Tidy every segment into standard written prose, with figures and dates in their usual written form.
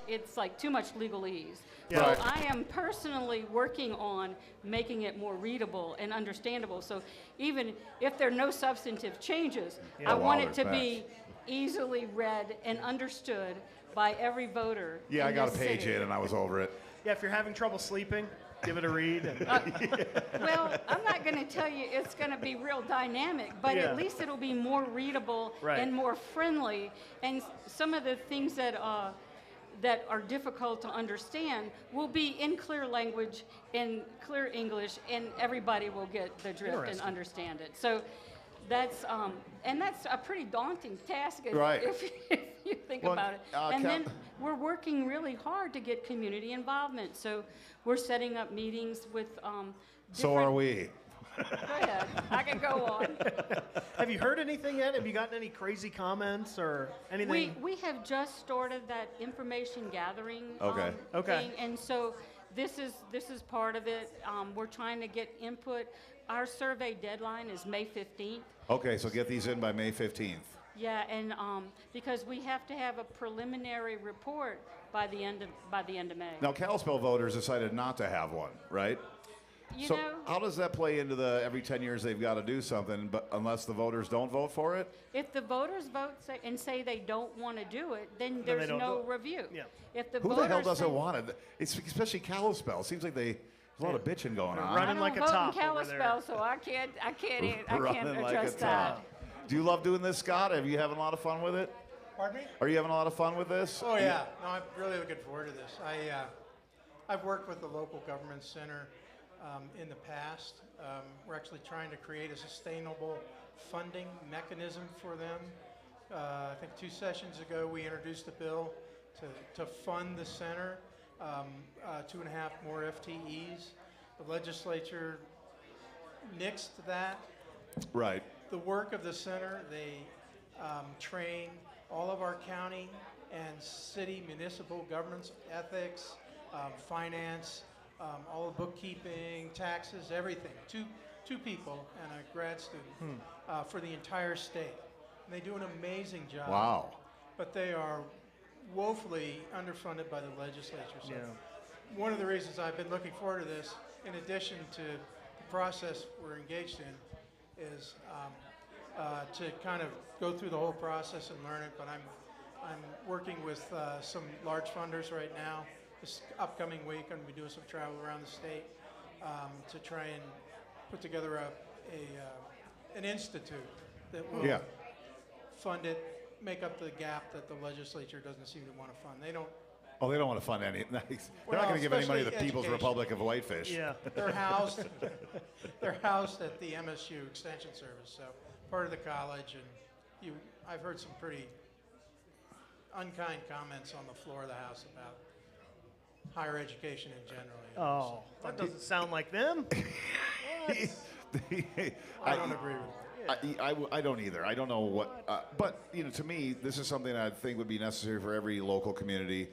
it's like too much legalese. Yeah. So Right. I am personally working on making it more readable and understandable. So even if there are no substantive changes, Yeah. I Oh, wow, want it to there's be easily read and understood by every voter. Yeah, I in got a this page city. in and I was over it. Yeah, if you're having trouble sleeping, give it a read. And Well, I'm not going to tell you it's going to be real dynamic, but Yeah. at least it'll be more readable Right. and more friendly. And some of the things that are difficult to understand will be in clear language, in clear English, and everybody will get the drift and Interesting. understand it. So that's a pretty daunting task Right. if you think Well, about it. And then we're working really hard to get community involvement. So we're setting up meetings with So are we. Go ahead. I can go on. have you heard anything yet? Have you gotten any crazy comments or anything? We have just started that information gathering Okay. Okay. thing, and so this is part of it. We're trying to get input. Our survey deadline is May 15th. Okay, so get these in by May 15th. Yeah, and because we have to have a preliminary report by the end of May. Now, Kalispell voters decided not to have one, right? You So know, how does that play into the every 10 years they've got to do something, but unless the voters don't vote for it? if the voters vote say they don't want to do it, then they there's don't no do it. review. Yeah. If the Who the voters hell doesn't say, want it? It's especially Kalispell. It seems like there's a lot of bitching going They're on. running I don't like a vote top in over there. Kalispell, so I can't Running like address a that. top. Do you love doing this, Scott? Are you having a lot of fun with it? Pardon me? Are you having a lot of fun with this? Oh yeah, no, I'm really looking forward to this. I've worked with the local government center in the past. We're actually trying to create a sustainable funding mechanism for them. I think 2 sessions ago we introduced a bill to fund the center, 2.5 more FTEs. The legislature nixed that. Right. The work of the center, they train all of our county and city municipal governance ethics, finance, all the bookkeeping, taxes, everything. Two people and a grad student for the entire state. And they do an amazing job. Wow. But they are woefully underfunded by the legislature. So Yeah. one of the reasons I've been looking forward to this, in addition to the process we're engaged in, is to kind of go through the whole process and learn it. But I'm working with some large funders right now. This upcoming week, I'm going to be doing some travel around the state to try and put together an institute that will Yeah. fund it, make up the gap that the legislature doesn't seem to want to fund. They don't. Oh, they don't want to fund any. They're Well, not going to give any money to the especially People's education. Republic of Whitefish. Yeah. They're housed. They're housed at the MSU Extension Service, so part of the college. And I've heard some pretty unkind comments on the floor of the House about higher education in general. you know, Oh, that doesn't sound like them. so I don't agree with it. I don't either. I don't know what, but to me, this is something I think would be necessary for every local community,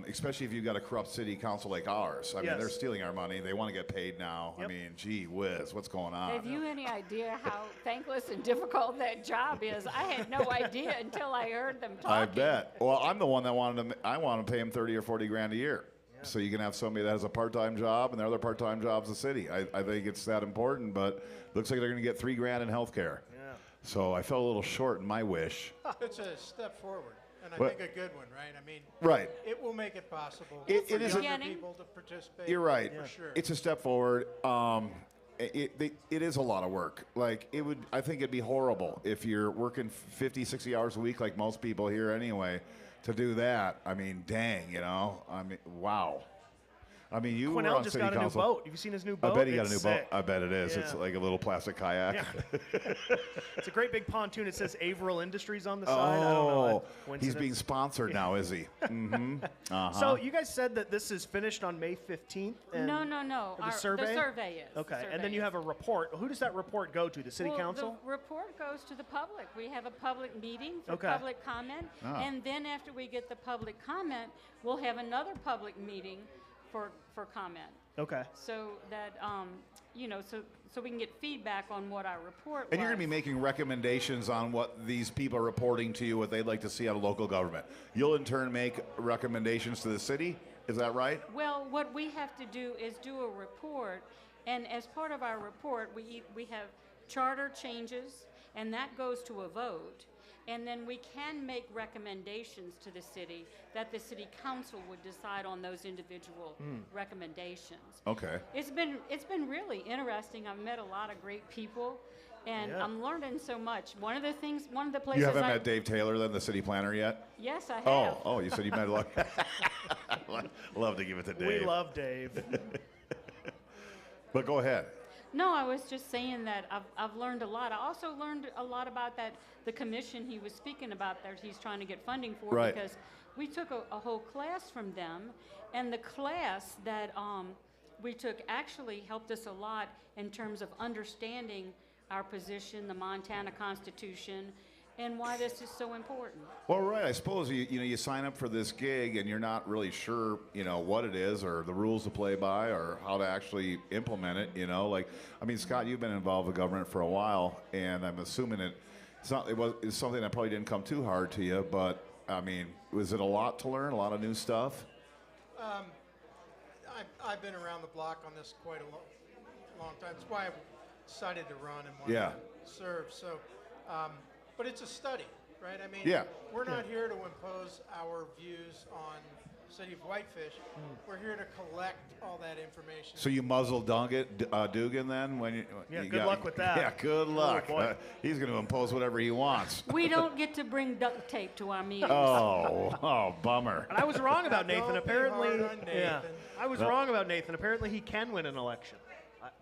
especially if you've got a corrupt city council like ours. I mean, they're Yes. stealing our money. They want to get paid now. I Yep. mean, gee whiz, what's going on? Have you any idea how thankless and difficult that job is? I had no idea until I heard them talking. I bet. Well, I'm the one that I want to pay him 30 or 40 grand a year. So you can have somebody that has a part-time job and their other part-time job's the city. I think it's that important, but looks like they're going to get $3 grand in health care. Yeah. So I fell a little short in my wish. It's a step forward, and I What? think a good one, right? I mean, Right. it will make it possible It for is younger beginning. people to participate. You're right. For sure. It's a step forward. It is a lot of work. Like I think it'd be horrible if you're working 50, 60 hours a week like most people here anyway. To do that, I mean, dang, I mean, wow. I mean, you were Quinnell on just city got a new council. boat. Have you seen his new I boat? bet he got a It's new boat. sick. I bet it is. It's Yeah. like a little plastic kayak. Yeah. It's a great big pontoon. It says Averill Industries on the side. I don't know. Oh, he's Coincidence? being sponsored now, is he? Mm-hmm. Uh-huh. So you guys said that this is finished on May 15th? And No. The survey? The survey is. The Okay, and survey then you is. have a report. Who does that report go to? The city Well, council? The report goes to the public. We have a public meeting for Okay. public comment, Ah. and then after we get the public comment, we'll have another public meeting for comment. Okay. So that so we can get feedback on what our report And you're was. going to be making recommendations on what these people are reporting to you, what they'd like to see out of local government. You'll in turn make recommendations to the city. Is that right? Well, what we have to do is do a report, and as part of our report, we have charter changes, and that goes to a vote. And then we can make recommendations to the city that the city council would decide on those individual recommendations. Okay. It's been really interesting. I've met a lot of great people, and Yeah. I'm learning so much. One of the places You haven't met Dave Taylor, then, the city planner, yet? Yes, I have. Oh, you said you met a lot. Love to give it to Dave. We love Dave. But go ahead. No, I was just saying that I've learned a lot. I also learned a lot about the commission he was speaking about that he's trying to get funding for, Right. because we took a whole class from them, and the class that we took actually helped us a lot in terms of understanding our position, the Montana Constitution, and why this is so important. Well, right. I suppose you sign up for this gig and you're not really sure, what it is or the rules to play by or how to actually implement it. Scott, you've been involved with government for a while, and I'm assuming it's something that probably didn't come too hard to you. But was it a lot to learn? A lot of new stuff? I've been around the block on this quite a long time. That's why I decided to run and wanted Yeah. to serve. So, but it's a study, right? Yeah. We're not here to impose our views on City of Whitefish. We're here to collect all that information. So you muzzle Dugan then? Yeah, good luck with that. Yeah, good luck. boy. He's going to impose whatever he wants. We don't get to bring duct tape to our meetings. Oh, bummer. And I was wrong about Nathan. Don't be Apparently, hard on yeah, Nathan. I was wrong about Nathan. Apparently, he can win an election.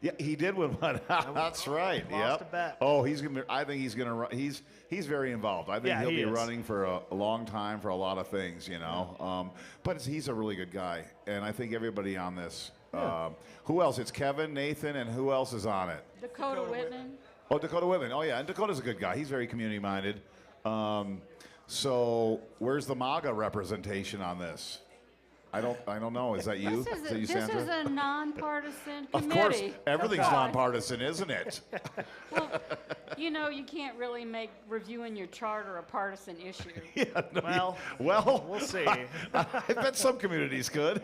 Yeah, he did win one. That's right. Lost Yep. a bet. Oh, I think he's gonna run. He's very involved. I think Yeah, he'll he be is. running for a long time for a lot of things. But he's a really good guy, and I think everybody on this. Who else? It's Kevin, Nathan, and who else is on it? Dakota Whitman. Oh, Dakota Whitman. Oh, yeah, and Dakota's a good guy. He's very community-minded. So where's the MAGA representation on this? I don't know. Is that you? This Is that you, is Sandra? a nonpartisan Of committee. course, everything's Okay. nonpartisan, isn't it? Well, you can't really make reviewing your charter a partisan issue. Well, we'll see. I bet some communities could.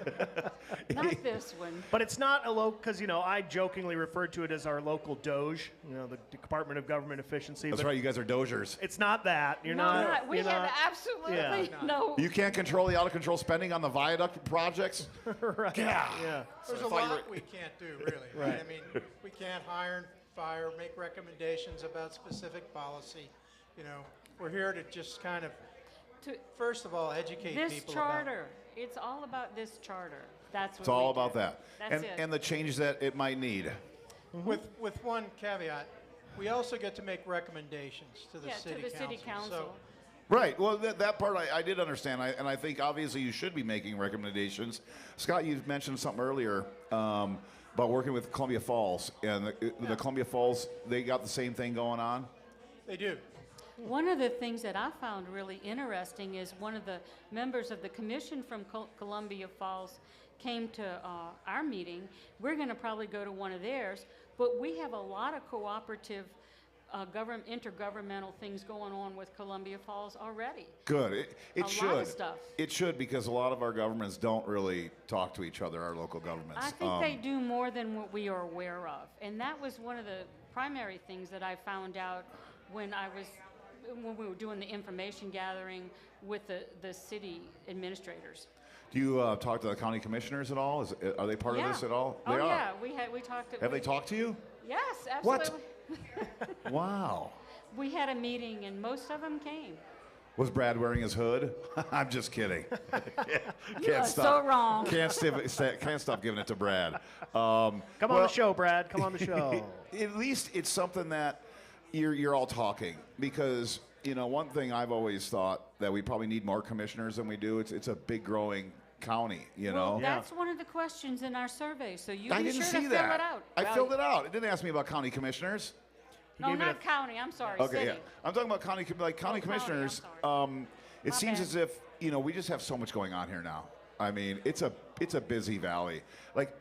Not this one. But it's not a local, because, I jokingly referred to it as our local Doge, the Department of Government Efficiency. That's but right. You guys are Dozers. It's not that. You're No, not. we you're have not- absolutely Yeah. no. You can't control the out-of-control spending on the viaduct projects. Right. Yeah. Yeah. There's a lot we can't do, really. Right. We can't hire and fire, make recommendations about specific policy. We're here to just kind of, To, first of all, educate this people charter, it's all about this charter. That's what It's all we do. about that. That's and it. and the changes that it might need. With one caveat, we also get to make recommendations to the Yeah, city to the city council. Right. Well, that part I did understand, and I think obviously you should be making recommendations. Scott, you mentioned something earlier about working with Columbia Falls, and the Columbia Falls, they got the same thing going on. They do. One of the things that I found really interesting is one of the members of the commission from Columbia Falls came to our meeting. We're going to probably go to one of theirs, but we have a lot of cooperative intergovernmental things going on with Columbia Falls already. Good. It A should. lot of stuff. It should, because a lot of our governments don't really talk to each other, our local governments. I think they do more than what we are aware of. And that was one of the primary things that I found out when we were doing the information gathering with the city administrators. Do you talk to the county commissioners at all? Are they part of this at all? Oh, They are. yeah. We talked. Have they talked to you? Yes, What? absolutely. Wow. We had a meeting and most of them came. Was Brad wearing his hood? I'm just kidding. You are so wrong. Can't stop giving it to Brad. Come on the show, Brad. Come on the show. At least it's something that you're all talking, because one thing I've always thought that we probably need more commissioners than we do. It's a big growing county, Well, that's one of the questions in our survey, so you I be didn't sure see to that. fill it out. I Well, filled it out. It didn't ask me about county commissioners. No, gave it not county. I'm sorry, Okay, city. yeah. I'm talking about county county, commissioners. I'm It My seems bad. as if we just have so much going on here now. It's a busy valley. Like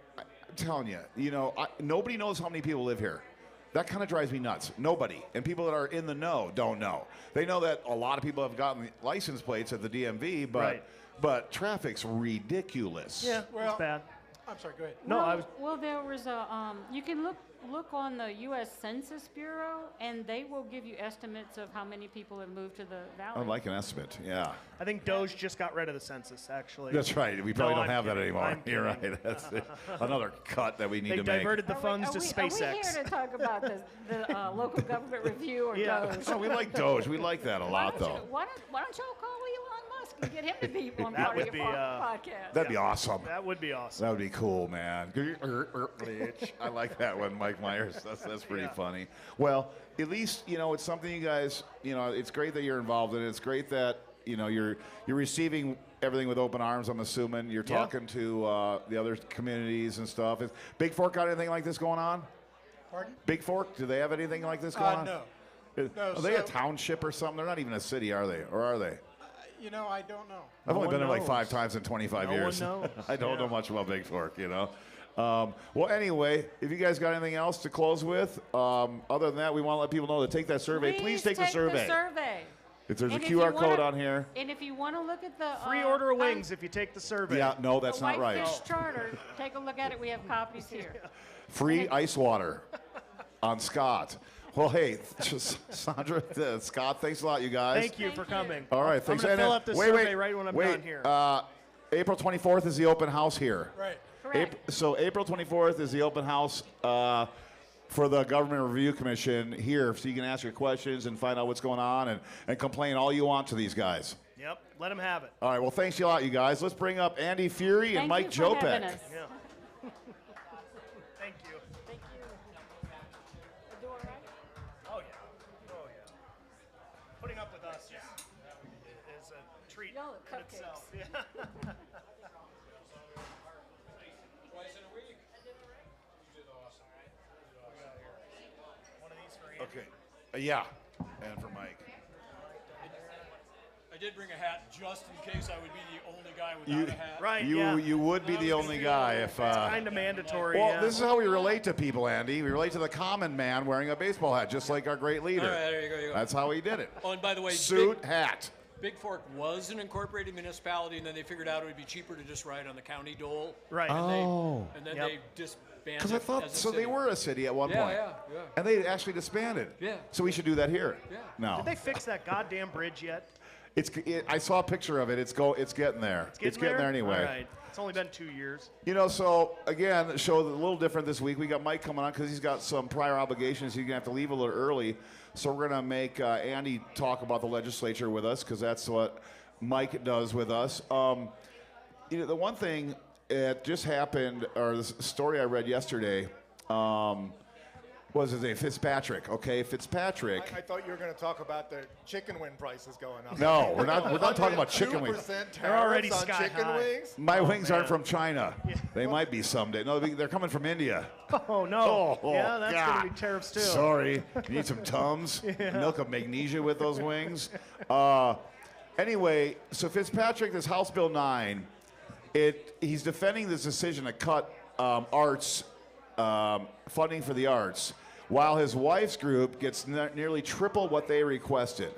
telling you, nobody knows how many people live here. That kind of drives me nuts. Nobody. And people that are in the know don't know. They know that a lot of people have gotten license plates at the DMV, but traffic's ridiculous. Yeah, Well, it's bad. I'm sorry, go ahead. No, well, I was. Well, there was a. You can look on the U.S. Census Bureau, and they will give you estimates of how many people have moved to the valley. I'd like an estimate, yeah. I think Doge just got rid of the census, actually. That's right. We probably No, don't I'm have that kidding. anymore. I'm You're kidding. right. That's it. Another cut that we need They to make. diverted the funds to Are we SpaceX. here to talk about the local government review or Yeah. Doge? Oh, we like Doge. We like that a lot, though. Why don't y'all call Elon Musk and get him to be on That part would of be, your podcast? That'd be awesome. That would be awesome. That would be cool, man. I like that one, Mike Myers. That's pretty funny. Well, at least it's something you guys. It's great that you're involved in it. It's great that you're receiving everything with open arms. I'm assuming you're Yeah. talking to the other communities and stuff. Is Big Fork got anything like this going on? Pardon? Big Fork, do they have anything like this going on? No. Are they a township or something? They're not even a city, are they? Or are they? I don't know. I've only one been there like knows. 5 times in 25 No one years. knows. I don't know Yeah. much about Big Fork, Well, anyway, if you guys got anything else to close with, other than that, we want to let people know to take that survey. Please take the survey. If there's And a if you QR code wanna- on here. And if you want to look at the Free order of wings if you take the survey. Yeah, no, that's the not right. Whitefish Charter, take a look at it. We have copies here. Free ice water on Scott. Well, hey, Sandra, Scott, thanks a lot, you guys. Thank you for coming. All right, I'm thanks. going And to fill then- out this wait, survey wait, right when I'm wait. done here. April 24th is the open house here. Right. Correct. So April 24th is the open house for the Government Review Commission here, so you can ask your questions and find out what's going on and complain all you want to these guys. Yep, let them have it. All right, well, thanks a lot, you guys. Let's bring up Andy Fury and Mike Thank you for having Jopek. us. Yeah. Thank you. Thank you. Do all right? Oh, yeah. Oh, yeah. Putting up with us is a treat Y'all are in itself. cupcakes. Yeah. Twice in a week. You did awesome. One of these for Andy. Okay. Yeah, and for Mike. I did bring a hat just in case I would be the only guy without a hat. Right, You yeah. you would be I was the gonna only feel guy like if. Kind of mandatory. Well, yeah. this is how we relate to people, Andy. We relate to the common man wearing a baseball hat, just like our great leader. All right, there you go. You go. That's how he did it. Oh, and by the way, Suit, hat. Big Fork was an incorporated municipality, and then they figured out it would be cheaper to just ride on the county dole. Right. And then Yep. they disbanded. Because I thought as a so. They city. were a city at one Yeah, point. yeah. And they actually disbanded. Yeah. So we should do that here. Yeah. No. Did they fix that goddamn bridge yet? I saw a picture of it. It's getting there. It's getting there anyway. All right. It's only been 2 years. So again, the show a little different this week. We got Mike coming on because he's got some prior obligations. He's gonna have to leave a little early. So we're gonna make Andy talk about the legislature with us because that's what Mike does with us. The one thing that just happened, or the story I read yesterday, was his name Fitzpatrick. Okay, Fitzpatrick. I thought you were going to talk about the chicken wing prices going up. No, we're not. We're not talking about chicken wings. 2% They're already tariffs on sky chicken high. wings. My wings aren't man. from China. They might be someday. No, they're coming from India. Oh, no. Oh, yeah, that's going God. to be tariffs, too. Sorry. You need some Tums, milk of magnesia with those wings. Anyway, so Fitzpatrick, this House Bill 9, he's defending this decision to cut arts funding for the arts, while his wife's group gets nearly triple what they requested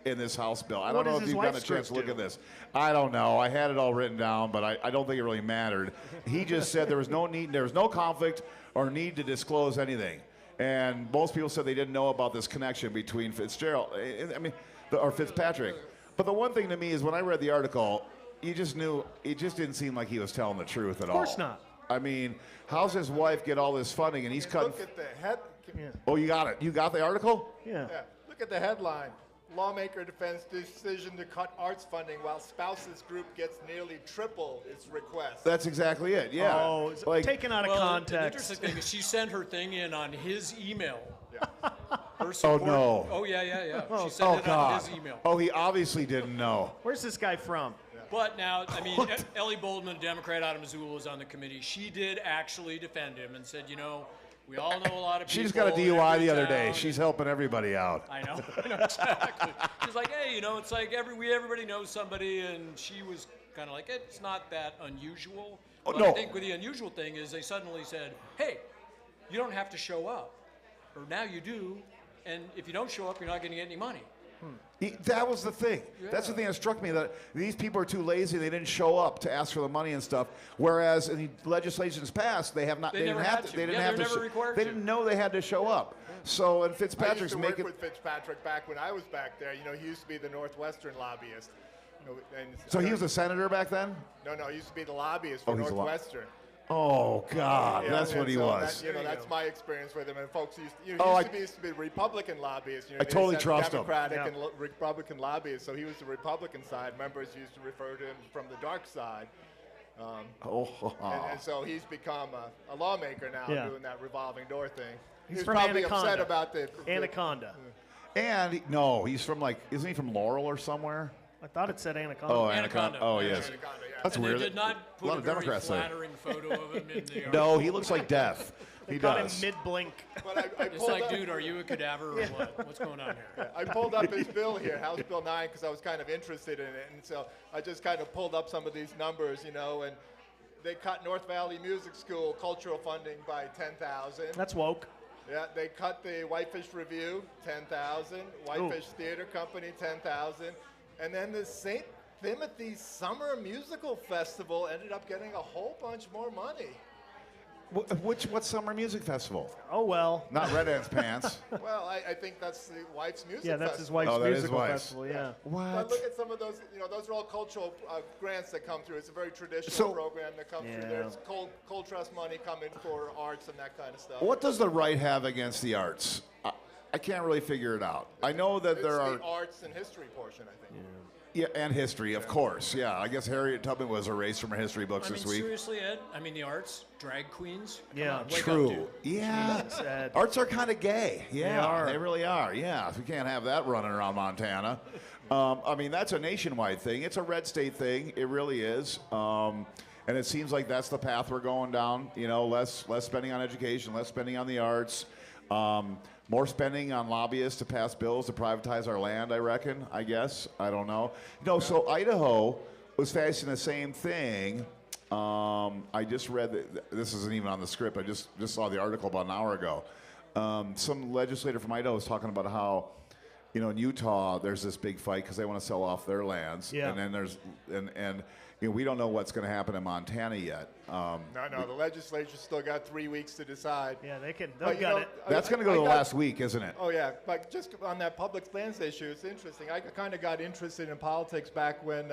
in this House bill. I What don't know does if his you've got a wife's chance to group look do? at this. I don't know. I had it all written down, but I don't think it really mattered. He just said there was no need, there was no conflict or need to disclose anything. And most people said they didn't know about this connection between Fitzpatrick. But the one thing to me is when I read the article, you just knew it just didn't seem like he was telling the truth at all. Of course not. I mean, how's his wife get all this funding and he's cutting? Look at the head. Yeah. Oh, you got it. You got the article? Yeah. Yeah, look at the headline. Lawmaker defends decision to cut arts funding while spouses group gets nearly triple its request. That's exactly it. Yeah. Oh, it's taken out of Well, the context. interesting thing is she sent her thing in on his email. Her Oh support- no. Oh yeah. She sent Oh it on God. his email. Oh, he obviously didn't know. Where's this guy from? But now, I mean, Ellie Boldman, a Democrat out of Missoula, was on the committee. She did actually defend him and said, we all know a lot of people. She just got a in DUI every the other day. town." She's helping everybody out. I know exactly. She's like, hey, it's like everybody knows somebody, and she was kind of like, it's not that unusual. But no. I think the unusual thing is they suddenly said, hey, you don't have to show up. Or now you do, and if you don't show up, you're not going to get any money. That was the thing. That's the thing that struck me, that these people are too lazy. They didn't show up to ask for the money and stuff. Whereas in the legislation's passed, they have not. They They didn't never have had to. to. They didn't Yeah, have they're to. never required They to. didn't know they had to show up. So, and I used Fitzpatrick's to work making. with Fitzpatrick back when I was back there. You know, he used to be the Northwestern lobbyist. You know, and So he was a senator back then. No, he used to be the lobbyist for Oh, he's a Northwestern. Oh God, Yeah, that's and what he so was. That, that's my experience with him. And folks used, Oh, he used to be Republican lobbyists. You know, I totally they said trust him. Democratic and Republican lobbyists. So he was the Republican side. Members used to refer to him from the dark side. And so he's become a lawmaker now, doing that revolving door thing. He's He's from probably Anaconda. upset about the Anaconda. And no, he's from isn't he from Laurel or somewhere? I thought it said Anaconda. Oh, Anaconda. Oh, Yeah. yes. Anaconda, yeah. That's And weird. they did not a put lot a of very Democrats there. flattering photo of him in the No, he looks like death. He Caught does. him mid-blink. But I It's pulled like, up, dude, are you a cadaver or what? What's going on here? I pulled up his bill here, House Bill 9, because I was kind of interested in it. And so I just kind of pulled up some of these numbers, you know, and they cut North Valley Music School cultural funding by $10,000. That's woke. Yeah, they cut the Whitefish Review, $10,000. Whitefish Theater Company, $10,000. And then the St. Timothy's Summer Musical Festival ended up getting a whole bunch more money. What summer music festival? Oh, well. Not Red Ants Pants. Well, I think that's the Wife's Music Yeah, that's his Festival. wife's Oh, that is musical wife's. festival, yeah. But What? look at some of those, you know, those are all cultural grants that come through. It's a very traditional So- program that comes Yeah. through. There's cold trust money coming for arts and that kind of stuff. What does the right have against the arts? I can't really figure it out. I know that It's there are. the arts and history portion, I think. Yeah, and history, of course. Yeah, I guess Harriet Tubman was erased from her history books I mean, this week. seriously, Ed? I mean, the arts, drag queens. Come Yeah. on, wake True. Up, dude. Yeah. Sad. Arts are kind of gay. Yeah, are. they really are. Yeah, we can't have that running around Montana. I mean, that's a nationwide thing. It's a red state thing. It really is. And it seems like that's the path we're going down. You know, less spending on education, less spending on the arts. More spending on lobbyists to pass bills to privatize our land, I reckon, I guess. I don't know. No, so Idaho was facing the same thing. I just read that, this isn't even on the script, I just saw the article about an hour ago. Some legislator from Idaho was talking about how, you know, in Utah, there's this big fight because they want to sell off their lands. Yeah. And then there's, and you know, we don't know what's going to happen in Montana yet. No, the legislature's still got 3 weeks to decide. Yeah, they've But, you got know, it. That's going to go to the last week, isn't it? Oh, yeah. But just on that public lands issue, it's interesting. I kind of got interested in politics back when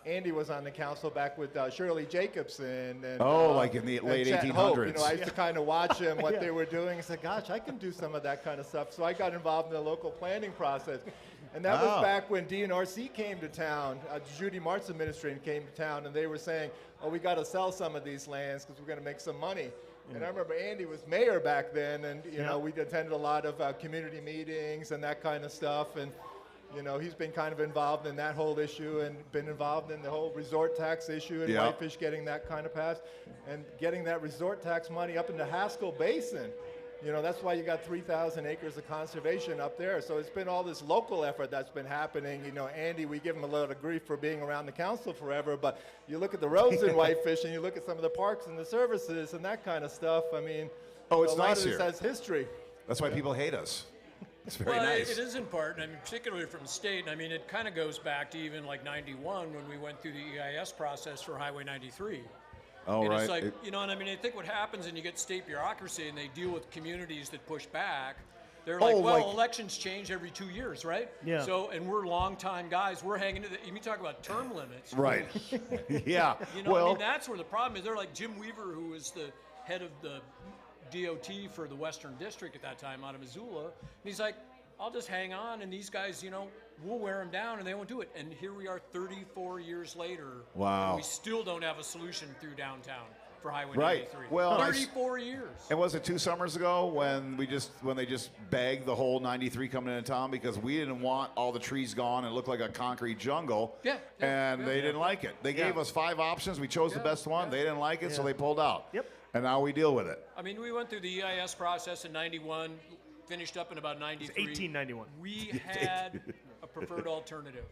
Andy was on the council, back with Shirley Jacobson. And, Like in the and late Chet Hope. 1800s. You know, I used to kind of watch them, what they were doing. I said, gosh, I can do some of that kind of stuff. So I got involved in the local planning process. And that was back when DNRC came to town. Judy Martz administration came to town, and they were saying, oh, we got to sell some of these lands because we're going to make some money. And I remember Andy was mayor back then, and you know, we attended a lot of community meetings and that kind of stuff. And you know, he's been kind of involved in that whole issue and been involved in the whole resort tax issue and Yeah. Whitefish getting that kind of passed and getting that resort tax money up into Haskell Basin. You know, that's why you got 3,000 acres of conservation up there. So it's been all this local effort that's been happening. You know, Andy, we give him a lot of grief for being around the council forever, but you look at the roads in Whitefish and you look at some of the parks and the services and that kind of stuff. I mean, Oh, it's a lot nice of this here. has history. That's why people hate us. It's very Well, nice. it is in part, and I mean, particularly from state. And I mean, it kind of goes back to even like '91 when we went through the EIS process for Highway 93. Oh, And right. it's like, It- you know, and I mean, I think what happens, and you get state bureaucracy, and they deal with communities that push back. They're Oh, like, well, like- elections change every 2 years, right? Yeah. So, and we're longtime guys. We're hanging to the. You talk about term limits. right. yeah. You know, well, I mean, that's where the problem is. They're like Jim Weaver, who was the head of the DOT for the Western District at that time out of Missoula. And he's like, I'll just hang on, and these guys, you know, we'll wear them down, and they won't do it. And here we are 34 years later. Wow. And we still don't have a solution through downtown for Highway Right. 93. Well, I s- 34 years. and was it 2 summers ago when they just bagged the whole 93 coming into town because we didn't want all the trees gone and it looked like a concrete jungle? Yeah, And they didn't like it. They gave us 5 options. We chose the best one. They didn't like it, so they pulled out. Yep. And now we deal with it. I mean, we went through the EIS process in 91, finished up in about 93. 1891. We had a preferred alternative.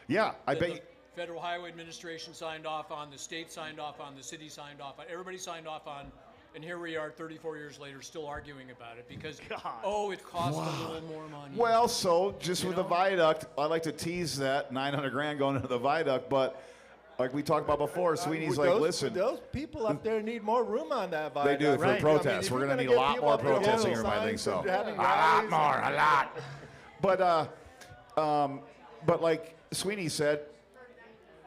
Yeah, I The- bet. the- You, Federal Highway Administration signed off on, the state signed off on, the city signed off on, everybody signed off on, and here we are 34 years later still arguing about it because, it cost a little more money. Well, so just with the viaduct, I like to tease that 900 grand going into the viaduct, but like we talked about before, Sweeney's like, listen. Those people up there need more room on that viaduct. They do for Right. protests. if We're you're going to gonna need a get lot people more up there protesting holding here, I think signs so. and having A lot rallies more, a lot. But like Sweeney said,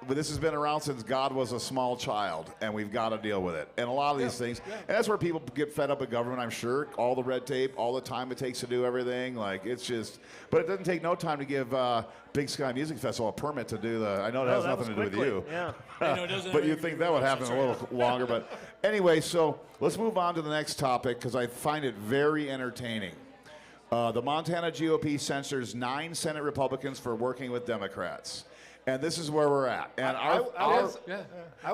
but this has been around since God was a small child, and we've got to deal with it. And a lot of these things, and that's where people get fed up with government, I'm sure. All the red tape, all the time it takes to do everything. Like, it's just, but it doesn't take no time to give Big Sky Music Festival a permit to do the, I know it has that was nothing to do with quickly. you. Yeah. I know it doesn't But have you anything think to that do would with happen us, a little longer. But anyway, so let's move on to the next topic because I find it very entertaining. The Montana GOP censors 9 Senate Republicans for working with Democrats. And this is where we're at. And I was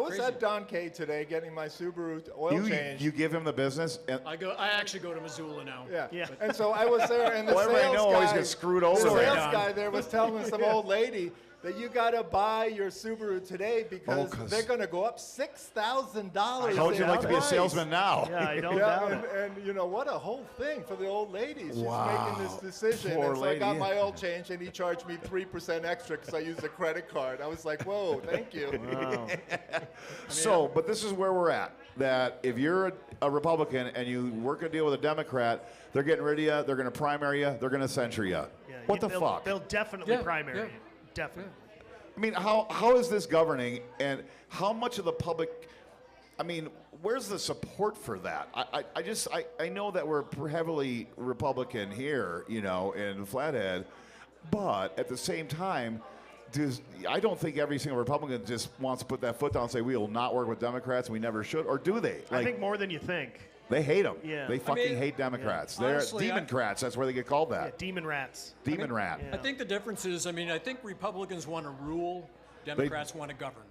Crazy. at Don K today getting my Subaru oil change. you give him the business. And I actually go to Missoula now. Yeah. And so I was there, and the Well, everybody sales know always guy, gets screwed over the there. sales Don. guy there was telling some old lady that you got to buy your Subaru today because 'cause- they're going to go up $6,000. How would you in like to be a price. salesman now? Yeah, I don't Yeah, doubt it. and you know what a whole thing for the old lady. She's Wow. making this decision. Poor And so I got lady. my oil change, and he charged me 3% extra because I used a credit card. I was like, whoa, thank you. So, but this is where we're at. That if you're a Republican and you work a deal with a Democrat, they're getting rid of you, they're going to primary you, they're going to censure you. Yeah, What the they'll- fuck? They'll definitely Yeah, primary yeah. you. Definitely. I mean, how is this governing, and how much of the public? I mean, where's the support for that? I know that we're heavily Republican here, you know, in Flathead, but at the same time, I don't think every single Republican just wants to put that foot down and say we will not work with Democrats, we never should, or do they? I think more than you think. They hate them. Yeah. They fucking mean, hate Democrats. yeah. They're Honestly, Democrats. That's where they get called Yeah, that. demon rats. Demon rat. yeah. I think the difference is, I think Republicans want to rule, Democrats want to govern.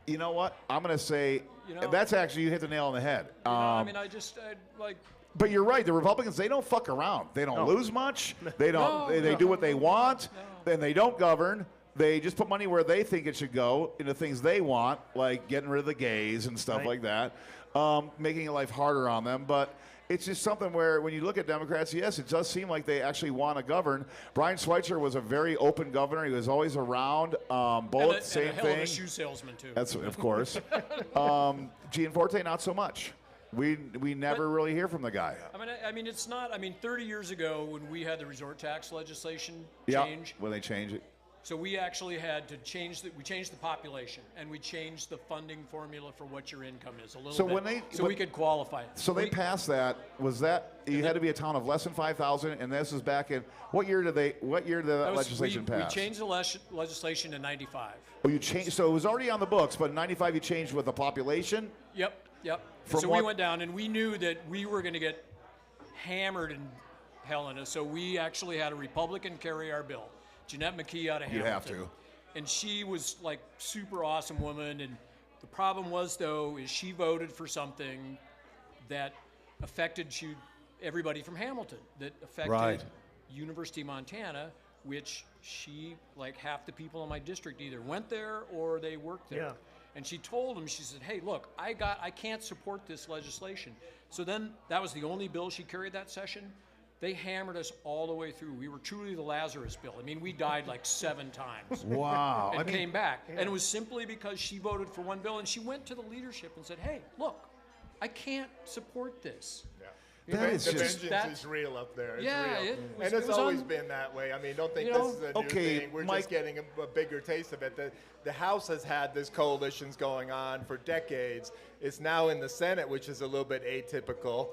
You know what? I'm going to say You know- that's actually, you hit the nail on the head. You know, I like. But you're right. The Republicans, they don't fuck around. They don't lose much. They don't. No, they do what they want, no. and they don't govern. They just put money where they think it should go into things they want, like getting rid of the gays and stuff Right. like that, making life harder on them. But it's just something where when you look at Democrats, yes, it does seem like they actually want to govern. Brian Schweitzer was a very open governor. He was always around. Bullitt, same and a hell thing. of a shoe salesman too. That's of course. Gianforte, not so much. We never really hear from the guy. I mean, it's not. 30 years ago when we had the resort tax legislation Yeah, change, when they change it. so we actually had to change we changed the population and we changed the funding formula for what your income is a little So bit, when so we could qualify it. So they passed that. Was that you had to be a town of less than 5,000, and this is back in what year did that legislation pass? We changed the legislation in '95. Oh, you changed. So it was already on the books, but in '95 you changed with the population. Yep. From So what- we went down and we knew that we were going to get hammered in Helena, so we actually had a Republican carry our bill. Jeanette McKee out of You'd Hamilton. have to. And she was like super awesome woman. And the problem was though, is she voted for something that affected everybody from Hamilton, that affected Right. University of Montana, which like half the people in my district either went there or they worked there. Yeah. And she told him, she said, hey, look, I can't support this legislation. So then that was the only bill she carried that session. They hammered us all the way through. We were truly the Lazarus bill. We died like 7 times. Wow. And came back. And it was simply because she voted for one bill and she went to the leadership and said, hey, look, I can't support this. That is The just. vengeance is real up there. It's Yeah, real. it was- And it it's was always on- been that way. Don't think You this know? is a new Okay, thing. We're Mike- just getting a bigger taste of it. The House has had this coalitions going on for decades. It's now in the Senate, which is a little bit atypical.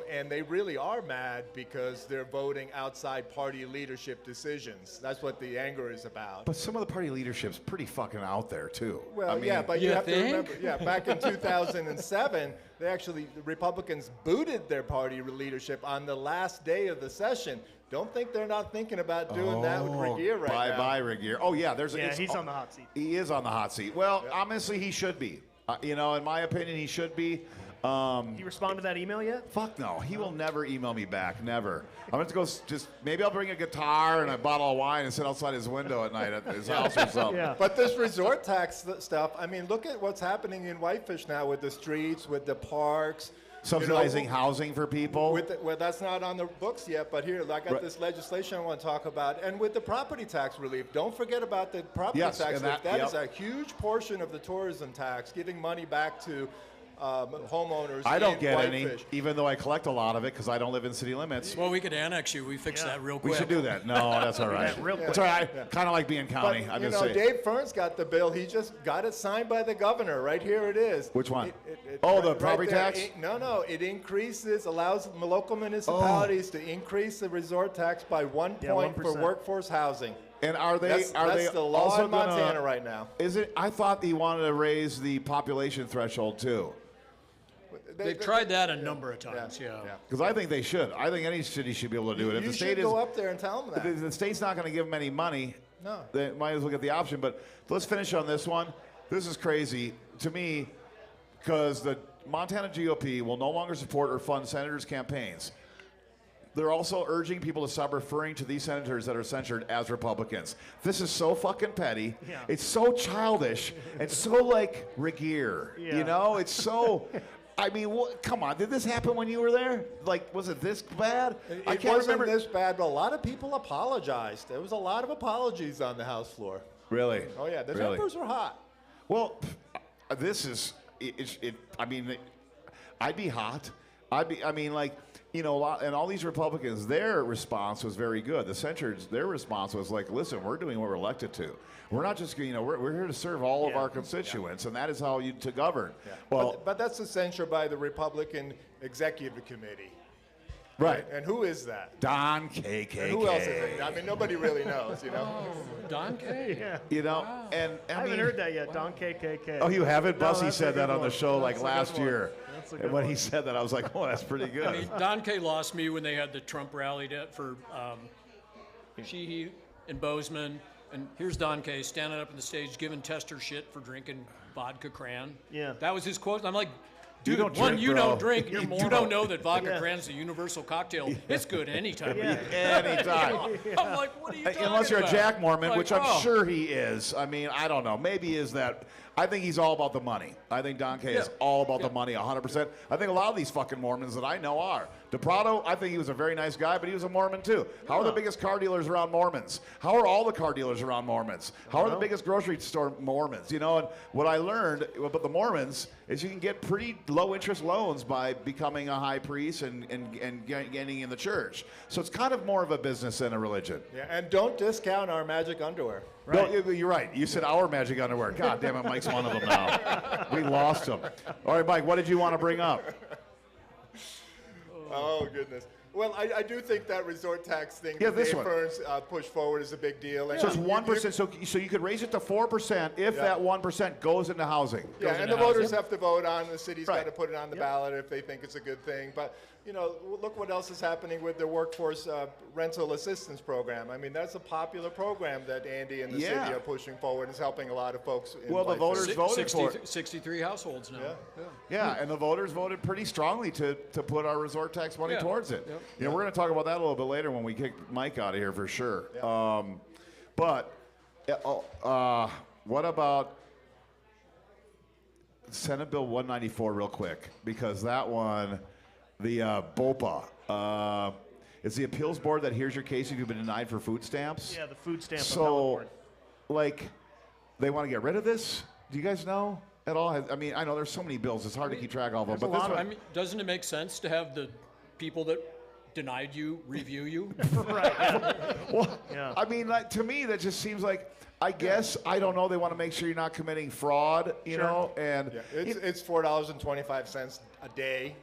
And they really are mad because they're voting outside party leadership decisions. That's what the anger is about. But some of the party leadership's pretty fucking out there too. Well, I mean, yeah, but you You have to think? remember, back in 2007, the Republicans booted their party leadership on the last day of the session. Don't think they're not thinking about doing that with Regier right now. Bye, Regier. Oh yeah, Yeah, he's on the hot seat. He is on the hot seat. Well, honestly, he should be. In my opinion, he should be. You respond to that email yet? Fuck no. He will never email me back. Never. I'm going to go maybe I'll bring a guitar and a bottle of wine and sit outside his window at night at his house or something. Yeah. But this resort tax stuff, I mean, look at what's happening in Whitefish now with the streets, with the parks. Subsidizing housing for people. Well, that's not on the books yet, but here, I got this legislation I want to talk about. And with the property tax relief, don't forget about the property Yes, tax and relief. That yep. is a huge portion of the tourism tax, giving money back to homeowners I don't in get any, Whitefish. even though I collect a lot of it because I don't live in city limits. Well, we could annex you. We fix that real quick. We should do that. No, that's all right. Yeah, real That's quick. all right. I kind of like being county. But, I'm you just know, saying. Dave Fern's got the bill. He just got it signed by the governor. Right here it is. Which one? It- Oh, the right property there. tax? No. It allows local municipalities to increase the resort tax by 1 Yeah, point for 1%. workforce housing. And are they That's the law also in Montana gonna, right now. Is it? I thought he wanted to raise the population threshold too. They've tried that a number of times, yeah. Because I think they should. I think any city should be able to do it. If You the should state go up there and tell them that. if the state's not going to give them any money, No. they might as well get the option. But let's finish on this one. This is crazy to me because the Montana GOP will no longer support or fund senators' campaigns. They're also urging people to stop referring to these senators that are censured as Republicans. This is so fucking petty. Yeah. It's so childish and so like Regier. Yeah. You know, it's so. I mean, come on. Did this happen when you were there? Like, was it this bad? I It can't wasn't remember. this bad, but a lot of people apologized. There was a lot of apologies on the House floor. Really? Oh, yeah. The Really? numbers were hot. Well, this is I mean, I'd be hot. I mean, like, you know, and all these Republicans, their response was very good. The censors, their response was like, listen, we're doing what we're elected to. We're not just, you know, we're here to serve all of our constituents, and that is how you to govern. Well, But that's the censure by the Republican Executive Committee. right. And who is that? Don KKK. And who else is it? I mean, nobody really knows, you know. Don K. Yeah. You know, and I haven't heard that yet. Don KKK. Oh, you haven't? No, Bussy that's a said good that on the one. show like That's a good last one. year. That's a And good when one. he said that, I was like, oh, that's pretty good. I mean, Don K lost me when they had the Trump rally for Sheehy and Bozeman. And here's Don K standing up on the stage giving Tester shit for drinking vodka cran. Yeah. That was his quote. I'm like, You dude, don't one, drink, you bro. don't drink. You're You moral. don't know that vodka Yeah. cran's a universal cocktail. It's good anytime. Yeah. Anytime. I'm like, what are you talking Unless you're a about? Jack Mormon, Like, which I'm oh. sure he is. I mean, I don't know. Maybe he is that. I think he's all about the money. I think Don K is Yeah. all about the money, 100%. I think a lot of these fucking Mormons that I know are. DePrado, I think he was a very nice guy, but he was a Mormon too. How are the biggest car dealers around Mormons? How are all the car dealers around Mormons? How are the biggest grocery store Mormons? You know, and what I learned about the Mormons is you can get pretty low interest loans by becoming a high priest and getting in the church. So it's kind of more of a business than a religion. Yeah, and don't discount our magic underwear. No, you're right. You said our magic underwear. God damn it, Mike's one of them now. We lost him. All right, Mike, what did you want to bring up? Oh, goodness. Well, I do think that resort tax thing Yeah, that this Dave one. Burns pushed forward is a big deal. And So it's you- 1%. So you could raise it to 4% if Yeah. that 1% goes into housing. Yeah, goes and into the voters housing. have to vote on it. The city's Right. got to put it on the ballot if they think it's a good thing. But, you know, look what else is happening with the workforce rental assistance program. I mean, that's a popular program that Andy and the Yeah. city are pushing forward. It's helping a lot of folks. In Well, the Whitefish. voters voted for it. 63 households now. Yeah, and the voters voted pretty strongly to put our resort tax money Yeah. towards it. Yep. You know, we're going to talk about that a little bit later when we kick Mike out of here for sure. But what about Senate Bill 194 real quick? Because that one, the BOPA, it's the appeals board that hears your case if you've been denied for food stamps. Yeah, the food stamp appellate So, board. like, they want to get rid of this? Do you guys know at all? I mean, I know there's so many bills. It's hard to keep track of all of them. there's a But this lot of one, I mean, doesn't it make sense to have the people that denied you review you? well, Yeah. I mean, like, to me, that just seems like, I guess, I don't know, they want to make sure you're not committing fraud, you know? And Yeah, it's $4.25 a day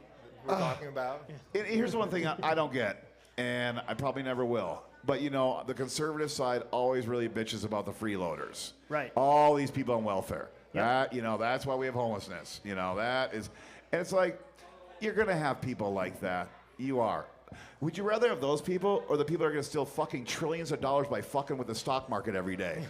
we're talking about. And here's the one thing I don't get, and I probably never will. But, you know, the conservative side always really bitches about the freeloaders. Right. All these people on welfare. Yep. That, you know, that's why we have homelessness. You know, that is, and it's like, you're going to have people like that. You are. Would you rather have those people or the people that are going to steal fucking trillions of dollars by fucking with the stock market every day?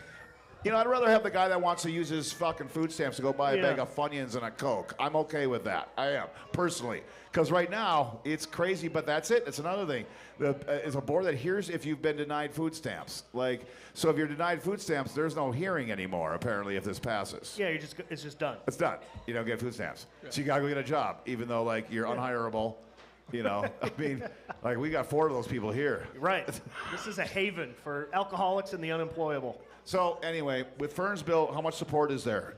You know, I'd rather have the guy that wants to use his fucking food stamps to go buy a Yeah. bag of Funyuns and a Coke. I'm okay with that. I am, personally. Because right now, it's crazy, but that's it. It's another thing. It's a board that hears if you've been denied food stamps. Like, so if you're denied food stamps, there's no hearing anymore, apparently, if this passes. Yeah, it's just done. It's done. You don't get food stamps. So you got to go get a job, even though, like, you're unhireable. You know, I mean, like, we got 4 of those people here. Right. This is a haven for alcoholics and the unemployable. So anyway, with Fern's bill, how much support is there?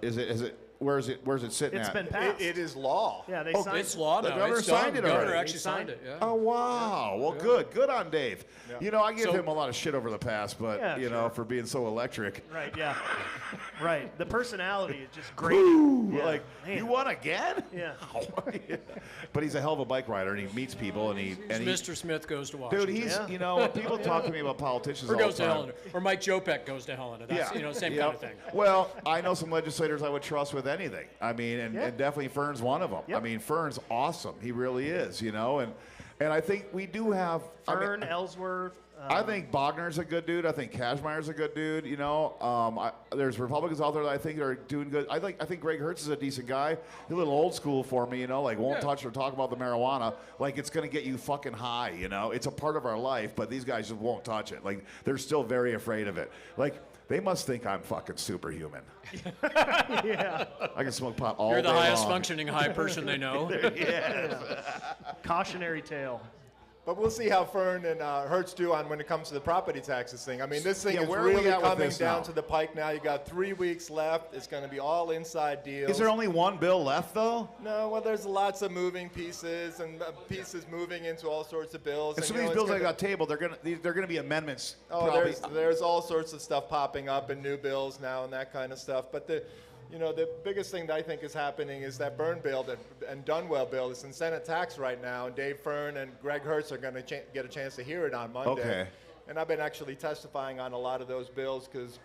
Where's it sitting It's at? been passed. It is law. Yeah, they Oh, signed It's it. law The now. governor It's done. signed it The governor already. actually He signed signed it. Yeah. Oh wow! Well, good on Dave. You know, I give So- him a lot of shit over the past, but Yeah, you know, for being so electric. Right, yeah. Right. The personality is just great. Yeah, Like, man. you won again? Yeah. But he's a hell of a bike rider, and he meets people, and he Mr. Smith goes to Washington. dude, he's Yeah. you know, people talk to me about politicians or all goes the to time. Helena. Or Mike Jopek goes to Helena. That's, you know, same Yep. kind of thing. Well, I know some legislators I would trust with anything. I mean, and definitely Fern's one of them. Yep. I mean, Fern's awesome. He really is, you know, and I think we do have Fern, Ellsworth. I think Bogner's a good dude. I think Kashmeyer's a good dude. You know, there's Republicans out there that I think are doing good. I think Greg Hertz is a decent guy. He's a little old school for me. You know, like won't touch or talk about the marijuana. Like it's gonna get you fucking high. You know, it's a part of our life, but these guys just won't touch it. Like they're still very afraid of it. Like they must think I'm fucking superhuman. Yeah. I can smoke pot all You're the day highest long. functioning high person they know. Cautionary tale. But we'll see how Fern and Hertz do on when it comes to the property taxes thing. I mean, this thing Yeah, is where are we really at with coming this down now? to the pike now. You got 3 weeks left. It's going to be all inside deals. Is there only one bill left though? No, well, there's lots of moving pieces and pieces moving into all sorts of bills. And some you of know, these it's bills that gonna- got tabled, they're gonna be amendments. Oh, probably. there's all sorts of stuff popping up and new bills now and that kind of stuff. But the biggest thing that I think is happening is that Byrne bill and Dunwell bill is in Senate tax right now, and Dave Fern and Greg Hertz are going to get a chance to hear it on Monday. Okay. And I've been actually testifying on a lot of those bills because,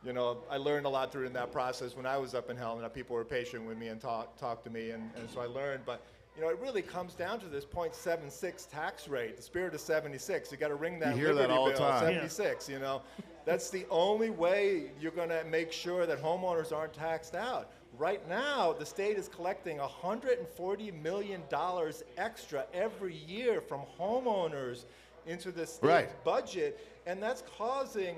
you know, I learned a lot through that process when I was up in Helena. People were patient with me and talked to me, and so I learned. But you know, it really comes down to this 0.76 tax rate, the spirit of 76. You got to ring that You hear that Liberty all the bill, time. 76. You know, that's the only way you're going to make sure that homeowners aren't taxed out. Right now, the state is collecting $140 million extra every year from homeowners into the state Right. budget, and that's causing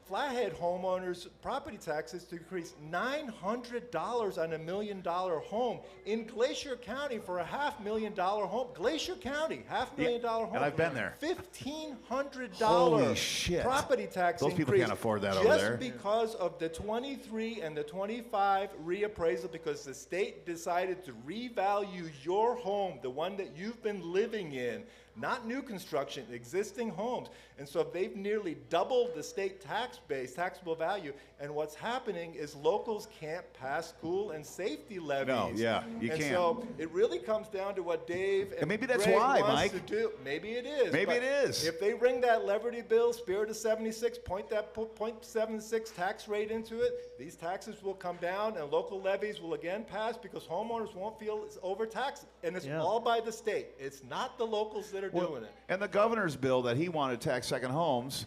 Flathead homeowners' property taxes to increase $900 on $1 million home. In Glacier County, for a $500,000 home, Glacier County, $500,000 home. and I've been there. $1,500 Holy shit. property tax Those people increase can't afford that just over there. because of the 23 and the 25 reappraisal, because the state decided to revalue your home, the one that you've been living in, not new construction, existing homes. And so they've nearly doubled the state tax base, taxable value. And what's happening is locals can't pass school and safety levies. No, yeah, you and can't. so it really comes down to what Dave and maybe that's Greg why, wants Mike. to do. Maybe it is. Maybe but it is. If they ring that Liberty bill, spirit of 76, point that 0.76 tax rate into it, these taxes will come down and local levies will again pass because homeowners won't feel it's overtaxed. And it's Yeah. all by the state. It's not the locals that are doing it. And the governor's bill that he wanted to tax second homes,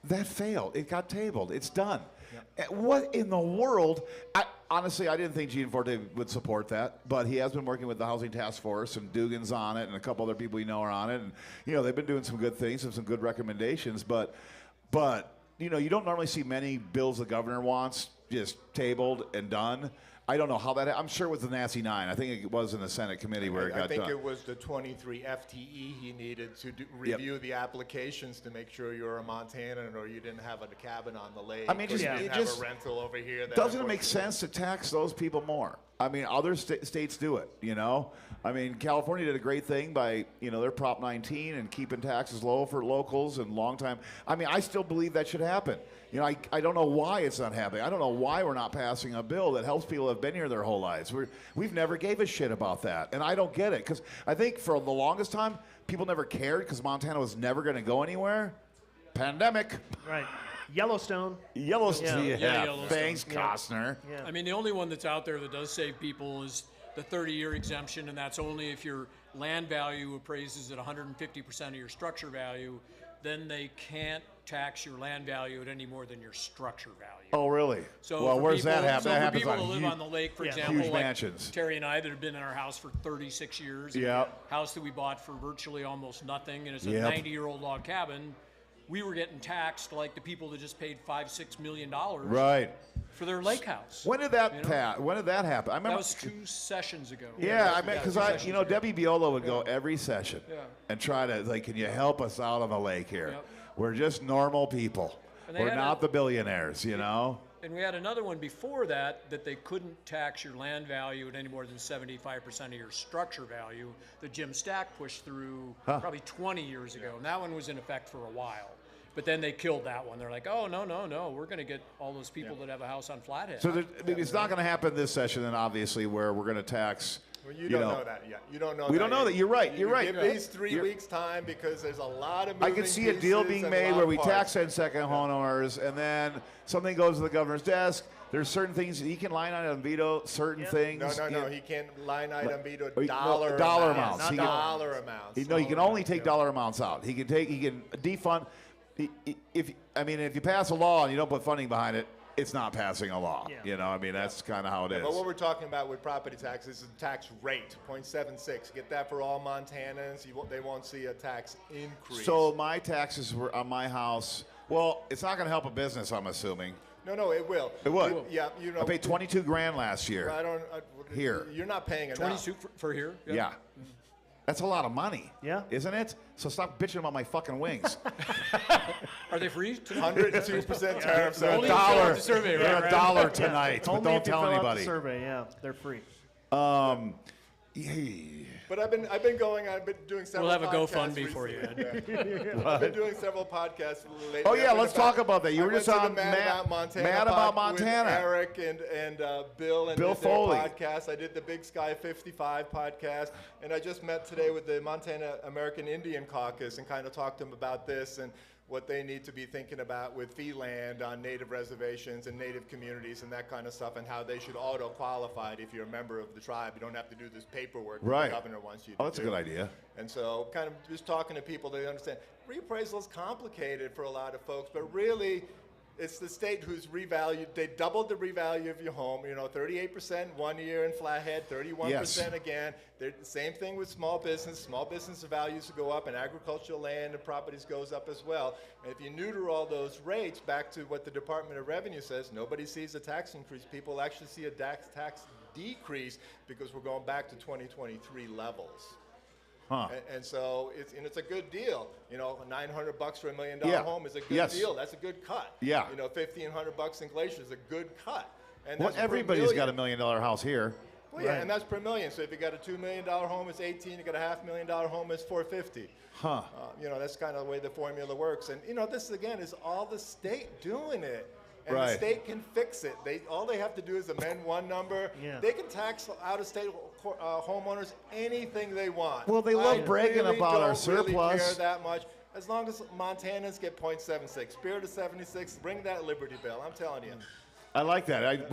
that failed. It got tabled. It's done. What in the world? Honestly, I didn't think Gianforte would support that, but he has been working with the Housing Task Force, and Dugan's on it, and a couple other people you know are on it, and you know they've been doing some good things and some good recommendations. But you know, you don't normally see many bills the governor wants just tabled and done. I don't know how that. I'm sure it was the NASI 9. I think it was in the Senate committee where it got I think done. it was the 23 FTE he needed to review the applications to make sure you're a Montanan or you didn't have a cabin on the lake. I mean, or just- you it didn't have just- a rental over here. that Doesn't it make unfortunately- sense to tax those people more? I mean, other states do it, you know? I mean, California did a great thing by, you know, their Prop 19 and keeping taxes low for locals and long time. I mean, I still believe that should happen. You know, I don't know why it's not happening. I don't know why we're not passing a bill that helps people who have been here their whole lives. We've never gave a shit about that. And I don't get it. Because I think for the longest time, people never cared because Montana was never going to go anywhere. Pandemic. Right. Yellowstone. Yellowstone. Yeah. Yeah, Yellowstone. Thanks, Costner. Yeah. I mean, the only one that's out there that does save people is the 30-year exemption, and that's only if your land value appraises at 150% of your structure value. Then they can't tax your land value at any more than your structure value. Oh, really? So well, for where's people, that happen? So That for happens people on that live huge, on the lake, for Yeah. example, huge like mansions. Terry and I that have been in our house for 36 years. Yep. House that we bought for virtually almost nothing, and it's a Yep. 90-year-old log cabin. We were getting taxed like the people that just paid $5-6 million Right. for their lake house. When did that You know? pass? When did that happen? I That remember. was 2 sessions ago. Yeah, I mean, because 2 I, sessions you know, ago. Debbie Viola would go every session Yeah. and try to like, can you help us out on the lake here? Yep. We're just normal people. And they We're had not a- the billionaires, you know. And we had another one before that they couldn't tax your land value at any more than 75% of your structure value that Jim Stack pushed through probably 20 years ago. And that one was in effect for a while. But then they killed that one. They're like, oh, no, we're going to get all those people that have a house on Flathead. So it's not going to happen this session, then obviously, where we're going to tax. Well, you don't know that yet. You don't know. We don't know yet. that. You're right. You're right. Give these 3 You're- weeks time because there's a lot of. I Moving can see a deal pieces being and a made lot where of we parts. tax and second homeowners, and then something goes to the governor's desk. There's certain things he can line item veto certain things. No. He can't line item veto no, dollar dollar amounts. amounts. Not He can- dollar amounts. No, he can only take dollar amounts out. He can defund. If you pass a law and you don't put funding behind it, it's not passing a law. Yeah. You know, I mean, that's kind of how it is. But what we're talking about with property taxes is the tax rate, 0.76. Get that for all Montanans. They won't see a tax increase. So my taxes were on my house. Well, it's not going to help a business, I'm assuming. No, it will. It would. Yeah, you know. I paid $22,000 last year. Here. You're not paying enough. 22 for here? Yeah. That's a lot of money. Yeah. Isn't it? So stop bitching about my fucking wings. Are they free? Today? 102% tariffs. They're Only a if you fill out dollar. the survey, They're right? a dollar tonight, but Only don't if you tell fill out the anybody. survey, yeah, they're free. But I've been doing several. We'll have a podcasts GoFundMe for you, recently. I've been doing several podcasts lately. Oh, yeah, I've been let's talk about that. You I were went just to the on Mad About Montana. Mad About pod with Montana. Eric and Bill and Bill did their Foley. podcast. I did the Big Sky 55 podcast, and I just met today with the Montana American Indian Caucus and kind of talked to them about this and what they need to be thinking about with fee land on native reservations and native communities and that kind of stuff, and how they should auto-qualify if you're a member of the tribe. You don't have to do this paperwork that Right. the governor wants you to Oh, that's a do. good idea. And so kind of just talking to people, they understand reappraisal is complicated for a lot of folks, but really it's the state who's revalued. They doubled the revalue of your home, 38% 1 year in Flathead, 31% again. They're the same thing with small business. Small business values go up, and agricultural land and properties goes up as well. And if you neuter all those rates, back to what the Department of Revenue says, nobody sees a tax increase. People actually see a tax decrease because we're going back to 2023 levels. Huh. And so it's a good deal. $900 for $1 million Yeah. home is a good Yes. deal. That's a good cut. Yeah. $1,500 in Glacier is a good cut. And Well, that's per everybody's got million. $1 million house here. Well, yeah, and that's per million. So if you got a $2 million home, it's 18. You got a $500,000 home, it's 450. Huh. That's kind of the way the formula works. And this again is all the state doing it. And Right. the state can fix it. All they have to do is amend one number. Yeah. They can tax out-of-state homeowners anything they want. Well, they love I bragging really about our don't really surplus. care that much. As long as Montanans get 0.76, Spirit of 76, bring that Liberty Bill. I'm telling you. I like that.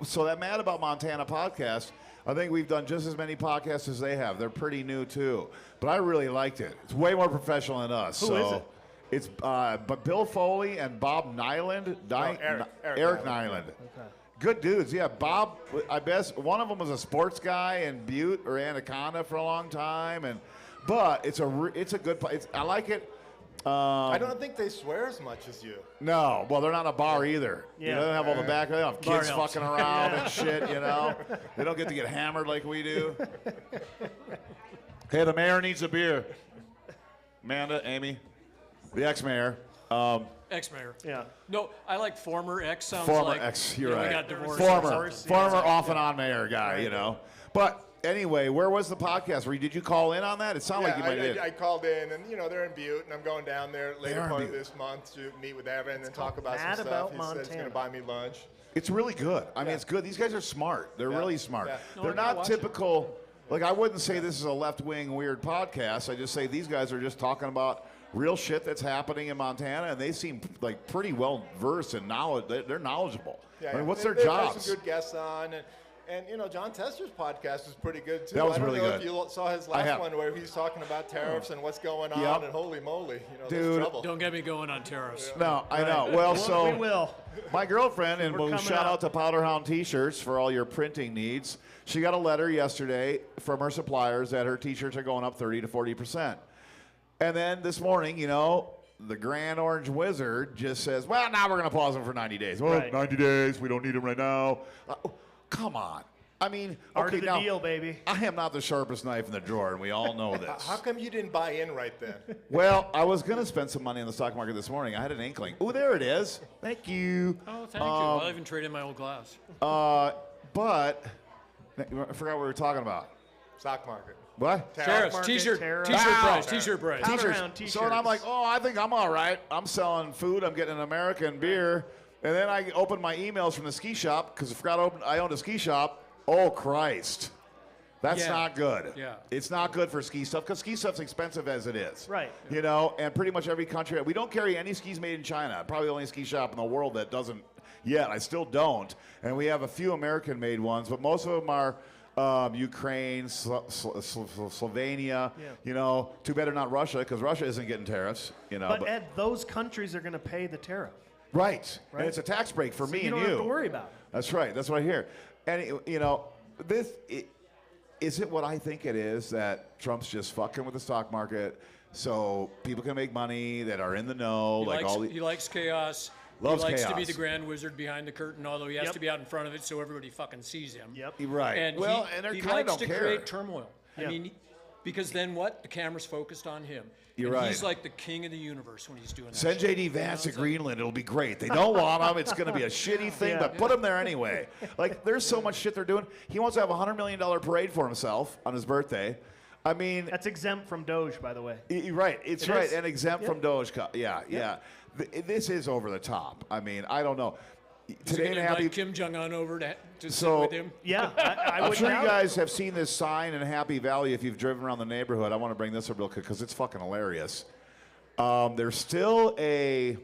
So that Mad About Montana podcast, I think we've done just as many podcasts as they have. They're pretty new too, but I really liked it. It's way more professional than us. Who is it? It's but Bill Foley and Bob Nyland. Eric Nyland. Okay. Good dudes, yeah. Bob, I guess one of them was a sports guy in Butte or Anaconda for a long time, but it's a good. I like it. I don't think they swear as much as you. No, well, they're not in a bar either. They Yeah. don't have all the back. They don't have Bar kids helps. fucking around and shit. They don't get to get hammered like we do. Hey, the mayor needs a beer. Amanda, Amy, the ex-mayor. Ex-mayor. Yeah. No, I like former ex. Sounds Former like, ex. You're we right. got divorced. Former off and on mayor guy. But anyway, where was the podcast? Did you call in on that? It sounded like you might have. I called in, and they're in Butte, and I'm going down there They later are in part of Butte. this month to meet with Evan and talk about some Mad stuff. About He said he's going Montana. to buy me lunch. It's really good. I mean, it's good. These guys are smart. They're Yeah. really smart. Yeah. No, They're I gotta not watch it. typical. Like, I wouldn't say this is a left-wing weird podcast. I just say these guys are just talking about real shit that's happening in Montana, and they seem like pretty well versed and knowledge. They're knowledgeable. I mean, what's their They've had jobs? some good guests on, And, John Tester's podcast was pretty good, too. That was I don't really know good. if you saw his I last have. one where he's talking about tariffs and what's going on, Yep. and holy moly, Dude. there's trouble. Don't get me going on tariffs. No, I know. Well, we so will. my girlfriend, and We're we'll coming shout up. out to Powderhound T-shirts for all your printing needs. She got a letter yesterday from her suppliers that her T-shirts are going up 30 to 40%. And then this morning, the Grand Orange Wizard just says, well, now we're going to pause them for 90 days. Well, Right. 90 days. We don't need them right now. Come on. I mean, Art okay, of the now, deal, baby. I am not the sharpest knife in the drawer, and we all know this. How come you didn't buy in right then? Well, I was going to spend some money on the stock market this morning. I had an inkling. Oh, there it is. Thank you. Oh, thank you. I'll even trade in my old glass. But I forgot what we were talking about. Stock market. What? Tariffs, market, T-shirt, tariffs. T-shirt Wow. price, T-shirt price. Powderhound So T-shirts. and I'm like, oh, I think I'm all right. I'm selling food. I'm getting an American beer. And then I opened my emails from the ski shop because I forgot I owned a ski shop. Oh, Christ. That's Yeah. not good. Yeah. It's not good for ski stuff because ski stuff's expensive as it is. Right. And pretty much every country. We don't carry any skis made in China. Probably the only ski shop in the world that doesn't yet. I still don't. And we have a few American-made ones, but most of them are Ukraine, Slovenia. Yeah. Too bad they're not Russia because Russia isn't getting tariffs. But Ed, those countries are going to pay the tariff. Right. And it's a tax break for So me you and don't you. have to worry about it. That's right. That's what I hear. And is it what I think it is that Trump's just fucking with the stock market so people can make money that are in the know, He likes chaos. Loves he likes to be chaos. the grand wizard behind the curtain, although he has Yep. to be out in front of it so everybody fucking sees him. Yep. Right. And well, he, and they he kind of likes don't to care. create turmoil. Yeah. I mean, because then what? The camera's focused on him. You're and right. He's like the king of the universe when he's doing that. Send shit. JD Vance to Greenland. It'll be great. They don't want him. It's going to be a shitty thing, but put him there anyway. Like, there's so much shit they're doing. He wants to have a $100 million parade for himself on his birthday. I mean, That's exempt from Doge, by the way. right. It's It right. is. And exempt Yep. from Dogecoin. Yeah. This is over the top. I mean, I don't know. He's Today gonna in Happy. invite Kim Jong-un over to sit So- with him. Yeah, I I'm would sure you doubt it. guys have seen this sign in Happy Valley if you've driven around the neighborhood. I want to bring this up real quick because it's fucking hilarious. There's still a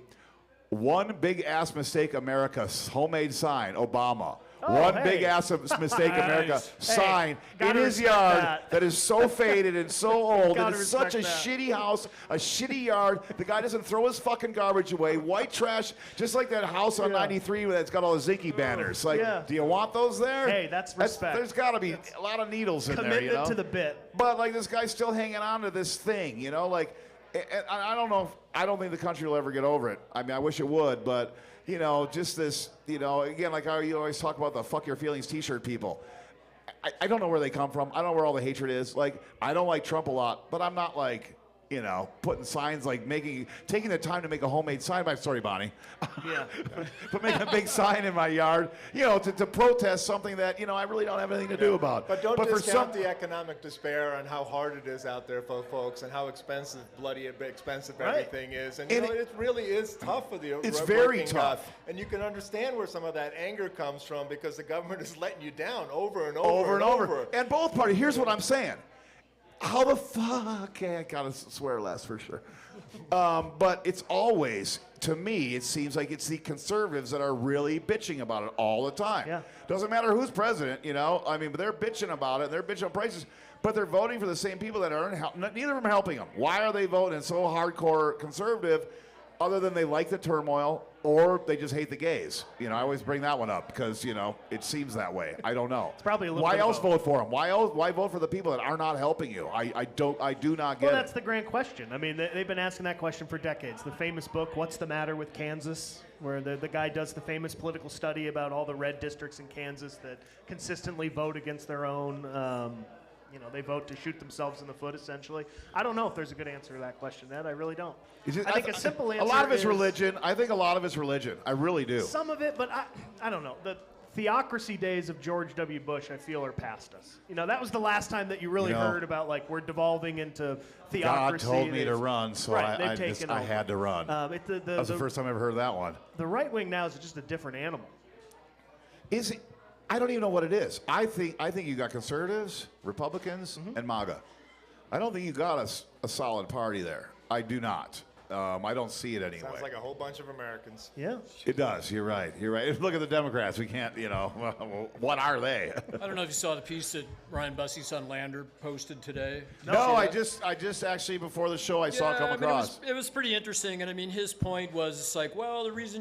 one big ass mistake America homemade sign, Obama. Oh, One hey. big ass mistake America Nice. sign in gotta his respect yard that. is so faded and so old. Gotta And it's such a respect that. shitty house, a shitty yard. The guy doesn't throw his fucking garbage away. White trash, just like that house on Yeah. 93 that's got all the Zinky banners. Like, Yeah. do you want those there? Hey, that's respect. There's got to be a lot of needles in there, Commitment you know? to the bit. But like this guy's still hanging on to this thing, like, and I don't know. I don't think the country will ever get over it. I mean, I wish it would, but just this, again, like how you always talk about the "fuck your feelings" T-shirt people. I don't know where they come from. I don't know where all the hatred is. Like, I don't like Trump a lot, but I'm not like, putting signs like taking the time to make a homemade sign. Sorry, Bonnie. Yeah. But make a big sign in my yard, to protest something that, I really don't have anything to do about. But don't for discount the economic despair on how hard it is out there for folks and how bloody expensive Right. everything is. And, And it really is tough for the It's working very guy. tough. And you can understand where some of that anger comes from because the government is letting you down over and over and over. over. And both parties. Here's what I'm saying. How the fuck? Okay, I gotta swear less for sure. But it's always, to me, it seems like it's the conservatives that are really bitching about it all the time. Yeah. Doesn't matter who's president, I mean, but they're bitching about it. And they're bitching on prices. But they're voting for the same people that aren't neither of them helping them. Why are they voting so hardcore conservative? Other than they like the turmoil, or they just hate the gays. I always bring that one up because it seems that way. I don't know. It's probably a little Why bit of else both. vote for them? Why vote for the people that are not helping you? I do not get Well, it. that's the grand question. I mean, they've been asking that question for decades. The famous book, What's the Matter with Kansas, where the guy does the famous political study about all the red districts in Kansas that consistently vote against their own. They vote to shoot themselves in the foot, essentially. I don't know if there's a good answer to that question, Ed. I really don't. I think a simple answer A lot of it's is religion. I think a lot of it's religion. I really do. some of it, but I don't know. The theocracy days of George W. Bush, I feel, are past us. That was the last time that you really heard about, like, we're devolving into God theocracy. told me to They've- run, so Right, they've I taken over. had to run. That was the first time I ever heard that one. The right wing now is just a different animal. Is it? I don't even know what it is. I think you got conservatives, Republicans, and MAGA. I don't think you got a solid party there. I do not. I don't see it anyway. Sounds like a whole bunch of Americans. Yeah. It does. You're right. You're right. Look at the Democrats. We can't, what are they? I don't know if you saw the piece that Ryan Bussey's son Lander posted today. No, I just actually before the show I saw it come across. It was pretty interesting, and I mean, his point was it's like, well, the reason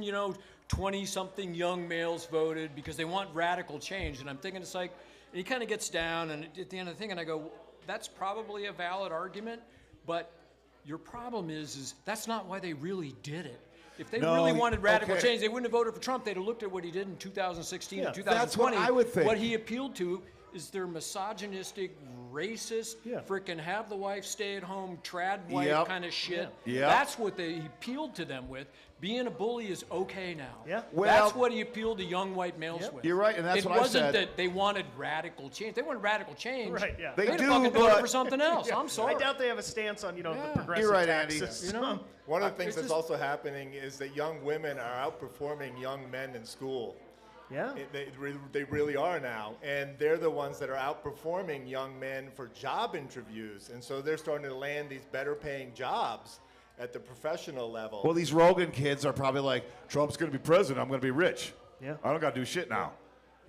20-something young males voted because they want radical change, and I'm thinking it's like, and he kind of gets down, and at the end of the thing, and I go, that's probably a valid argument, but your problem is that's not why they really did it. If they really wanted radical change, they wouldn't have voted for Trump. They'd have looked at what he did in 2016 and 2020. That's what I would think. What he appealed to is their misogynistic, racist, frickin' have the wife stay at home, trad wife kind of shit. Yeah. That's what he appealed to them with. Being a bully is okay now. Yeah. Well, that's what he appealed to young white males with. You're right, and that's it what I wasn't said. that they wanted radical change. They wanted radical change. Right, yeah. They They'd do, have fucking voted but- for something else. I'm sorry. I doubt they have a stance on, the progressive You're right, Andy. taxes. One of the things it's that's just- also happening is that young women are outperforming young men in school. Yeah. They really are now. And they're the ones that are outperforming young men for job interviews. And so they're starting to land these better paying jobs at the professional level. Well, these Rogan kids are probably like, Trump's going to be president. I'm going to be rich. Yeah. I don't got to do shit now.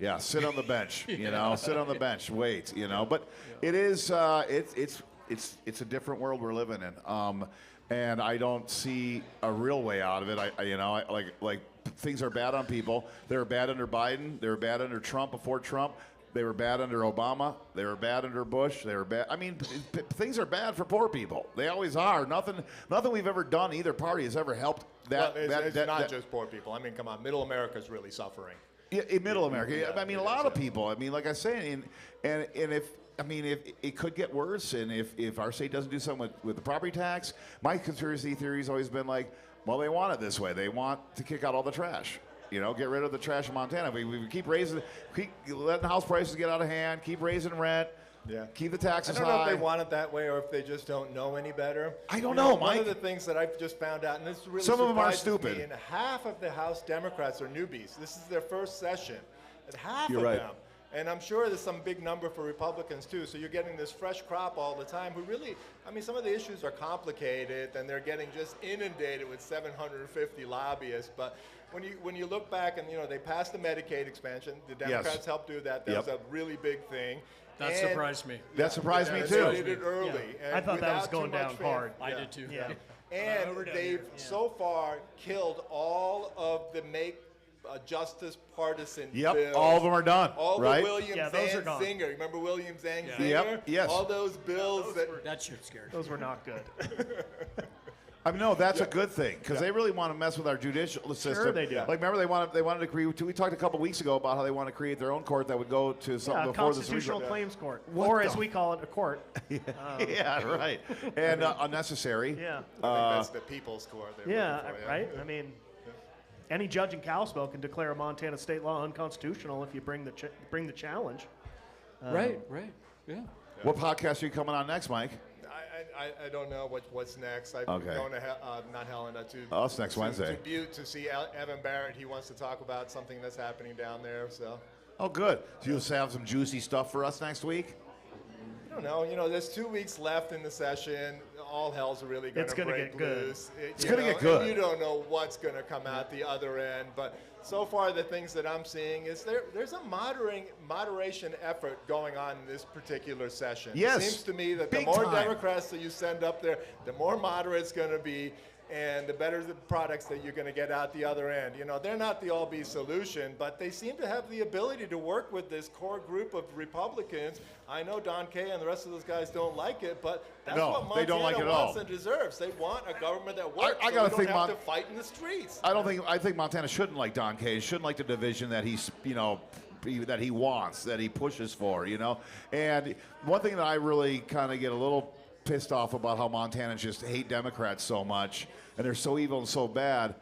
Yeah, sit on the bench. Sit on the bench. Wait. But it is. It's a different world we're living in. And I don't see a real way out of it. Like things are bad on people. They were bad under Biden. They were bad under Trump before Trump. They were bad under Obama. They were bad under Bush. They were bad. I mean, things are bad for poor people. They always are. Nothing we've ever done, either party has ever helped that. Well, it's not just poor people. I mean, come on, middle America's really suffering. Yeah, in middle America. Yeah, I mean, a lot of people. I mean, like I say, and if it could get worse, and if our state doesn't do something with the property tax, my conspiracy theory has always been like, well, they want it this way. They want to kick out all the trash. Get rid of the trash in Montana. We keep letting house prices get out of hand, keep raising rent, keep the taxes high. I don't know if they want it that way or if they just don't know any better. I don't know, Mike. One of the things that I've just found out, and this really Some of them are surprises me, stupid. and half of the House Democrats are newbies. This is their first session. And half You're of right. them. And I'm sure there's some big number for Republicans too. So you're getting this fresh crop all the time who really, some of the issues are complicated and they're getting just inundated with 750 lobbyists. But when you look back and they passed the Medicaid expansion, the Democrats helped do that. That was a really big thing. That surprised me. That surprised me And too. they did it early. And I thought that was without going too much down fan- hard. I did too. Yeah. And they've so far killed all of the justice partisan Yep, bills. all of them are done. All right? the William those are gone. Zanzinger. Remember William Zanzinger? Yep, yes. All those bills That shit scared me. Those were not good. No, that's a good thing because they really want to mess with our judicial system. they do. Like, remember they wanted to create. We talked a couple weeks ago about how they want to create their own court that would go to something Yeah, a before the constitutional Supreme claims court, What or the as we call it, a court. Yeah, right. And unnecessary. Yeah. I think that's the People's Court. they're Yeah, looking for, right? I mean, any judge in Kalispell can declare a Montana state law unconstitutional if you bring the challenge. Right. Yeah. What podcast are you coming on next, Mike? I don't know what's next. I'm Okay. going to not Helena to Oh, it's next Wednesday. to Butte to see Evan Barrett. He wants to talk about something that's happening down there. So Oh, good. So you'll have some juicy stuff for us next week? I don't know. There's 2 weeks left in the session. All hell's really going It's to gonna break get good. loose. It's gonna get good. And you don't know what's going to come out the other end. But so far, the things that I'm seeing is there's a moderation effort going on in this particular session. Yes. It seems to me that Big the more time. Democrats that you send up there, the more moderate it's going to be. And the better the products that you're going to get out the other end. They're not the all-be solution, but they seem to have the ability to work with this core group of Republicans. I know Don Kay and the rest of those guys don't like it, but that's No, what they Montana don't like it at wants all. and deserves. They want a government that works. I so gotta we think don't have to fight in the streets. I think Montana shouldn't like Don Kay. Shouldn't like the division that he's, that he wants, that he pushes for, And one thing that I really kind of get a little pissed off about how Montanans just hate Democrats so much, and they're so evil and so bad.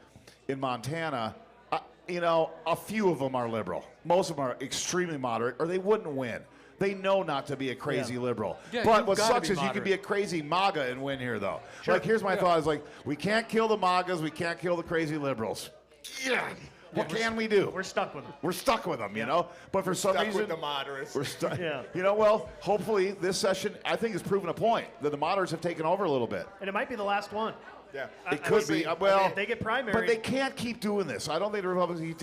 In Montana, a few of them are liberal. Most of them are extremely moderate, or they wouldn't win. They know not to be a crazy liberal. Yeah, But you've what gotta sucks be is you can moderate. be a crazy MAGA and win here, though. Like, here's my thought: is like, we can't kill the MAGAs, we can't kill the crazy liberals. Yeah. What can we do? We're stuck with them. We're stuck with them, But for some Stuck reason, with the moderates. we're stuck. Yeah. Well, hopefully this session, I think, has proven a point that the moderates have taken over a little bit. And it might be the last one. Yeah. It could be. I mean, Well, if they get primary. but they can't keep doing this. I don't think the Republicans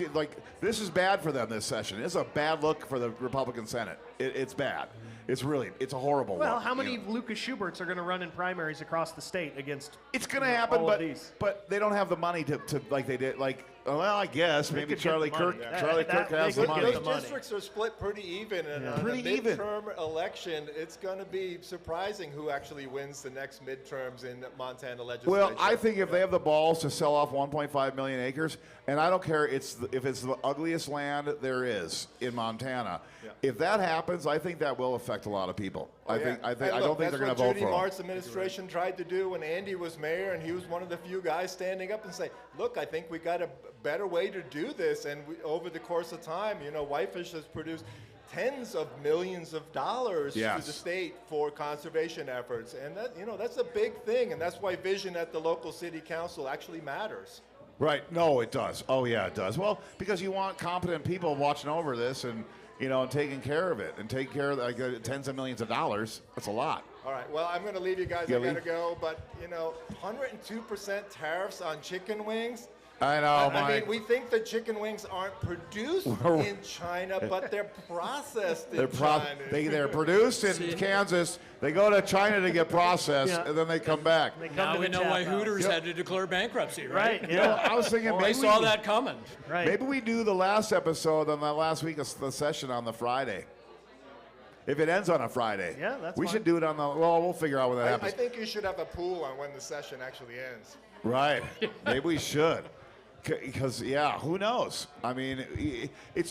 this is bad for them this session. It's a bad look for the Republican Senate. It's bad. It's a horrible Well, look. how you many know. Lucas Schuberts are going to run in primaries across the state against? It's going to happen, all of but these? they don't have the money to like they did. Like, well, I guess maybe could get Charlie the money. Kirk. Yeah. Charlie That- Kirk has they the could get money. the Those money. districts are split pretty even, and on Pretty a even. midterm election, it's going to be surprising who actually wins the next midterms in Montana legislature. Well, I think if they have the balls to sell off 1.5 million acres, and I don't care if it's the ugliest land there is in Montana, if that happens, I think that will affect a lot of people. I don't think they're going to vote That's what Judy for him. Mart's administration tried to do when Andy was mayor, and he was one of the few guys standing up and say, "Look, I think we got a better way to do this." And over the course of time, Whitefish has produced tens of millions of dollars to Yes. the state for conservation efforts, and that's a big thing, and that's why vision at the local city council actually matters. Right. No, it does. Oh, yeah, it does. Well, because you want competent people watching over this and taking care of it and taking care of tens of millions of dollars. That's a lot. All right. Well, I'm going to leave you guys. You I got to leave? go. But 102% tariffs on chicken wings. I know, I Mike. mean, we think the chicken wings aren't produced in China, but they're processed in China. They're produced in Kansas. They go to China to get processed, Yeah. and then they come back. They come Now to we the know tap why house. Hooters had to declare bankruptcy, right? Right. Yeah. I was thinking They maybe saw we, that coming. Right. maybe we do the last episode on that last week of the session on the Friday. If it ends on a Friday. Yeah, that's We fine. should do it on the, well, we'll figure out when that I happens. think you should have a pool on when the session actually ends. Right. Maybe we should. Because, yeah, who knows? I mean,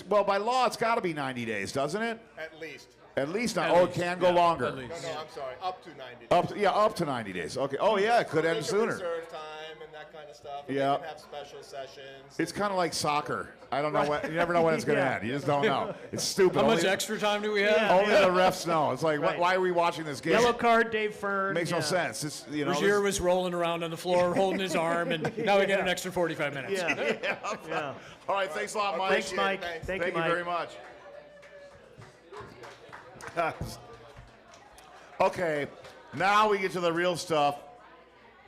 by law, it's got to be 90 days, doesn't it? At least. At least, At it least, can go yeah, longer. at least. No, I'm sorry. Up to 90 days. Up to 90 days. Okay. Oh, yeah, it could They end can sooner. reserve time and that kind of stuff. And Yeah. They can have special sessions. It's kind of like soccer. I don't know when, you never know when it's going to Yeah. end. You just don't know. It's stupid. How much Only- extra time do we have? Only the refs know. It's like, Right. why are we watching this game? Yellow card, Dave Fern. Makes no yeah. sense. It's, Rozier was rolling around on the floor, holding his arm, and now we get an extra 45 minutes. Yeah. Yeah. All right, thanks a lot, Mike. Thanks, Mike. Thanks. Thank Thank you, you Mike. very much. Okay, now we get to the real stuff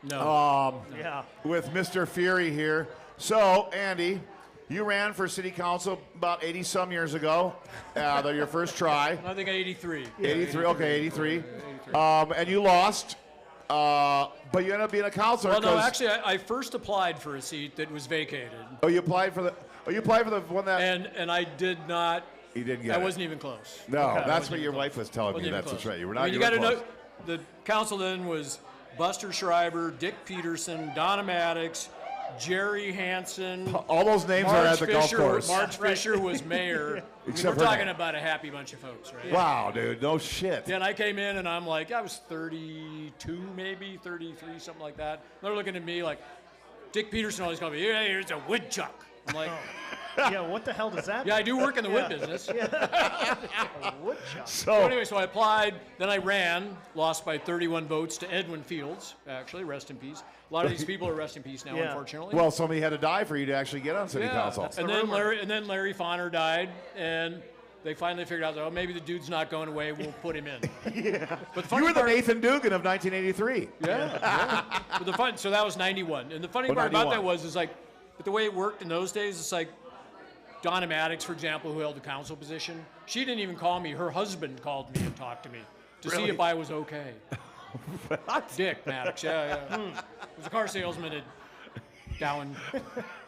No. Yeah. with Mr. Fury here. So, Andy, you ran for city council about 80-some years ago. Your first try. I think 83. 83, okay, 83. And you lost, but you ended up being a councilor. Well, no, 'cause- actually, I first applied for a seat that was vacated, Oh, you applied for the one that and I did not. you didn't get. I it. wasn't even close. No, I that's wasn't what even your close. wife was telling me. Wasn't even That's close. right. You were I not. mean, you were got to close. know the council then was Buster Schreiber, Dick Peterson, Donna Maddox, Jerry Hansen. All those names are at Marge the golf Fisher, course. Marge Fisher was mayor. I mean, Except we're her talking name. about a happy bunch of folks, right? Wow, dude, no shit. Then I came in and I'm like, I was 32, maybe 33, something like that. They're looking at me like, Dick Peterson always called me, yeah, here's a woodchuck. I'm like, Yeah. What the hell does that yeah, I mean? do work in the wood business. Woodchuck. So anyway, so I applied, then I ran, lost by 31 votes to Edwin Fields, actually, rest in peace. A lot of these people are rest in peace now, Yeah. unfortunately. Well, somebody had to die for you to actually get on city yeah. council. And then Larry Fonner died, and they finally figured out that, oh, maybe the dude's not going away, we'll put him in. But the funny You were the part- Nathan Dugan of 1983. Yeah. But so that was 91. And the funny Oh, part about 91. that was like, but the way it worked in those days, it's like Donna Maddox, for example, who held the council position, she didn't even call me. Her husband called me and talked to me to see Really? if I was okay. Dick Maddox, yeah. He was a car salesman down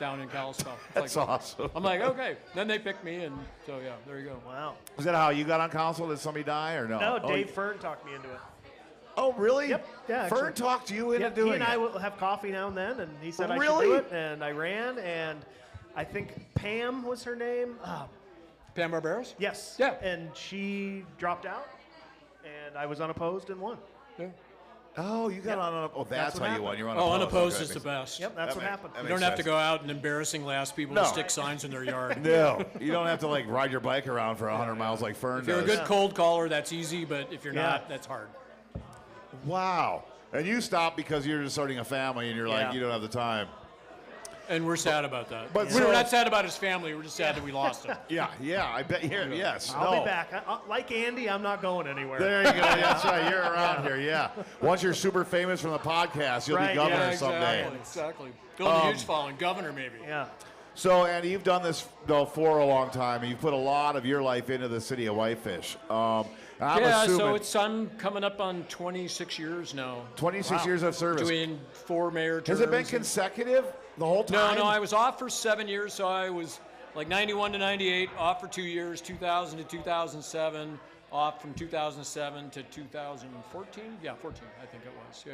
in Kalispell. That's awesome. I'm like, okay. Then they picked me, and so yeah, there you go. Wow. Was that how you got on council? Did somebody die or no? No, Oh, Dave Fern talked me into it. Oh, really? Yep. Yeah, Fern actually. talked you into Yeah, doing he and I it. will have coffee now and then, and he said I should Really? do it, and I ran, and I think Pam was her name. Pam Barberos? Yes. Yeah. And she dropped out, and I was unopposed and won. Yeah. Oh, you got on. Oh, that's what how you won. happened. You're on. Oh, unopposed is the best. Yep, that's That what makes- happened. that You makes don't have to sense. go out and embarrassingly ask people No. to stick signs in their yard. No, you don't have to like ride your bike around for 100 miles like Fern If you're a does. good cold caller, that's easy, but if you're Yeah. not, that's hard. Wow. And you stopped because you're just starting a family and you're like, Yeah. you don't have the time. And we're sad about that. But We're so- not sad about his family. We're just sad that we lost him. Yeah, I bet. Yes, I'll no. be back. Like Andy, I'm not going anywhere. There you go. That's right. You're around here. Yeah. Once you're super famous from the podcast, you'll Right, be governor yeah, someday. Exactly. Build a huge following. Governor, maybe. Yeah. So, Andy, you've done this though for a long time, and you've put a lot of your life into the city of Whitefish. I'm assuming I'm coming up on 26 years now. 26 years of service. Doing 4 mayor terms. Has it been and- consecutive the whole time? No, I was off for 7 years, so I was like 91 to 98, off for 2 years, 2000 to 2007, off from 2007 to 2014. Yeah, 14, I think it was. Yeah.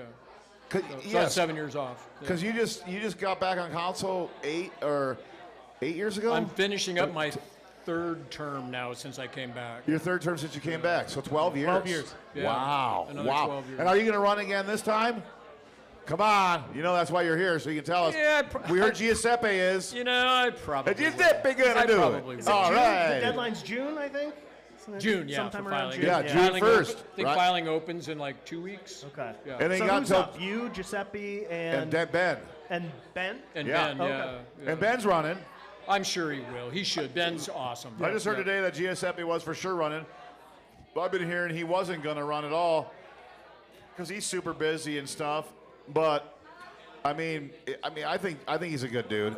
So I had Yes, 7 years off. Yeah. because you just got back on council 8 years ago. I'm finishing up my 3rd term now since I came back. Your 3rd term since you came back, so 12 years. 12 years. Yeah, Wow. another Wow. 12 years. And are you going to run again this time? Come on. You know that's why you're here, so you can tell us. Yeah, We heard Giuseppe is. You know, I probably Giuseppe going to I do probably it. will. All June? right. The deadline's June, I think. Isn't it June, yeah, sometime for around filing. June. Yeah, June Filing 1st, I think right? filing opens in like 2 weeks. Okay. Yeah. And they So got who's till- up? You, Giuseppe, And and Ben. Ben. And Yeah. Ben, Okay. yeah. And Ben's running. I'm sure he will. He should. Ben's awesome. I just heard Yeah. today that Giuseppe was for sure running. But I've been hearing he wasn't going to run at all because he's super busy and stuff. But I mean, I think he's a good dude.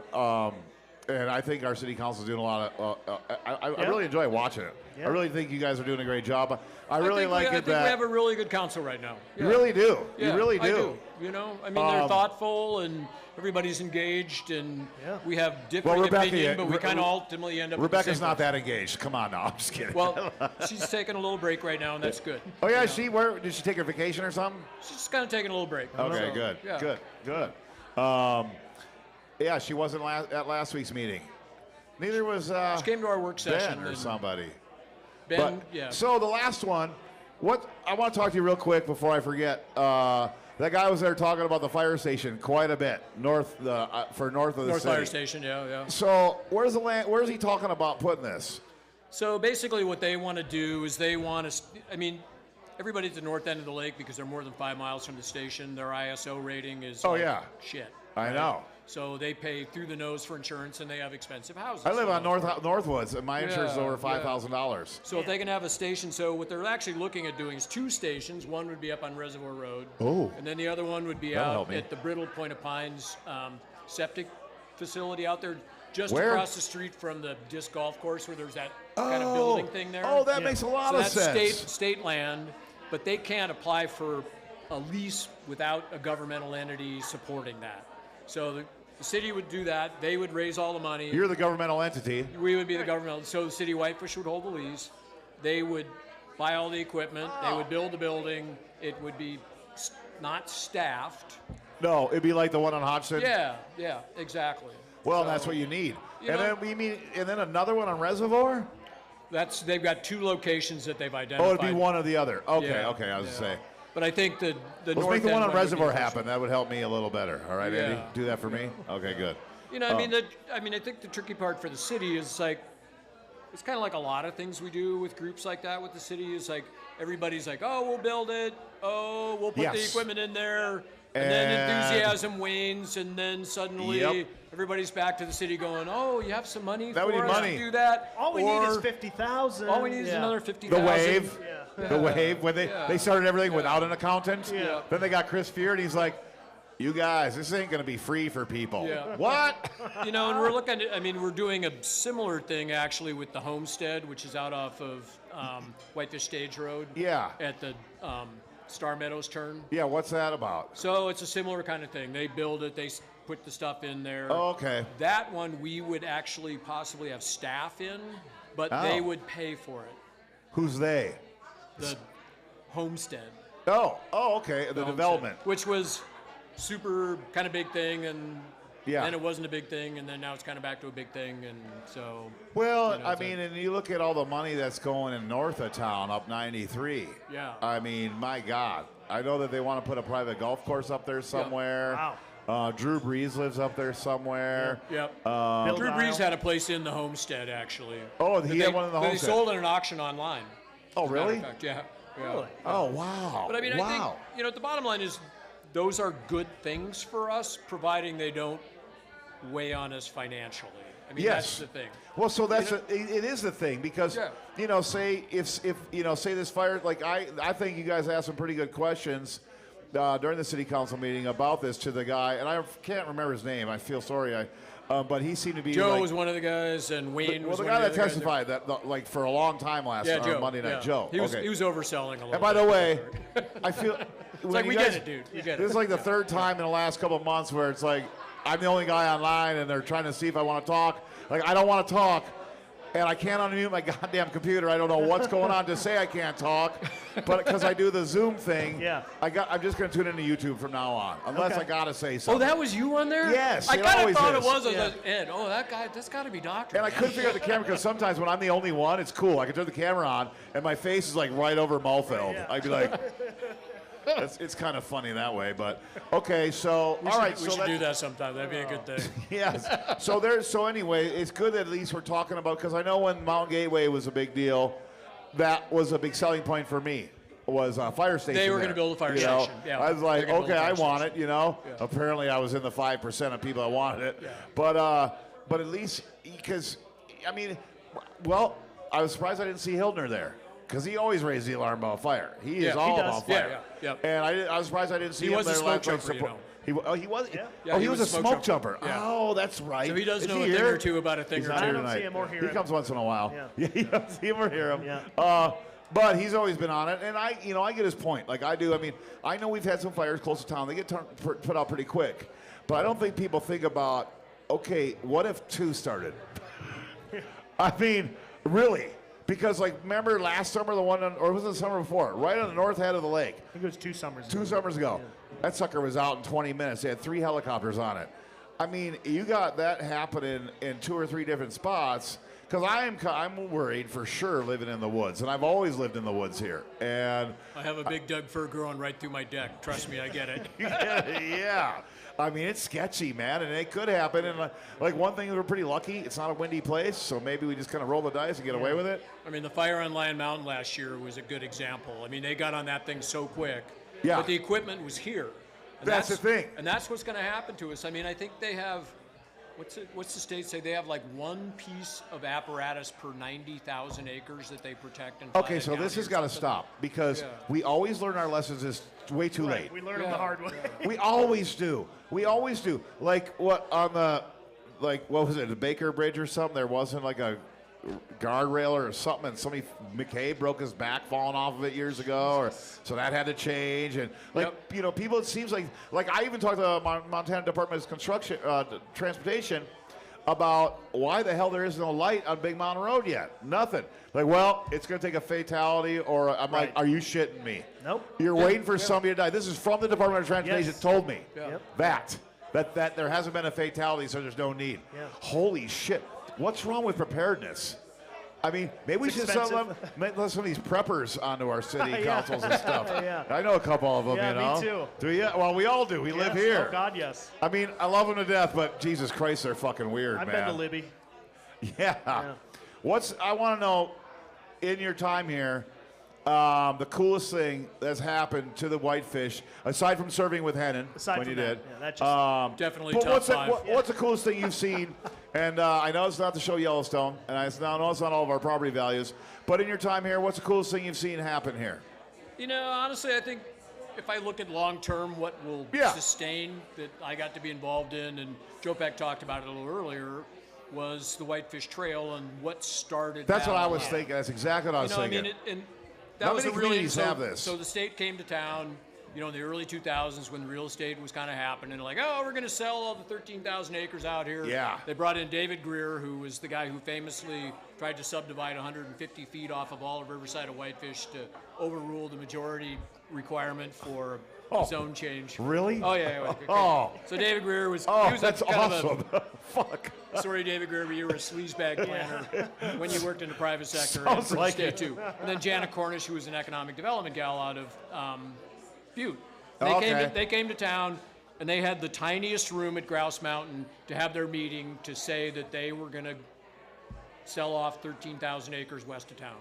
And I think our city council is doing a lot of. I Yeah. really enjoy watching it. Yeah. I really think you guys are doing a great job. I really think like I it think we have that a really good council right now. you Yeah. really do. Yeah, You really I do. You know, I mean, they're thoughtful and everybody's engaged, and Yeah. we have different Rebecca, opinion, but we Re- kind of ultimately end up. with the Rebecca's same not place. that engaged. Come on now. I'm just kidding. Well, she's taking a little break right now, and that's good. oh yeah, You know? did she take her vacation or something? She's just kind of taking a little break. Okay, So, good, yeah. good. Yeah, she wasn't at last week's meeting. Neither was She came to our work session. Ben or and somebody. Ben, But yeah. so the last one, what I want to talk to you real quick before I forget. That guy was there talking about the fire station quite a bit north of the North city. Fire Station, yeah. So where's the land? Where's he talking about putting this? So basically, what they want to do is they want to. I mean, everybody at the north end of the lake, because they're more than 5 miles from the station, their ISO rating is Oh, like yeah. shit. I know. So they pay through the nose for insurance, and they have expensive houses. I live So- on Northwoods, and my insurance is Yeah, over yeah. $5,000. So if they can have a station, so what they're actually looking at doing is 2 stations. One would be up on Reservoir Road. Oh. And then the other one would be That'll help out me. at the Brittle Point of Pines septic facility out there, just Where? across the street from the disc golf course, where there's that kind of building thing there. Oh, that makes a lot So of that's sense. state land, but they can't apply for a lease without a governmental entity supporting that. So the city would do that. They would raise all the money. You're the governmental entity. We would be the government. So the city of Whitefish would hold the lease. They would buy all the equipment. They would build the building. It would be not staffed. No, it'd be like the one on Hodgson. Yeah, exactly. Well, So that's what you need. You And know- then another one on Reservoir. they've got 2 locations that they've Oh, identified. it'd be one or the other. Okay, Yeah, okay. I was yeah. gonna say. But I think the Let's north make the end one on would be Reservoir the first happen. That would help me a little better. All right, Andy, Yeah. do that for me. Okay, good. You know, I mean, I think the tricky part for the city is like, it's kind of like a lot of things we do with groups like that with the city is like, everybody's like, oh, we'll build it. Oh, we'll put the Yes. equipment in there. And then And- enthusiasm wanes, and then suddenly Yep. everybody's back to the city going, oh, you have some money That for we need us money. to do that. All we need is Or 50,000. all we need is another The 50,000. wave. Yeah. The wave. When they started everything without an accountant. Yeah. Then they got Chris Fear, and he's like, "You guys, this ain't gonna be free for people." Yeah. What? You know, and we're looking at, I mean, we're doing a similar thing actually with the Homestead, which is out off of Whitefish Stage Road. Yeah. At the Star Meadows turn. Yeah. What's that about? So it's a similar kind of thing. They build it, they put the stuff in there. Oh, okay. That one we would actually possibly have staff in, but Oh. they would pay for it. Who's they? The Homestead. Oh. Okay. The development. Which was super kind of big thing, and Yeah. then it wasn't a big thing, and then now it's kind of back to a big thing, and so. Well, you know, I it's mean, and you look at all the money that's going in north of town, up 93. Yeah. I mean, my God. I know that they want to put a private golf course up there somewhere. Wow. Drew Brees lives up there somewhere. Yep. Bill Drew Dial. Brees had a place in the Homestead, actually. Oh, he That had one in the that Homestead. They sold at an auction online. Oh, as a matter of really? fact, yeah. Really? Oh, wow. But I mean, I wow. think, you know, the bottom line is those are good things for us, providing they don't weigh on us financially. I mean, Yes. that's the thing. Well, so it is the thing because Yeah. say if say this fire, like I think you guys asked some pretty good questions during the city council meeting about this to the guy, and I can't remember his name. I feel sorry. But he seemed to be Joe like, was one of the guys, and Wayne well, was the one guy of that the other guys testified that like for a long time last Yeah, Joe. Monday night. yeah. Joe. He was okay. he was overselling a little. And by the bit. way, I feel It's like we get it, dude. We get it. This is like the third time in the last couple of months where it's like I'm the only guy online and they're trying to see if I want to talk. Like I don't want to talk, and I can't unmute my goddamn computer. I don't know what's going on to say I can't talk, but because I do the Zoom thing, Yeah. I'm just going to tune into YouTube from now on, unless Okay. I gotta say Oh, something. that was you on there? Yes, I it kind of always thought is. it was. I was Yeah. like, Ed, oh, that guy, that's got to be Doctor. And I couldn't figure out the camera because sometimes when I'm the only one, it's cool. I can turn the camera on, and my face is like right over Mulfeld. Yeah. I'd be like, it's kind of funny that way. But okay, so We all should, right, we so should that- do that sometime. That'd be a good thing. Yes. So anyway, it's good that at least we're talking about because I know when Mountain Gateway was a big deal, that was a big selling point for me. Was a fire station. They were there, gonna build a fire you know? station, yeah. I was like, They're gonna build okay, a I fire want station. it. You know. Yeah. Apparently, I was in the 5% of people that wanted it. Yeah. But at least because I mean, well, I was surprised I didn't see Hildner there. Because he always raised the alarm about fire. He Yeah, is he all does. about Yeah, fire. yeah. And I was surprised I didn't see He him was a there smoke last jumper, you support. know. He was. Yeah. Yeah, Oh, he he was was a a smoke smoke jumper. jumper. Yeah. Oh, that's right. So he does Is know a he thing here? or two about a thing He's or not two. here I don't tonight. see him or hear He him. comes once in a while. Yeah. You don't see him or hear him. Yeah. But he's always been on it, and I get his point. Like I do. I mean, I know we've had some fires close to town. They get put out pretty quick, but I don't think people think about, okay, what if 2 started? I mean, really. Because, like, remember last summer, or was it the summer before? Right on the north head of the lake. I think it was 2 summers ago. 2 summers ago. That sucker was out in 20 minutes. They had 3 helicopters on it. I mean, you got that happening in 2 or 3 different spots. Because I'm worried for sure living in the woods, and I've always lived in the woods here. And I have a big Doug fir growing right through my deck. Trust me, I get it. yeah, I mean it's sketchy, man, and it could happen. And like one thing, we're pretty lucky; it's not a windy place, so maybe we just kind of roll the dice and get away with it. I mean, the fire on Lion Mountain last year was a good example. I mean, they got on that thing so quick. Yeah. But the equipment was here. And That's the thing. And that's what's going to happen to us. I mean, I think they have, what's the state say? They have like 1 piece of apparatus per 90,000 acres that they protect and Okay, fly so down this here has or got to something. stop because Yeah. we always learn our lessons is way too late. We learned them Yeah. the hard way. We always do. We always do. Like what on the, like what was it, the Baker Bridge or something? There wasn't like a guardrail or something, and somebody McCabe broke his back falling off of it years ago, or so that had to change. And like people, it seems like I even talked to the Montana Department of Construction, Transportation, about why the hell there is no light on Big Mountain Road yet. Nothing. Like, well, it's going to take a fatality, or I'm like, are you shitting me? Nope. You're waiting for somebody to die. This is from the Department of Transportation. Yes. Told me Yep. that there hasn't been a fatality, so there's no need. Yeah. Holy shit! What's wrong with preparedness? I mean, maybe we It's should expensive. let some of these preppers onto our city Yeah. councils and stuff. Yeah. I know a couple of them. Yeah, you know. me too. Do you? Well, we all do. We live Yes. here. Oh, God, yes. I mean, I love them to death, but Jesus Christ, they're fucking weird, I've man. been to Libby. Yeah. I want to know, in your time here, the coolest thing that's happened to the Whitefish, aside from serving with Hennon Aside when from you that, did. yeah, that just- Definitely but top what's 5. what's the coolest thing you've seen? And I know it's not to show Yellowstone, and I know it's not all of our property values, but in your time here, what's the coolest thing you've seen happen here? You know, honestly, I think if I look at long term, what will Yeah. sustain that I got to be involved in, and Joe Peck talked about it a little earlier, was the Whitefish Trail and what started. That's that what I all was out. thinking. That's exactly what I was You know, I thinking. mean, and that Not was many a really communities so, have this. So the state came to town, you know, in the early 2000s when real estate was kind of happening. Like, oh, we're going to sell all the 13,000 acres out here. Yeah. They brought in David Greer, who was the guy who famously tried to subdivide 150 feet off of all of Riverside of Whitefish to overrule the majority requirement for zone change. Really? Oh yeah. Okay. Oh. So David Greer was. Oh, he was that's kind of awesome. Fuck. Sorry, David Greer, but you were a sleazebag planner when you worked in the private sector and Sounds for the like state it. too. And then Janet Cornish, who was an economic development gal out of Butte. Okay. They came to town, and they had the tiniest room at Grouse Mountain to have their meeting to say that they were going to sell off 13,000 acres west of town.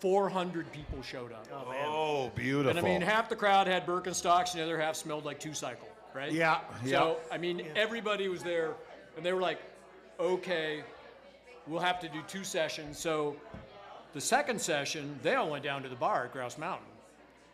400 people showed up. Oh, man. Oh, beautiful. And I mean, half the crowd had Birkenstocks, and the other half smelled like 2-cycle. right? Yeah, So, yeah. I mean, everybody was there, and they were like, okay, we'll have to do 2 sessions. So the second session, they all went down to the bar at Grouse Mountain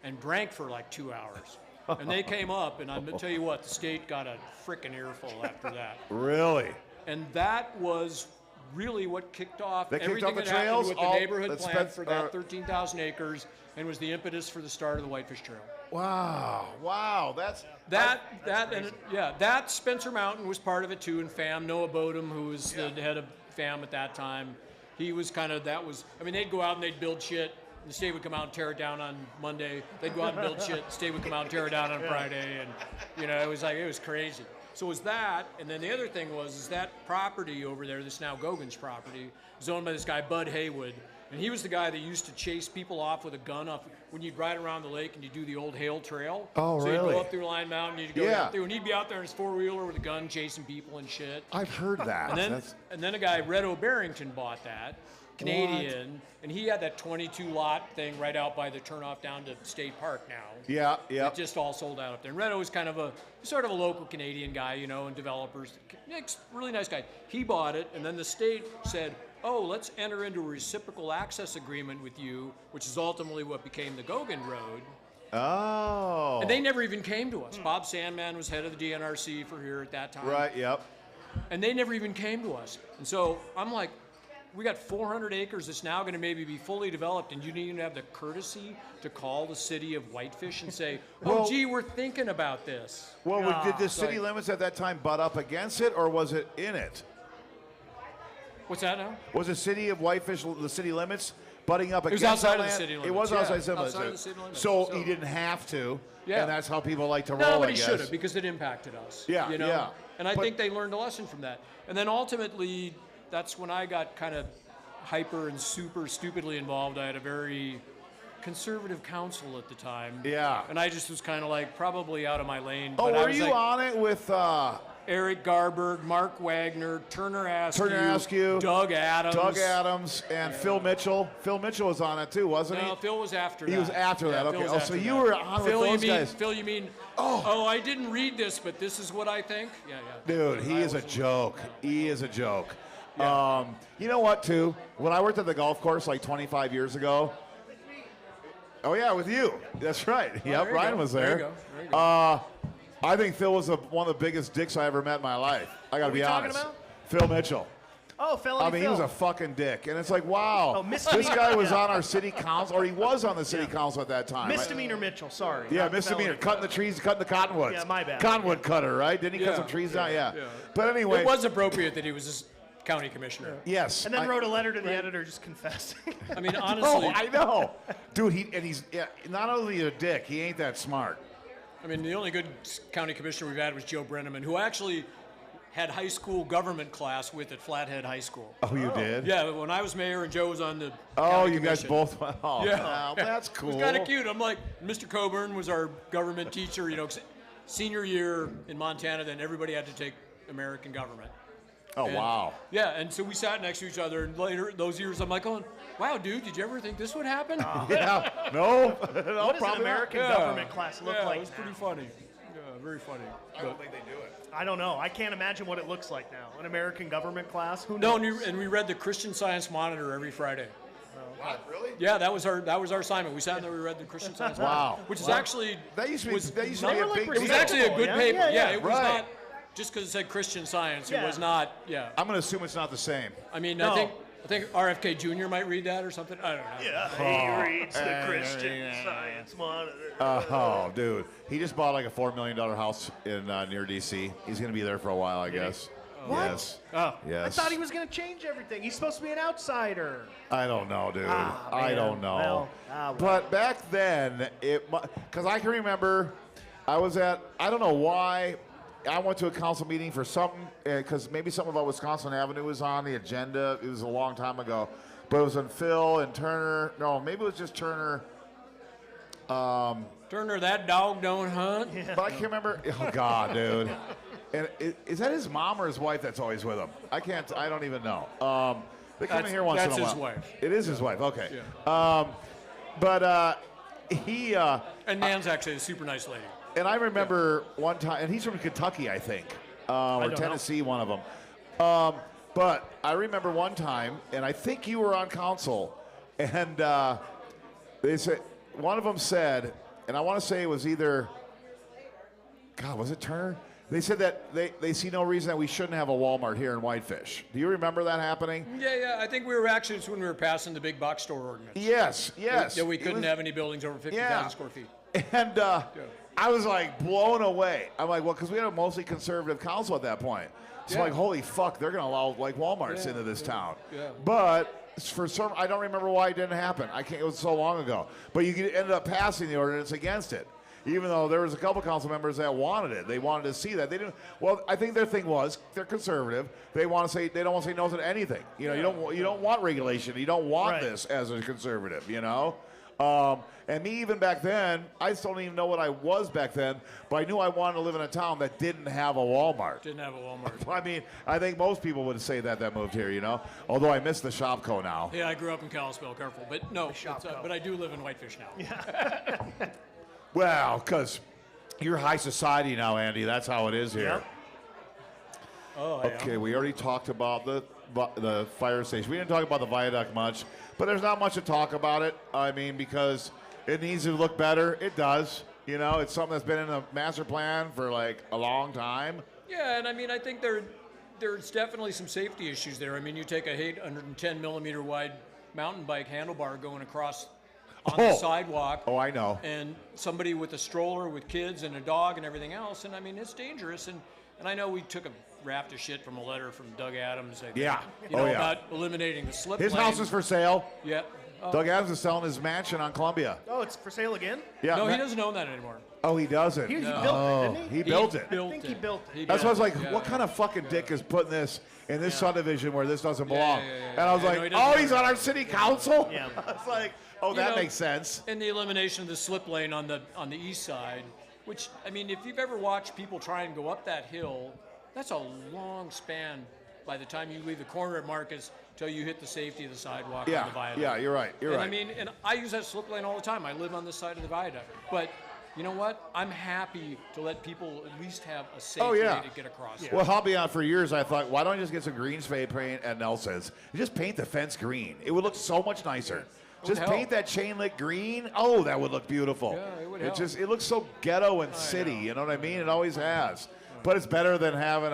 and drank for like 2 hours. And they came up, and I'm going to tell you what, the state got a frickin' earful after that. Really? And that was really what kicked off They kicked everything off the that happened trails, with the all neighborhood that plan for that 13,000 acres, and was the impetus for the start of the Whitefish Trail. Wow. That's That Spencer Mountain was part of it too, and FAM, Noah Bodum, who was the head of FAM at that time, he was kind of, they'd go out and they'd build shit. The state would come out and tear it down on Monday. They'd go out and build shit. The state would come out and tear it down on Friday, and it was crazy. So it was that, and then the other thing is that property over there, this now Gogan's property, was owned by this guy Bud Haywood, and he was the guy that used to chase people off with a gun off when you'd ride around the lake and you do the old Hale Trail. Oh, so really? you'd go up through Line Mountain, you'd go Yeah. out through, and he'd be out there in his 4-wheeler with a gun chasing people and shit. I've heard that. And then a guy, Red O'Barrington, bought that, Canadian, and he had that 22 lot thing right out by the turnoff down to State Park now. Yeah. It just all sold out up there. And Red O was kind of a sort of a local Canadian guy, and developers. Really nice guy. He bought it, and then the state said, oh, let's enter into a reciprocal access agreement with you, which is ultimately what became the Gogan Road. Oh. And they never even came to us. Bob Sandman was head of the DNRC for here at that time. Right, yep. And they never even came to us. And so I'm like, we got 400 acres that's now going to maybe be fully developed, and you didn't even have the courtesy to call the city of Whitefish and say, Well- gee, we're thinking about this. Well, did the city limits at that time butt up against it, or was it in it? What's that now? Was the city of Whitefish, the city limits, butting up was against outside that of the land? city It limits, was yeah. outside the city limits. Outside of the city limits. So So- he didn't have to, Yeah. and that's how people like to roll, No, but I he guess. should have, because it impacted us. Yeah, yeah. And I But- think they learned a lesson from that. And then ultimately, that's when I got kind of hyper and super stupidly involved. I had a very conservative council at the time. Yeah. And I just was kind of like probably out of my lane. Oh, but I were was you like, on it with Eric Garberg, Mark Wagner, Turner Askew, Doug Adams. and Phil Mitchell? Phil Mitchell was on it too, wasn't No, he? Phil was after that. He was after that, okay. Phil was Oh, so after you that. were on with Phil, those guys. Phil, you mean, oh, I didn't read this, but this is what I think? Yeah. Dude, he is a joke. He is a joke. You know what, too? When I worked at the golf course like 25 years ago. Oh, yeah, with you. That's right. Yep, there you Ryan go. was There there. you go. There you go. I think Phil was one of the biggest dicks I ever met in my life. I got to Who be are we talking honest. about? Phil Mitchell. Oh, felony I mean, he Phil. was a fucking dick. And it's like, wow. Oh, this misdemeanor. guy was Yeah. on our city council, or he was on the city council at that time. Misdemeanor Mitchell, sorry. Yeah, not misdemeanor. felony. Cutting the trees, cutting the cottonwoods. Yeah, my bad. Cottonwood cutter, right? Didn't he cut Yeah. some trees down? Yeah. Yeah. But anyway. It was appropriate that he was this county commissioner. Yes. And then wrote a letter to the editor just confessing. I mean, Oh, honestly, I know. Dude, he's not only a dick, he ain't that smart. I mean, the only good county commissioner we've had was Joe Brenneman, who actually had high school government class with at Flathead High School. Oh, you did? Yeah, when I was mayor and Joe was on the Oh, county you guys commission. both. Oh, Yeah. wow, that's It cool. was kind of cute. I'm like, Mr. Coburn was our government teacher, 'cause senior year in Montana, then everybody had to take American government. Oh, And- wow. Yeah, and so we sat next to each other, and later those years, I'm like, going, wow, dude, did you ever think this would happen? Yeah. No. No, What does an probably not. American government class look yeah, like it was now? pretty funny. Yeah, very funny. But- I don't know. I can't imagine what it looks like now. An American government class? Who No, knows? and we read the Christian Science Monitor every Friday. What, really? Yeah, that was our assignment. We sat in there, we read the Christian Science Wow. Monitor, which is Wow. actually That used to be, was- that used to They be a were like big it was deal. actually a good Yeah, paper. yeah, Yeah, yeah. it was Right. not just because it said Christian Science. Yeah. It was not. Yeah. I'm going to assume it's not the same. I mean, No. I think RFK Jr. might read that or something. I don't know. Yeah, he reads the Christian Science Monitor. Oh, dude. He just bought like a $4 million house in near D.C. He's going to be there for a while, I guess. What? Yes. Oh, Yes. I thought he was going to change everything. He's supposed to be an outsider. I don't know, dude. I man. don't know. Well. But back then, because I can remember, I was at, I don't know why, I went to a council meeting for something, because maybe something about Wisconsin Avenue was on the agenda. It was a long time ago. But it was when Phil and Turner, no, maybe it was just Turner. Turner, that dog don't hunt. But I can't remember. Oh, God, dude. And is that his mom or his wife that's always with him? I don't even know. They come in here once in a while. That's his wife. It is his wife, okay. Yeah. But he, And Nan's actually a super nice lady. And I remember one time, and he's from Kentucky, I think, or don't know. Tennessee, one of them. But I remember one time, and I think you were on council, and they said, one of them said, and I want to say it was either, God, was it Turner? They said that they see no reason that we shouldn't have a Walmart here in Whitefish. Do you remember that happening? Yeah. I think we were actually, it's when we were passing the big box store ordinance. Yes. Yeah, we It couldn't was- have any buildings over 50,000 Yeah. square feet. And I was like blown away. I'm like, well, because we had a mostly conservative council at that point. So Yeah. like, holy fuck, they're going to allow like Walmarts Yeah, into this town. yeah. But for some, I don't remember why it didn't happen. I can't. It was so long ago. But you ended up passing the ordinance against it, even though there was a couple council members that wanted it. They wanted to see that. They didn't. Well, I think their thing was they're conservative. They want to say they don't want to say no to anything. You know, you don't want regulation. You don't want Right. this as a conservative. You know. And me, even back then, I still don't even know what I was back then, but I knew I wanted to live in a town that didn't have a Walmart. Didn't have a Walmart. I mean, I think most people would say that moved here, you know? Although I miss the Shopco now. Yeah, I grew up in Kalispell, careful. But no, but I do live in Whitefish now. Well, because you're high society now, Andy. That's how it is here. Yep. Oh, I Okay, we already talked about the fire station. We didn't talk about the viaduct much, but there's not much to talk about it. I mean, because it needs to look better. It does. You know, it's something that's been in the master plan for like a long time. Yeah, and I mean, I think there's definitely some safety issues there. I mean, you take a 810 millimeter wide mountain bike handlebar going across on the sidewalk. Oh, I know. And somebody with a stroller with kids and a dog and everything else, and I mean, it's dangerous. And I know we took a raft of shit from a letter from Doug Adams. I think, Yeah. You know, Oh, yeah. about eliminating the slip His lane. house is for sale. Yeah. Doug Adams is selling his mansion on Columbia. Oh, it's for sale again? Yeah. No, he doesn't own that anymore. Oh, he doesn't. He built oh, it, didn't he? he built it. I think he built it. That's why I was like, Yeah. what kind of fucking dick is putting this in this subdivision where this doesn't belong? yeah. And I was Yeah, like, no, he doesn't oh, own he's it. on our city council? Yeah. I was like, oh, You that know, makes sense. And the elimination of the slip lane on the east side, which I mean, if you've ever watched people try and go up that hill, that's a long span by the time you leave the corner at Marcus till you hit the safety of the sidewalk on the Yeah, viaduct. yeah, you're right. You're and right. I mean, and I use that slip lane all the time. I live on this side of the viaduct. But you know what? I'm happy to let people at least have a safe Oh, yeah. way to get across. Well, I'll be honest, for years I thought, why don't you just get some green spray paint at Nelson's? You just paint the fence green. It would look so much nicer. Just help. paint that chain link green. Oh, that would look beautiful. Yeah, it would help. It looks so ghetto and city. You know what I mean? It always has. But it's better than having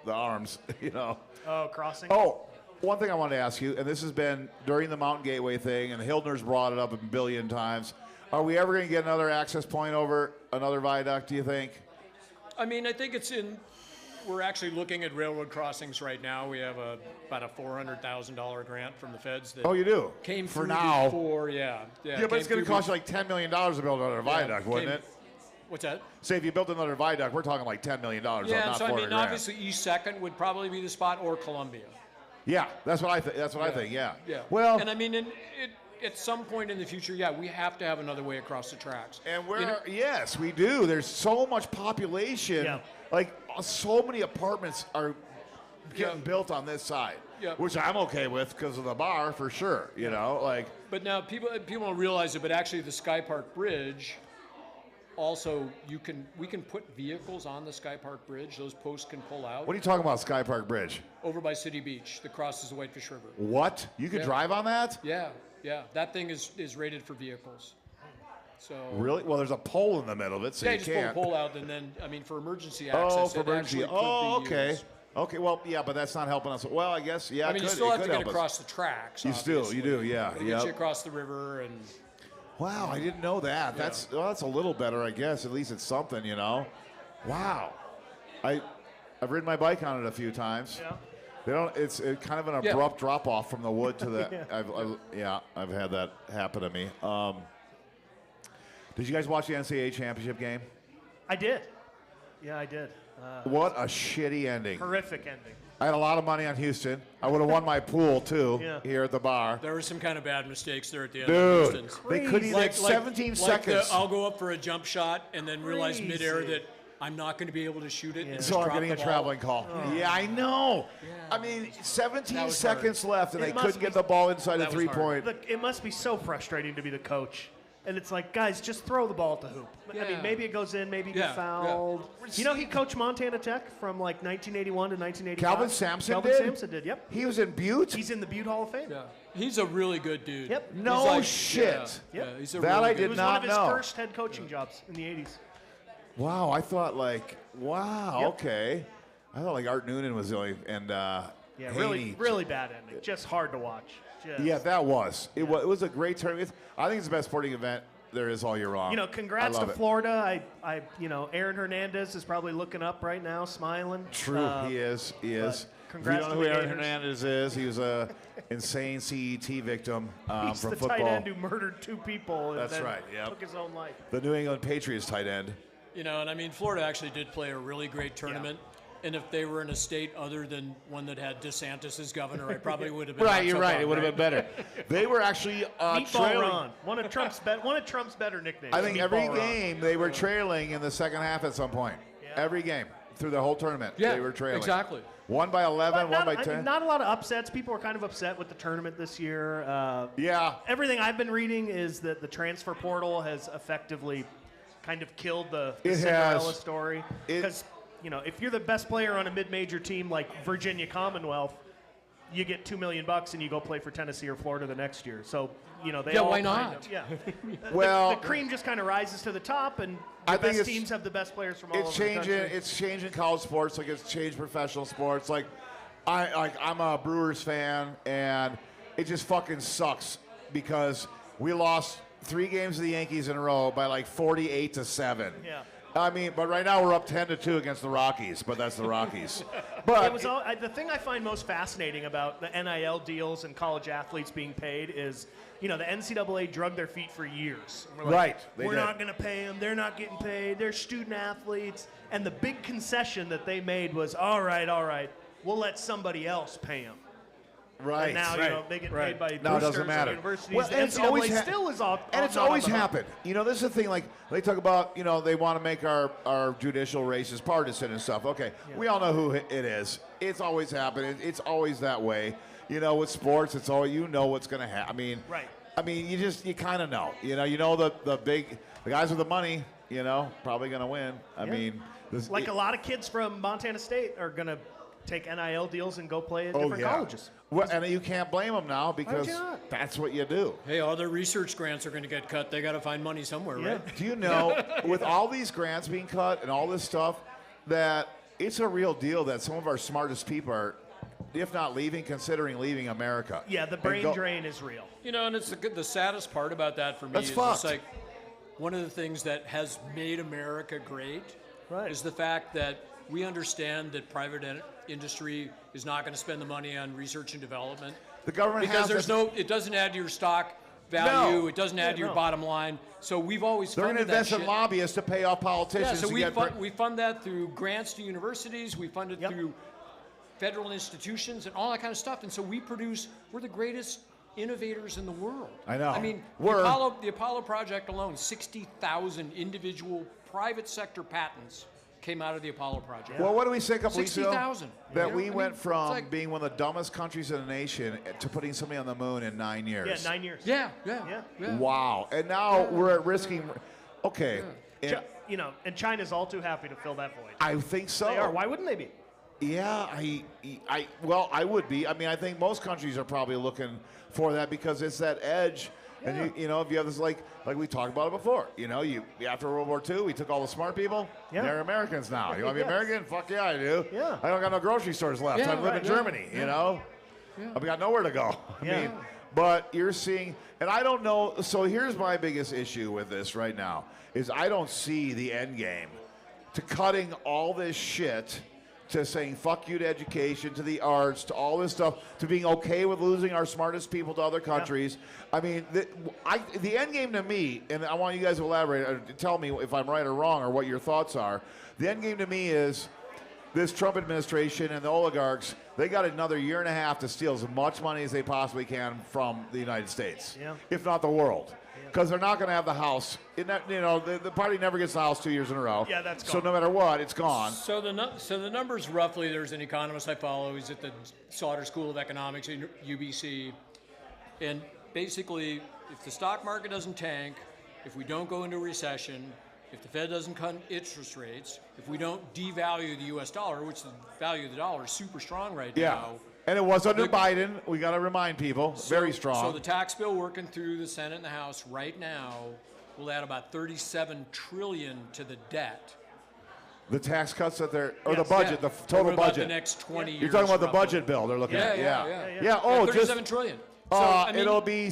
the arms. You know. Oh, crossing? Oh, one thing I wanted to ask you, and this has been during the Mountain Gateway thing, and Hildner's brought it up a billion times. Are we ever going to get another access point over another viaduct, do you think? I mean, I think we're actually looking at railroad crossings right now. We have about a $400,000 grant from the feds that Oh, you do? came For through now. before, yeah. Yeah, but it's going to cost you like $10 million to build another viaduct, wouldn't it? What's that? Say if you built another viaduct, we're talking like $10 million, Yeah, not and so I 400 mean, grand. obviously East Second would probably be the spot, or Columbia. Yeah, that's what I think. That's what I think. Yeah. Yeah. Well, and I mean, at some point in the future, yeah, we have to have another way across the tracks. and You know- yes, we do. There's so much population. Yeah. Like so many apartments are getting Yeah. built on this side, Yeah. which I'm okay with because of the bar for sure. You know, like But now people don't realize it, but actually the Sky Park Bridge. Also, we can put vehicles on the Sky Park Bridge. Those posts can pull out what are you talking about, Sky Park Bridge? over by City Beach that crosses the Whitefish River. What? You could Yeah. drive on that? Yeah. That thing is rated for vehicles. So Really? Well, there's a pole in the middle of it, so yeah, you just pull the can't. pole out, and then I mean for emergency access. Oh, for it emergency. actually could Oh, be okay. used. Okay. Well, yeah, but that's not helping us. Well, I guess yeah. I mean, it you could, still it have to could get help us. across the tracks. You do, obviously. yeah. Gotta Yep. Get you across the river, and Wow, I didn't know that. That's a little better, I guess. At least it's something, you know. Wow, I've ridden my bike on it a few times. Yeah. They don't. It's kind of an Yeah. abrupt drop off from the wood to the. Yeah. I've had that happen to me. Did you guys watch the NCAA championship game? I did. Yeah, I did. What a shitty ending. Horrific ending. I had a lot of money on Houston. I would have won my pool too Yeah. here at the bar. there were some kind of bad mistakes there at the end. Dude, of distance. they couldn't even Like 17 like seconds. I'll go up for a jump shot and then realize Crazy. midair that I'm not going to be able to shoot it. And just So I'm drop getting the a ball. traveling call. Yeah, I know. I mean, 17 That was seconds left, and It they must couldn't be- get the ball inside the that was hard. three-point. Look, it must be so frustrating to be the coach And it's like, guys, just throw the ball at the hoop. I Yeah. mean, maybe it goes in, maybe you Yeah, get fouled. You know, he coached Montana Tech from like 1981 to 1985. Calvin Sampson Calvin did? Sampson did, yep. He was in Butte? He's in the Butte Hall of Fame. Yeah. He's a really good dude. Yep. No He's like- shit. Yeah, Yep. yeah, he's a That really I good did It was not one of his know. first head coaching jobs in the 80s. Wow, I thought like, wow, Yep. okay. I thought like Art Noonan was the only, and Yeah, Haney. really bad ending. Just hard to watch. Just, Yeah, that was. It was a great tournament. I think it's the best sporting event there is all year long. You know, congrats I to love it. Florida. You know, Aaron Hernandez is probably looking up right now, smiling. True, he is. He is. If you congrats don't know to who the Aaron Gators. Hernandez is, he was a insane CET victim He's from the football. tight end who murdered 2 people and That's then right, yep. took his own life. The New England Patriots tight end. You know, and I mean, Florida actually did play a really great tournament. And if they were in a state other than one that had DeSantis as governor, I probably would have been. Right, not you're so right. bummed, It would have been better. They were actually Meatball trailing. Ron, one of Trump's better nicknames. I think every Meatball Ron. game they were trailing in the second half at some point. Every game through the whole tournament, Yeah, they were trailing. exactly. One by 11, But one by not, 10. not a lot of upsets. People were kind of upset with the tournament this year. Yeah. Everything I've been reading is that the transfer portal has effectively kind of killed the It Cinderella has. story. It- Because, you know, if you're the best player on a mid-major team like Virginia Commonwealth, you get $2 million and you go play for Tennessee or Florida the next year. So, you know, they Yeah, all why kind not? of- yeah. Well, the cream just kind of rises to the top, and I the think best it's- teams have the best players from all it's over the changing. country. It's changing college sports like it's changed professional sports. Like, I'm a Brewers fan, and it just fucking sucks because we lost 3 games to the Yankees in a row by like 48-7. Yeah. I mean, but right now we're up 10-2 against the Rockies, but that's the Rockies. But It was all, the thing I find most fascinating about the NIL deals and college athletes being paid is, you know, the NCAA drug their feet for years. We're like, Right, they We're did. not going to pay them. They're not getting paid. They're student athletes. And the big concession that they made was, all right, we'll let somebody else pay them. right, And now, right. you know, they get paid by No, it boosters doesn't and matter. universities. Well, the and it's NCAA always still is off. And it's not on always the hook. happened. You know, this is the thing. Like they talk about, you know, they want to make our judicial races partisan and stuff. Okay, we all know who it is. It's always happened. It's always that way. You know, with sports, it's all you know what's going to happen. I mean, Right. I mean, you kind of know. You know the guys with the money. You know, probably going to win. I mean, this, Like a lot of kids from Montana State are going to take NIL deals and go play at oh different yeah. colleges. Well, and you can't blame them now because you not? that's what you do. Hey, all their research grants are going to get cut. They got to find money somewhere, Yeah. right? Do you know, with all these grants being cut and all this stuff, that it's a real deal that some of our smartest people are, if not leaving, considering leaving America. Yeah, the And brain go- drain is real. You know, and it's the saddest part about that for me That's is fucked. it's like one of the things that has made America great Right. is the fact that we understand that private industry is not going to spend the money on research and development The government because has it doesn't add to your stock value, No. it doesn't add to your no. bottom line. So we've always They're going to funded that invest in shit. lobbyists to pay off Yeah, politicians. so to we get we fund that through grants to universities. We fund it Yep. through federal institutions and all that kind of stuff. And so we're the greatest innovators in the world. I know. I mean, We're- the Apollo project alone, 60,000 individual private sector patents came out of the Apollo project. Well, what did we say a couple weeks ago? 60,000. That You know, we I mean, went it's from like- being one of the dumbest countries in the nation to putting somebody on the moon in 9 years. Yeah, 9 years. Yeah. Yeah. Wow. And now we're at risking. Okay. And You know, and China's all too happy to fill that void. I think so. They are. Why wouldn't they be? Yeah, well, I would be. I mean, I think most countries are probably looking for that because it's that edge. And you know, if you have this like we talked about it before, you know, after World War II, we took all the smart people. Yeah. They're Americans now. You want to be Yes. American? Fuck yeah, I do. Yeah. I don't got no grocery stores left. Yeah, I live right, in yeah. Germany. You know, I've got nowhere to go. I Yeah. mean, but you're seeing, and I don't know. So here's my biggest issue with this right now is I don't see the end game to cutting all this shit, to saying fuck you to education, to the arts, to all this stuff, to being okay with losing our smartest people to other countries. I mean, the end game to me, and I want you guys to elaborate, or to tell me if I'm right or wrong or what your thoughts are. The end game to me is this Trump administration and the oligarchs, they got another year and a half to steal as much money as they possibly can from the United States, Yeah. if not the world. Because they're not going to have the House. You know, the party never gets the House 2 years in a row. Yeah, that's So gone. no matter what, it's gone. So the numbers roughly. There's an economist I follow. He's at the Sauter School of Economics at UBC, and basically, if the stock market doesn't tank, if we don't go into a recession, if the Fed doesn't cut interest rates, if we don't devalue the U.S. dollar, which the value of the dollar is super strong right Yeah. now. And it was under Biden. We got to remind people. Very strong. So the tax bill working through the Senate and the House right now will add about $37 trillion to the debt. The tax cuts that they're, or Yes. the budget, the total Over about budget. the next 20 years. You're talking about the roughly. budget bill they're looking at. Yeah. Oh, just $37 trillion. So, I mean, it'll be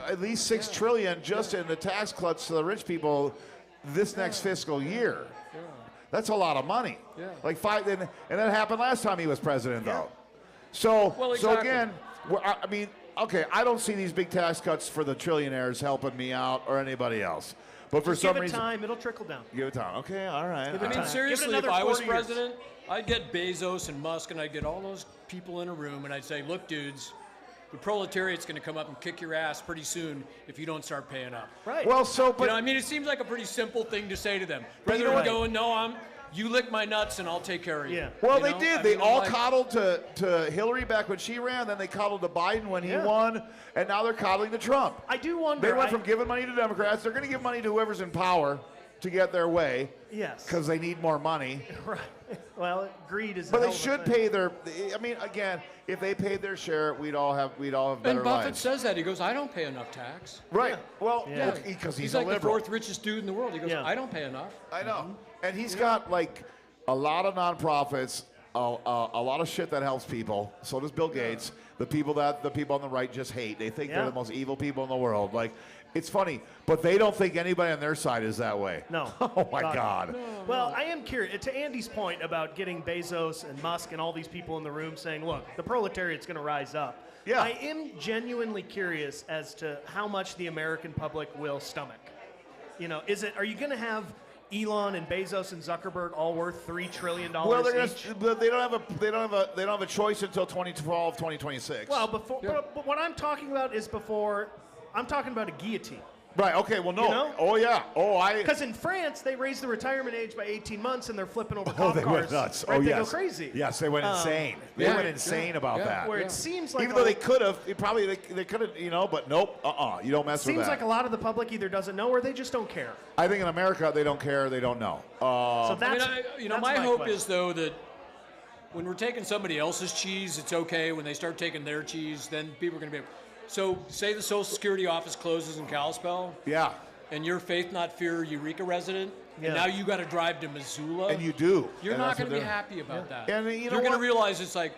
at least $6 trillion just in the tax cuts to the rich people this next fiscal year. That's a lot of money. Yeah. Like and that happened last time he was president, though. So, Well, so exactly. again, I mean, okay, I don't see these big tax cuts for the trillionaires helping me out or anybody else. But for Just some give it reason, time, it'll trickle down. give it time. Okay, all right. Give it I mean, time. seriously, Give it if another I was 40 years. president, I'd get Bezos and Musk and I'd get all those people in a room and I'd say, look, dudes, the proletariat's going to come up and kick your ass pretty soon if you don't start paying up. Right. Well, so, but You know, I mean, it seems like a pretty simple thing to say to them. But you Rather know than what? going, no, you lick my nuts and I'll take care of you. Yeah. Well, You they know? did. I They mean, all like- coddled to Hillary back when she ran, then they coddled to Biden when he Yeah. won, and now they're coddling to Trump. I do wonder. They went from giving money to Democrats. They're going to give money to whoever's in power to get their way Yes. because they need more money. Right. Well, greed is. a But they hell of a should thing. pay their. I mean, again, if they paid their share, we'd all have better And Buffett lives. says that. He goes, I don't pay enough tax. Right. Well, Yeah. because he's He's a like the liberal. fourth richest dude in the world. He goes, Yeah. I don't pay enough. I know. And he's got like a lot of nonprofits, a lot of shit that helps people. So does Bill Gates. The people on the right just hate. They think Yeah. they're the most evil people in the world. Like, it's funny, but they don't think anybody on their side is that way. No. Oh my God. Well, I am curious. To Andy's point about getting Bezos and Musk and all these people in the room saying, look, the proletariat's going to rise up. Yeah. I am genuinely curious as to how much the American public will stomach. You know, are you going to have Elon and Bezos and Zuckerberg all worth $3 trillion Well, each? but they don't have a choice until 2012, 2026. Well, but what I'm talking about is before. I'm talking about a guillotine. right. Okay. Well, no. You know? Oh yeah. Because in France, they raised the retirement age by 18 months, and they're flipping over Oh, cop they cars. went nuts. Right? Oh, They yes. go crazy. Yes, they went insane. They yeah, went insane about yeah. that. Where it seems like Even though they could have, they could have, but nope. You don't mess with seems that. like a lot of the public either doesn't know or they just don't care. I think in America they don't care, they don't know. So I that's mean, that's my hope question. is, though, that when we're taking somebody else's cheese, it's okay. When they start taking their cheese, then people are going to be. So, say the Social Security office closes in Kalispell, Yeah, and you're Faith Not Fear Eureka resident, Yeah. and now you got to drive to Missoula. and you do. You're And not that's going what to be they're- happy about that. And you know you're going to what? realize it's like,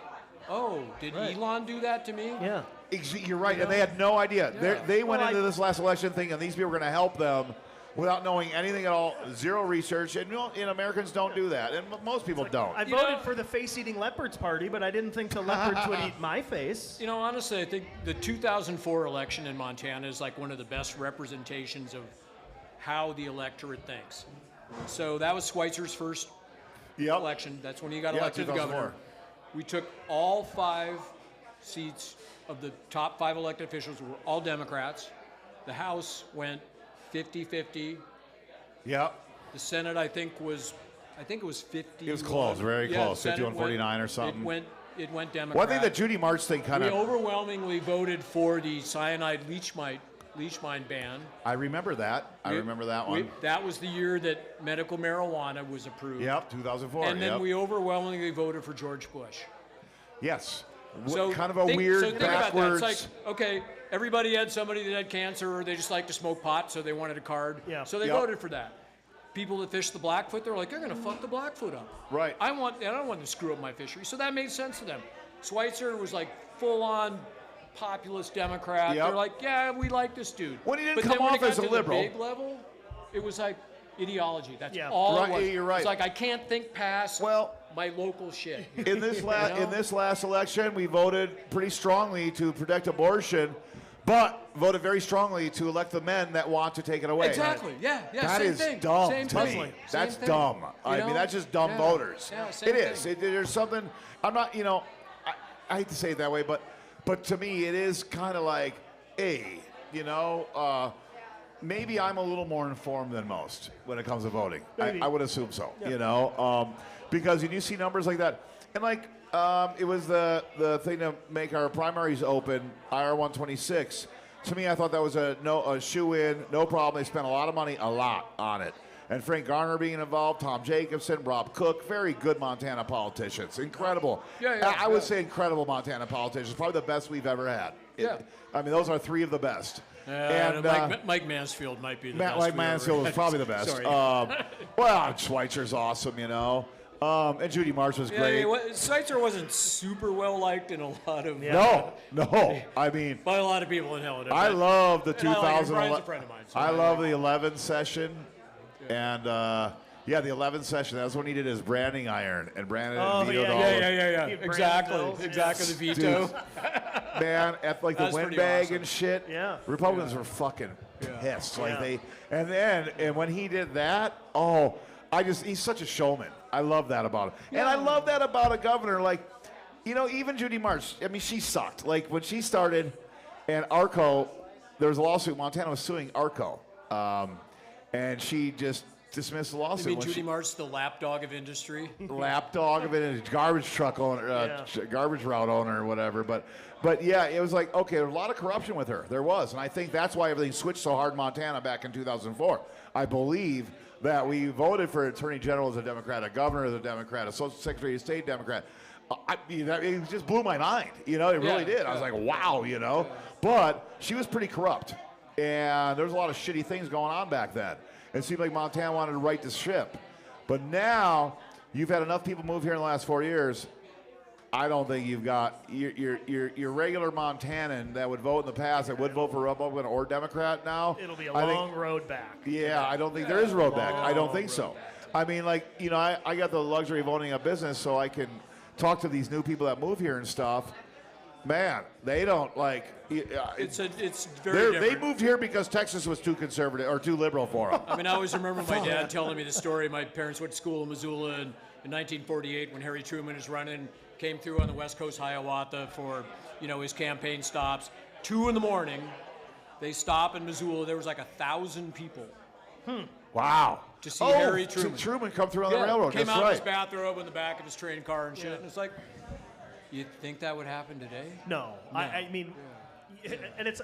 oh, did Right. Elon do that to me? Yeah. You're right, and they had no idea. Yeah. They went Well, into this last election thinking these people were going to help them without knowing anything at all, zero research, and Americans don't do that, and most people don't. I You voted know- for the face-eating leopards party, but I didn't think the leopards would eat my face. You know, honestly, I think the 2004 election in Montana is like one of the best representations of how the electorate thinks. So that was Schweitzer's first Yep. election. That's when he got Yeah, elected to 2004. governor. We took all 5 seats of the top 5 elected officials were all Democrats. The House went 50-50. Yep. The Senate, I think it was 50. It was close, very close, 51-49 or something. It went Democrat. Well, I think the Judy March thing kind We of. overwhelmingly voted for the cyanide leach mine ban. I remember that. I remember that one. That was the year that medical marijuana was approved. Yep, 2004. And then yep. we overwhelmingly voted for George Bush. Yes. So Kind of a think, weird so think about backwards. that. It's like, okay, everybody had somebody that had cancer or they just like to smoke pot, so they wanted a card. Yeah. So they Yep. voted for that. People that fish the Blackfoot, they're like, they're going to fuck the Blackfoot up. Right. I don't want them to screw up my fishery. So that made sense to them. Schweitzer was like full-on populist Democrat. Yep. They're like, yeah, we like this dude. When he didn't but come then when off it got as a to liberal. the big level, it was like ideology. That's Yeah. all Right, it was. you're right. It's like I can't think past Well, my local shit. in this last election, we voted pretty strongly to protect abortion, but voted very strongly to elect the men that want to take it away. Exactly. Yeah. That same is thing. dumb Same to thing. me. Same That's thing. dumb. You I know? mean, that's just dumb Yeah. voters. Yeah, same it is. thing. There's something. I'm not. I hate to say it that way, but to me, it is kind of like, hey, maybe I'm a little more informed than most when it comes to voting. Maybe. I would assume so. Because when you see numbers like that, and like it was the thing to make our primaries open, IR 126. to me, I thought that was a shoe-in, no problem. They spent a lot of money, a lot on it. And Frank Garner being involved, Tom Jacobson, Rob Cook, very good Montana politicians. Incredible. I would say incredible Montana politicians. Probably the best we've ever had. I mean, those are three of the best. And Mike Mansfield might be the best. Mike Mansfield was probably the best. Schweitzer's awesome, you know. And Judy March was great. Schweitzer wasn't super well liked in a lot of No. I mean, by a lot of people in Helena. I love the 2011. Brian's a friend of mine. So I love the 11 session, and the 11 session. That was when he did his branding iron, and Brandon vetoed all. Yeah. He Exactly. branded those, Exactly. The veto. Man, at like the That's pretty windbag awesome. and shit. Yeah. Republicans were fucking pissed. Like Yeah. and when he did that, he's such a showman. I love that about him. And I love that about a governor. Like, you know, even Judy March, I mean, she sucked. Like, when she started, and ARCO, there was a lawsuit, Montana was suing ARCO. And she just dismissed the lawsuit. I mean, Judy March, the lapdog of industry. Lapdog of it, garbage truck owner, garbage route owner, or whatever. But yeah, it was like, okay, there was a lot of corruption with her. There was. And I think that's why everything switched so hard in Montana back in 2004. I believe that we voted for Attorney General as a Democrat, a governor as a Democrat, a Social Secretary of State Democrat. It just blew my mind. You know, it really did. I was like, wow, you know. But she was pretty corrupt. And there was a lot of shitty things going on back then. It seemed like Montana wanted to right the ship. But now, you've had enough people move here in the last 4 years. I don't think you've got your regular Montanan that would vote in the past, that would vote for Republican or Democrat now. It'll be a long road back. Yeah, I don't think there is a road back. I don't think so. I mean, like, you know, I got the luxury of owning a business, so I can talk to these new people that move here and stuff. Man, they don't like. It's very different. They moved here because Texas was too conservative or too liberal for them. I mean, I always remember my dad telling me the story. My parents went to school in Missoula in 1948 when Harry Truman was running, came through on the West Coast Hiawatha for, you know, his campaign stops. 2 a.m, they stop in Missoula. There was like 1,000 people. Wow. To see Harry Truman. Truman come through on the railroad. Came That's out right. in his bathrobe in the back of his train car and shit. And it's like, you think that would happen today? No. I mean, and it's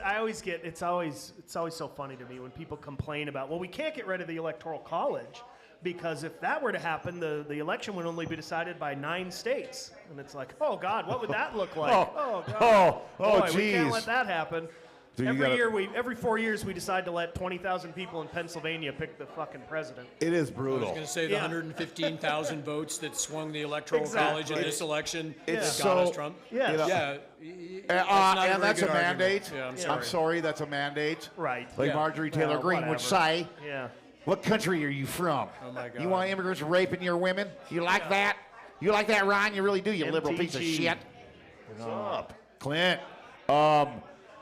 always so funny to me when people complain about, well, we can't get rid of the Electoral College because if that were to happen, the election would only be decided by 9 states. And it's like, oh God, what would that look like? God. Boy, we can't let that happen. So every 4 years we decide to let 20,000 people in Pennsylvania pick the fucking president. It is I was brutal. going to say the 115,000 votes that swung the Electoral College in this election. It's got us so- Trump. Yes. And that's a good argument. mandate. Yeah, I'm sorry, that's a mandate. Right. Like Yeah. Marjorie Taylor Well, Greene would whatever. say. Yeah. What country are you from? Oh my God. You want immigrants raping your women? You like that? You like that, Ron? You really do, you liberal piece of MTG. shit. What's up? Clint.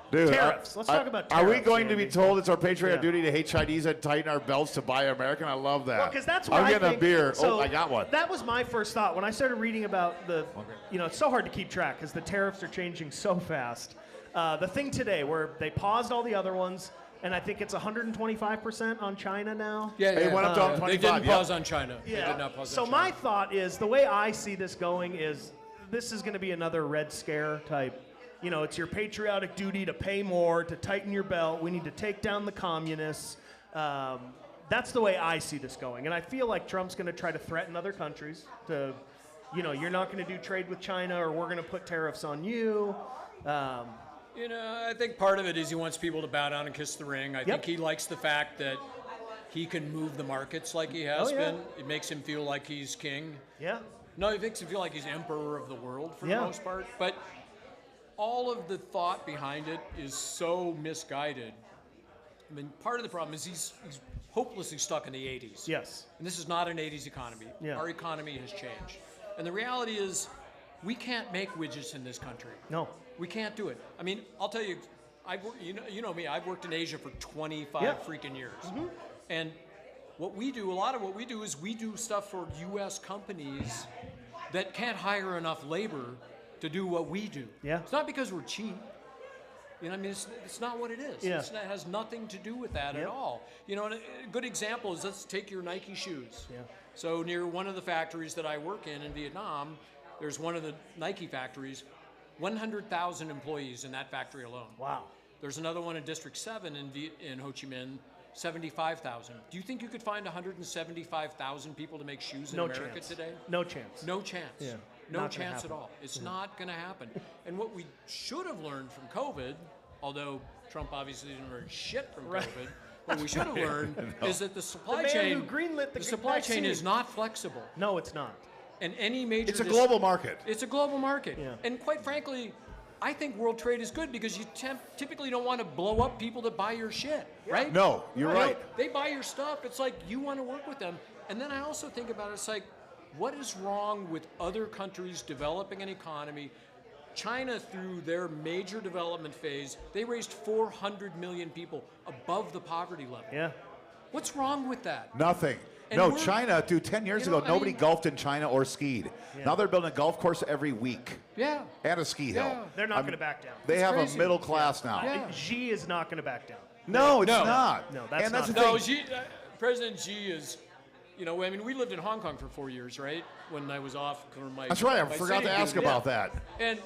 Dude, Tariffs. Let's talk about Are we tariffs, going to be Andy. told it's our patriotic Yeah. duty to hate Chinese and tighten our belts to buy American? I love that. Well, because that's what I'm I getting think, a beer. So I got one. That was my first thought when I started reading about you know, it's so hard to keep track because the tariffs are changing so fast. The thing today where they paused all the other ones, and I think it's 125% on China now. Yeah, It went up to They 25. didn't yeah. pause on China. They did not pause So on my China. thought is the way I see this going is this is going to be another Red Scare type. You know, it's your patriotic duty to pay more, to tighten your belt. We need to take down the communists. That's the way I see this going. And I feel like Trump's going to try to threaten other countries to, you know, you're not going to do trade with China or we're going to put tariffs on you. You know, I think part of it is he wants people to bow down and kiss the ring. I think he likes the fact that he can move the markets like he has been. It makes him feel like he's king. Yeah. No, it makes him feel like he's emperor of the world for Yeah. the most part. But all of the thought behind it is so misguided. I mean, part of the problem is he's hopelessly stuck in the 80s. Yes. And this is not an 80s economy. Yeah. Our economy has changed. And the reality is we can't make widgets in this country. No. We can't do it. I mean, I'll tell you, you know me, I've worked in Asia for 25 Yeah. freaking years. And what we do, a lot of what we do is we do stuff for U.S. companies that can't hire enough labor to do what we do. Yeah. It's not because we're cheap. You know, I mean, it's not what it is. Yeah. It has nothing to do with that at Yep. all. You know, and a good example is let's take your Nike shoes. Yeah. So near one of the factories that I work in Vietnam, there's one of the Nike factories, 100,000 employees in that factory alone. Wow. There's another one in District 7 in Ho Chi Minh, 75,000. Do you think you could find 175,000 people to make shoes in No America chance. today? No chance. No chance. Yeah. No Not gonna chance at happen. all. It's not going to happen. And what we should have learned from COVID, although Trump obviously didn't learn shit from COVID, what we should have learned is that the supply man chain, who greenlit the supply chain is vaccine. not flexible. No, it's not. And any major It's a global market. It's a global market. Yeah. And quite frankly, I think world trade is good because you typically don't want to blow up people that buy your shit, right? No, you're You know, right. they buy your stuff. It's like you want to work with them. And then I also think about it, it's like, what is wrong with other countries developing an economy? China, through their major development phase, they raised 400 million people above the poverty level. Yeah. What's wrong with that? Nothing. And No, we're- China, dude, 10 years you know, ago, I nobody mean- golfed in China or skied. Now they're building a golf course every week Yeah. and a ski hill. Yeah. They're not going to back down. They It's have crazy. a middle class now. Yeah. Xi is not going to back down. No, it's No. not. No, that's and that's not- the No, thing. President Xi is, you know, I mean, we lived in Hong Kong for 4 years, right? When I was off for my. That's right. I my forgot to city ask duty. about that. And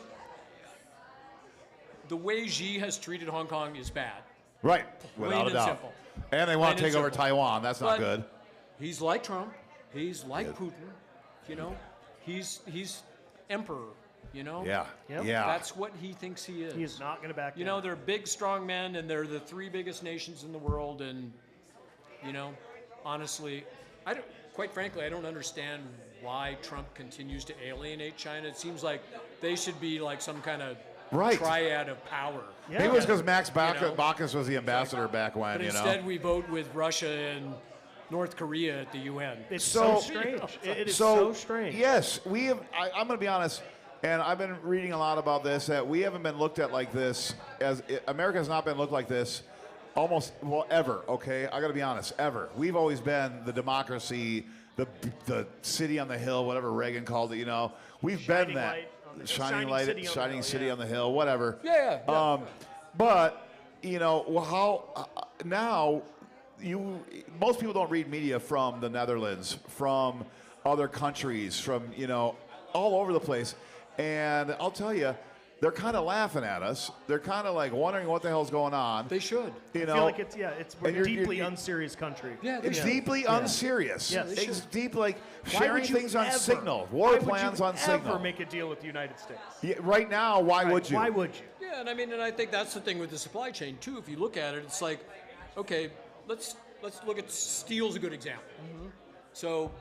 the way Xi has treated Hong Kong is bad. Right, Plain without a and doubt. simple. And they want Plain to and take over simple. Taiwan. That's not But good. He's like Trump. He's like Putin. You know, he's emperor. You know. Yeah, Yep. yeah. That's what he thinks he is. He is not going to back You down. know, they're big, strong men, and they're the three biggest nations in the world. And, you know, honestly, quite frankly, I don't understand why Trump continues to alienate China. It seems like they should be like some kind of Right. triad of power. Yeah. Maybe it was because Max You know? Bacchus was the ambassador back when, But you know. instead, we vote with Russia and North Korea at the UN. It's So- so strange. It is so strange. Yes, we have. I'm going to be honest, and I've been reading a lot about this. That we haven't been looked at like this. America has not been looked like this, ever. Okay, I got to be honest, ever. We've always been the democracy, the city on the hill, whatever Reagan called it. You know, we've Shining been that light on the- shining shining light, city on the shining hill, city yeah. on the hill, whatever. Yeah. But you know, how now most people don't read media from the Netherlands, from other countries, from all over the place, and I'll tell you, they're kind of laughing at us. They're kind of like wondering what the hell's going on. They should. You I know, feel like we're and a you're- deeply you're- unserious country. Yeah, they it's should. deeply unserious. Yes. They It's deep, like Why sharing would you things on ever- Signal, why war would plans you on Signal. ever make a deal with the United States? Yeah, right now, why would you? Why would you? Yeah, and I mean, and I think that's the thing with the supply chain too. If you look at it, it's like, okay, let's look at steel's a good example. So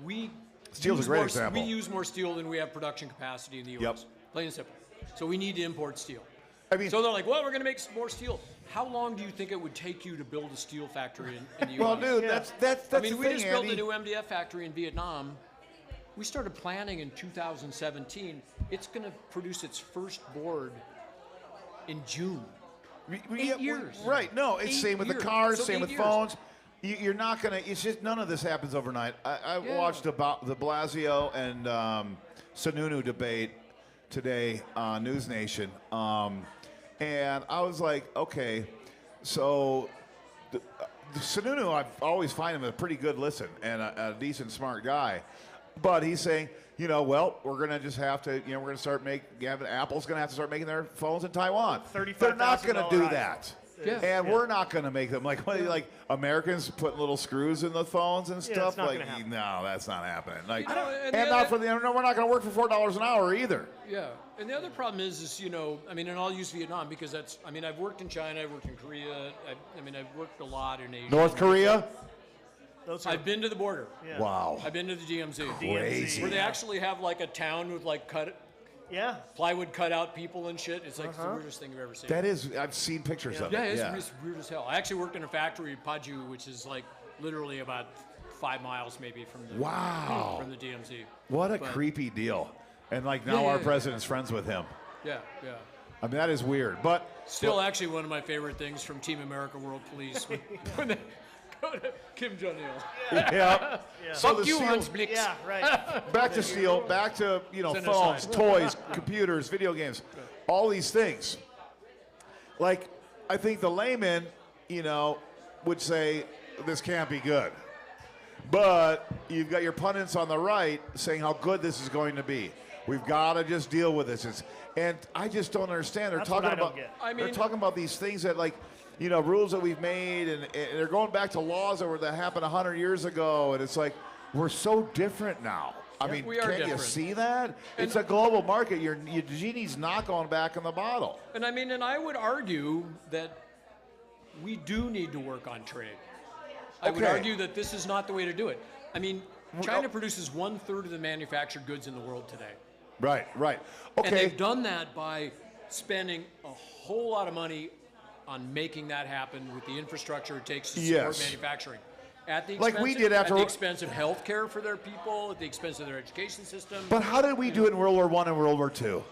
we Steel's a use great more, example. We use more steel than we have production capacity in the U.S. Yep. Plain and simple. So we need to import steel. I mean, So they're like, well, we're going to make some more steel. How long do you think it would take you to build a steel factory in the U.S.? well, dude, Yeah. that's I mean, the we thing, just built Andy. a new MDF factory in Vietnam. We started planning in 2017. It's going to produce its first board in June. 8 years. Right. No, it's 8 same with the years. cars, So same 8 with years. phones. You're not going to, it's just none of this happens overnight. I Yeah. watched about the Blasio and Sununu debate today on News Nation. And I was like, okay, so the Sununu, I've always find him a pretty good listen and a decent, smart guy. But he's saying, well, we're going to just have to, we're going to start Apple's going to have to start making their phones in Taiwan. They're not going to do $35,000 that. Yeah. And we're not going to make them like Americans putting little screws in the phones and it's stuff. not like, gonna happen. no, that's not happening. Like, You know, and and the not other- for the. No, we're not going to work for $4 an hour either. Yeah, and the other problem is I mean, and I'll use Vietnam because that's, I mean, I've worked in China, I've worked in Korea, I've worked a lot in Asia. North Korea. Those are I've been to the border. yeah. Wow. I've been to the DMZ. Crazy. Where they actually have like a town with like Yeah. plywood cut out people and shit. It's like the weirdest thing you've ever seen. That is. I've seen pictures of Yeah, it. it's weird as hell. I actually worked in a factory, Paju, which is like literally about 5 miles maybe from the Wow. from the DMZ. What a But- creepy deal. And like now Yeah, our yeah. president's friends with him. Yeah, yeah. I mean that is weird. But Still, actually, one of my favorite things from Team America World Police when they go to Kim Jong Il. yeah. So Fuck the you, seal- Hans Blix. Yeah. Right. Back to steel, back to Genocide. phones, toys, computers, video games, all these things. Like, I think the layman, would say this can't be good, but you've got your pundits on the right saying how good this is going to be. We've got to just deal with this. And I just don't understand. They're That's talking what I don't about. get. I they're mean- talking about these things that like. Rules that we've made, and they're going back to laws that happened 100 years ago, and it's like we're so different now. I mean, we are can't you different. see that? It's a global market. Your genie's not going back in the bottle. And I would argue that we do need to work on trade. I would Okay. argue that this is not the way to do it. I mean, China produces 1/3 of the manufactured goods in the world today. Right. And Okay. they've done that by spending a whole lot of money on making that happen with the infrastructure it takes to support Yes. manufacturing. At the Like expense we of- did after- at the expense of health care for their people, at the expense of their education system. But how did we do it in World War I and World War II?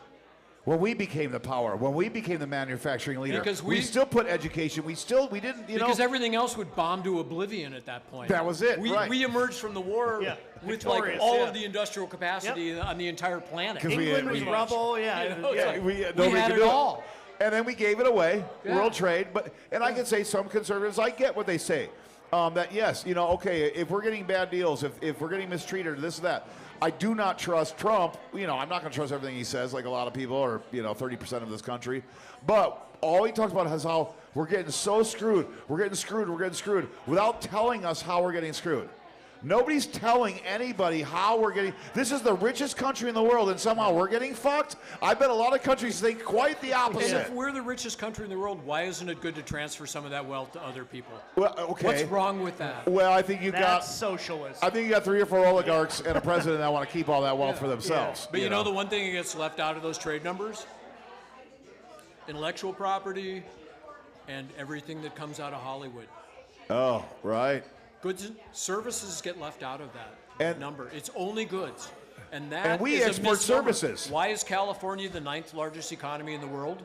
When we became the power, when we became the manufacturing leader, Because we we- still put education. We didn't, because everything else would bomb to oblivion at that point. That was it, right. We emerged from the war Yeah, with victorious, all yeah. of the industrial capacity on the entire planet. 'Cause we England had- was we- rubble. Yeah. You know, yeah. it's like- we we nobody had could it do all. And then we gave it away, Yeah. world trade. And I can say some conservatives, I get what they say. That yes, okay, if we're getting bad deals, if we're getting mistreated, this and that, I do not trust Trump. I'm not going to trust everything he says, like a lot of people, or 30% of this country. But all he talks about is how we're getting so screwed, we're getting screwed, without telling us how we're getting screwed. Nobody's telling anybody how we're getting. This is the richest country in the world, and somehow we're getting fucked. I bet a lot of countries think quite the And opposite. if we're the richest country in the world, why isn't it good to transfer some of that wealth to other people? Well, okay. What's wrong with that? Well, I think you That's got. socialism. I think you got 3 or 4 oligarchs and a president that want to keep all that wealth for themselves. But you know the one thing that gets left out of those trade numbers? Intellectual property and everything that comes out of Hollywood. Oh, right. Goods and services get left out of that And- number. It's only goods. And that And we is a export misnomer. services. Why is California the 9th largest economy in the world?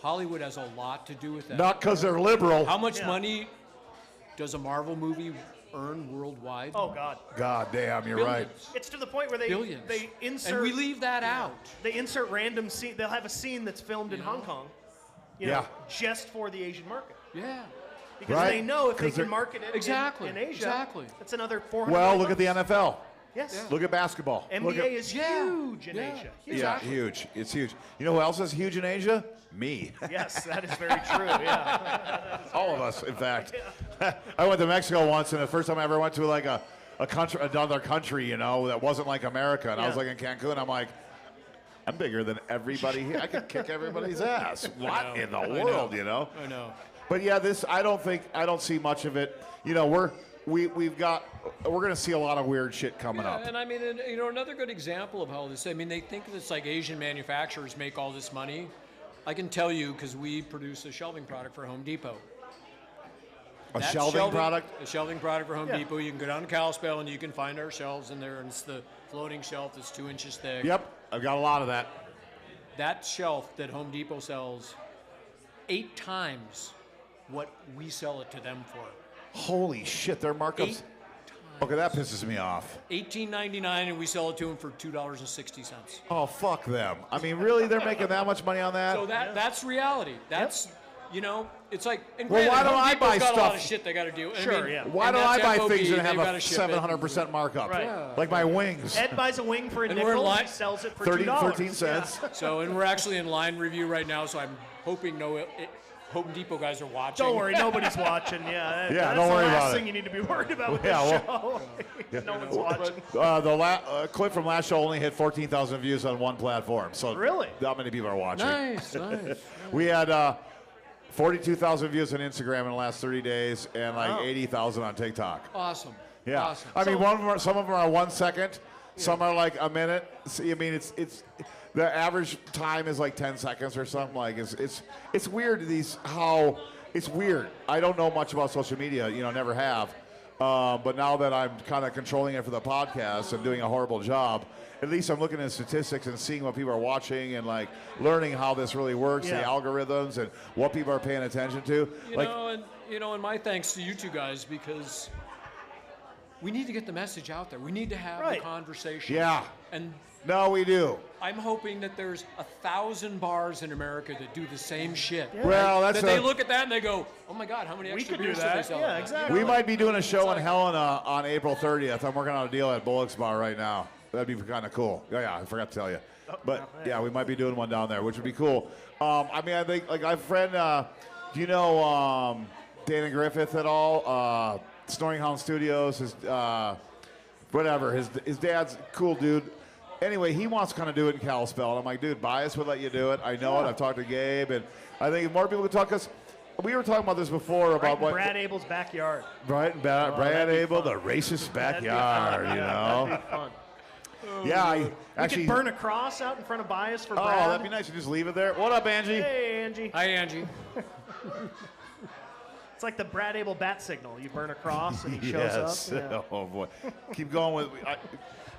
Hollywood has a lot to do with that. Not because they're liberal. How much money does a Marvel movie earn worldwide? Oh God. God damn, you're right. Billions. It's to the point where Billions. they insert. And we leave that out. They insert random scene. They'll have a scene that's filmed in Hong Kong, Yeah. just for the Asian market, Yeah. because Right. they know if they 'Cause can they're- market it Exactly, in Asia, exactly. that's another 400. Well, million look at the bucks. NFL. Yes. Look at basketball. Look NBA at, is Yeah. huge in Yeah. Asia. yeah, huge. It's huge. You know who else is huge in Asia? Me. Yes, that is very true. Yeah. All of us, in fact. I went to Mexico once, and the first time I ever went to like a country, another country, that wasn't like America, and I was Yeah. like in Cancun. I'm like, I'm bigger than everybody here. I could kick everybody's ass. What in the world, I know. But yeah, I don't see much of it. We're gonna see a lot of weird shit coming up. And another good example of how this, they think it's like Asian manufacturers make all this money. I can tell you because we produce a shelving product for Home Depot. A That shelving product. A shelving product for Home Yeah. Depot. You can go down to Kalispell and you can find our shelves in there, and it's the floating shelf that's 2 inches thick. Yep, I've got a lot of that. That shelf that Home Depot sells 8 times what we sell it to them for. Holy shit, their markups. 8 times. Okay, that pisses me off. $18.99, and we sell it to them for $2.60. Oh, fuck them. I mean, really, they're making that much money on that? So that's reality. That's it's like. And Well, granted, why don't Home I Depot's buy got a lot stuff- of shit they got to do. Sure, yeah. Why and don't I that's buy FOB, things that have they've a gotta ship it. 700% markup? Right. Like my wings. Ed buys a wing for a And we're nickel. li- He sells it for 13 $2. cents. So, and we're actually in line review right now. So I'm hoping Home Depot guys are watching. Don't worry, nobody's watching. Yeah, Yeah, that's don't worry the last about it. thing you need to be worried about with Yeah, this show. No one's watching. The clip from last show only hit 14,000 views on one platform. So Really? not many people are watching. Nice. We had 42,000 views on Instagram in the last 30 days and like Wow. 80,000 on TikTok. Awesome. Yeah. Awesome. I mean, some of them are 1 second. Some are like a minute. So, I mean, it's the average time is like 10 seconds or something. Like it's weird. It's weird. I don't know much about social media. Never have. But now that I'm kind of controlling it for the podcast and doing a horrible job, at least I'm looking at statistics and seeing what people are watching and like learning how this really works, the Yeah. algorithms and what people are paying attention to. And my thanks to you two guys, because we need to get the message out there. We need to have the Right. conversation. Yeah. And No, we do. I'm hoping that there's 1,000 bars in America that do the same shit. Well, that's That they look at that and they go, "Oh my God, how many We extra could do beers did they that. sell?" Yeah, exactly. We might be doing a show in Helena on April 30th. I'm working on a deal at Bullock's Bar right now. That'd be kind of cool. Yeah, I forgot to tell you. But yeah, we might be doing one down there, which would be cool. I mean, I think like I have a friend. Do you know Dana Griffith at all? Snoring Hound Studios. Whatever. His dad's a cool dude. Anyway, he wants to kind of do it in Kalispell. And I'm like, dude, Bias would let you do it. I know it. I've talked to Gabe, and I think if more people could talk, because we were talking about this before about what Brad Abel's backyard. Right, Brad Abel, the racist backyard, you know. That'd be fun. Yeah, We actually. could burn a cross out in front of Bias for Oh, Brad. that'd be nice. You just leave it there. What up, Angie? Hey, Angie. Hi, Angie. It's like the Brad Abel bat signal. You burn a cross and he shows up. Yeah. Oh boy. Keep going with.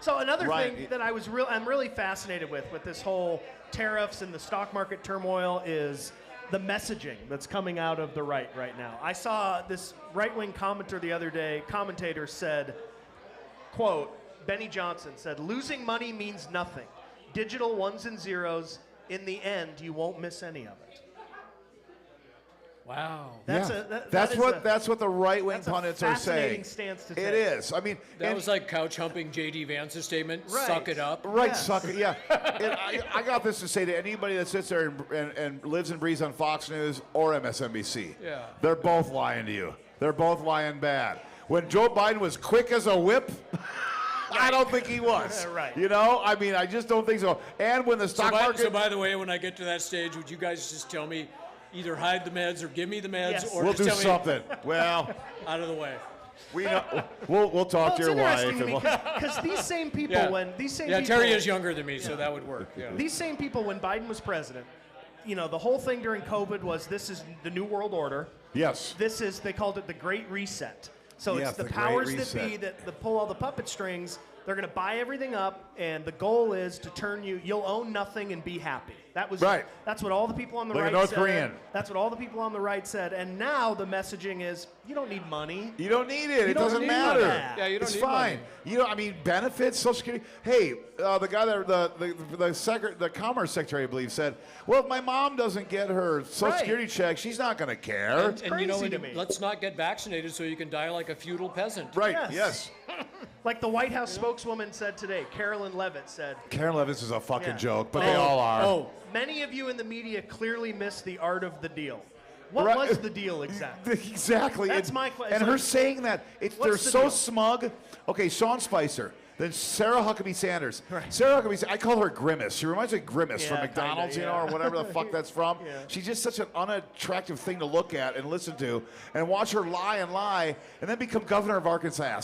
So another Ryan, thing that I'm really fascinated with this whole tariffs and the stock market turmoil is the messaging that's coming out of the right now. I saw this right-wing commentator said, quote, Benny Johnson said, "Losing money means nothing. Digital ones and zeros. In the end, you won't miss any of it." Wow. That's what the right-wing that's a pundits are fascinating saying. stance to It take. is. I mean, That was like couch humping J.D. Vance's statement. Right. Suck it up. Right, Yes. sucker. Yeah. And I got this to say to anybody that sits there and lives and breathes on Fox News or MSNBC. Yeah. They're both lying to you. They're both lying bad. When Joe Biden was quick as a whip, I don't think he was. Right. You know, I mean, I just don't think so. And when the stock market. So by the way, when I get to that stage, would you guys just tell me either hide the meds or give me the meds, Yes. or we'll just do tell me something. Well, out of the way? we know. We'll talk to Well, your it's wife. interesting to me because these same people, Yeah, Terry is younger than me, so that would work. Yeah. These same people, when Biden was president, you know, the whole thing during COVID was this is the new world order. Yes. They called it the Great Reset. So Yeah, it's the the Great powers that Reset. be that pull all the puppet strings. They're going to buy everything up, and the goal is to turn you'll own nothing and be happy. That was Right. That's what all the people on the Like a right North said. Korean. That's what all the people on the right said. And now the messaging is you don't need money. You don't need it. It don't doesn't need matter. that. Yeah, you don't it's need fine. money. You know, I mean, benefits, Social Security. Hey, the guy that the Commerce Secretary, I believe, said, "Well, if my mom doesn't get her Social Right. Security check, she's not going to care." And you know, crazy to me. let's not get vaccinated so you can die like a feudal peasant. Right? Yes. Yes. Like the White House spokeswoman said today, Carolyn Levitt said, Karen Levis is a fucking Yeah. joke, but they all are. Oh, many of you in the media clearly miss the art of the deal. What Right. was the deal exactly? Exactly. That's It's- my question. And It's her like, saying that, they're what's the so deal? smug. Okay, Sean Spicer. Then Sarah Huckabee Sanders. Right. Sarah Huckabee, I call her Grimace. She reminds me of Grimace from Yeah, McDonald's, kinda, you know, yeah. or whatever the fuck that's from. Yeah. She's just such an unattractive thing to look at and listen to, and watch her lie, and then become governor of Arkansas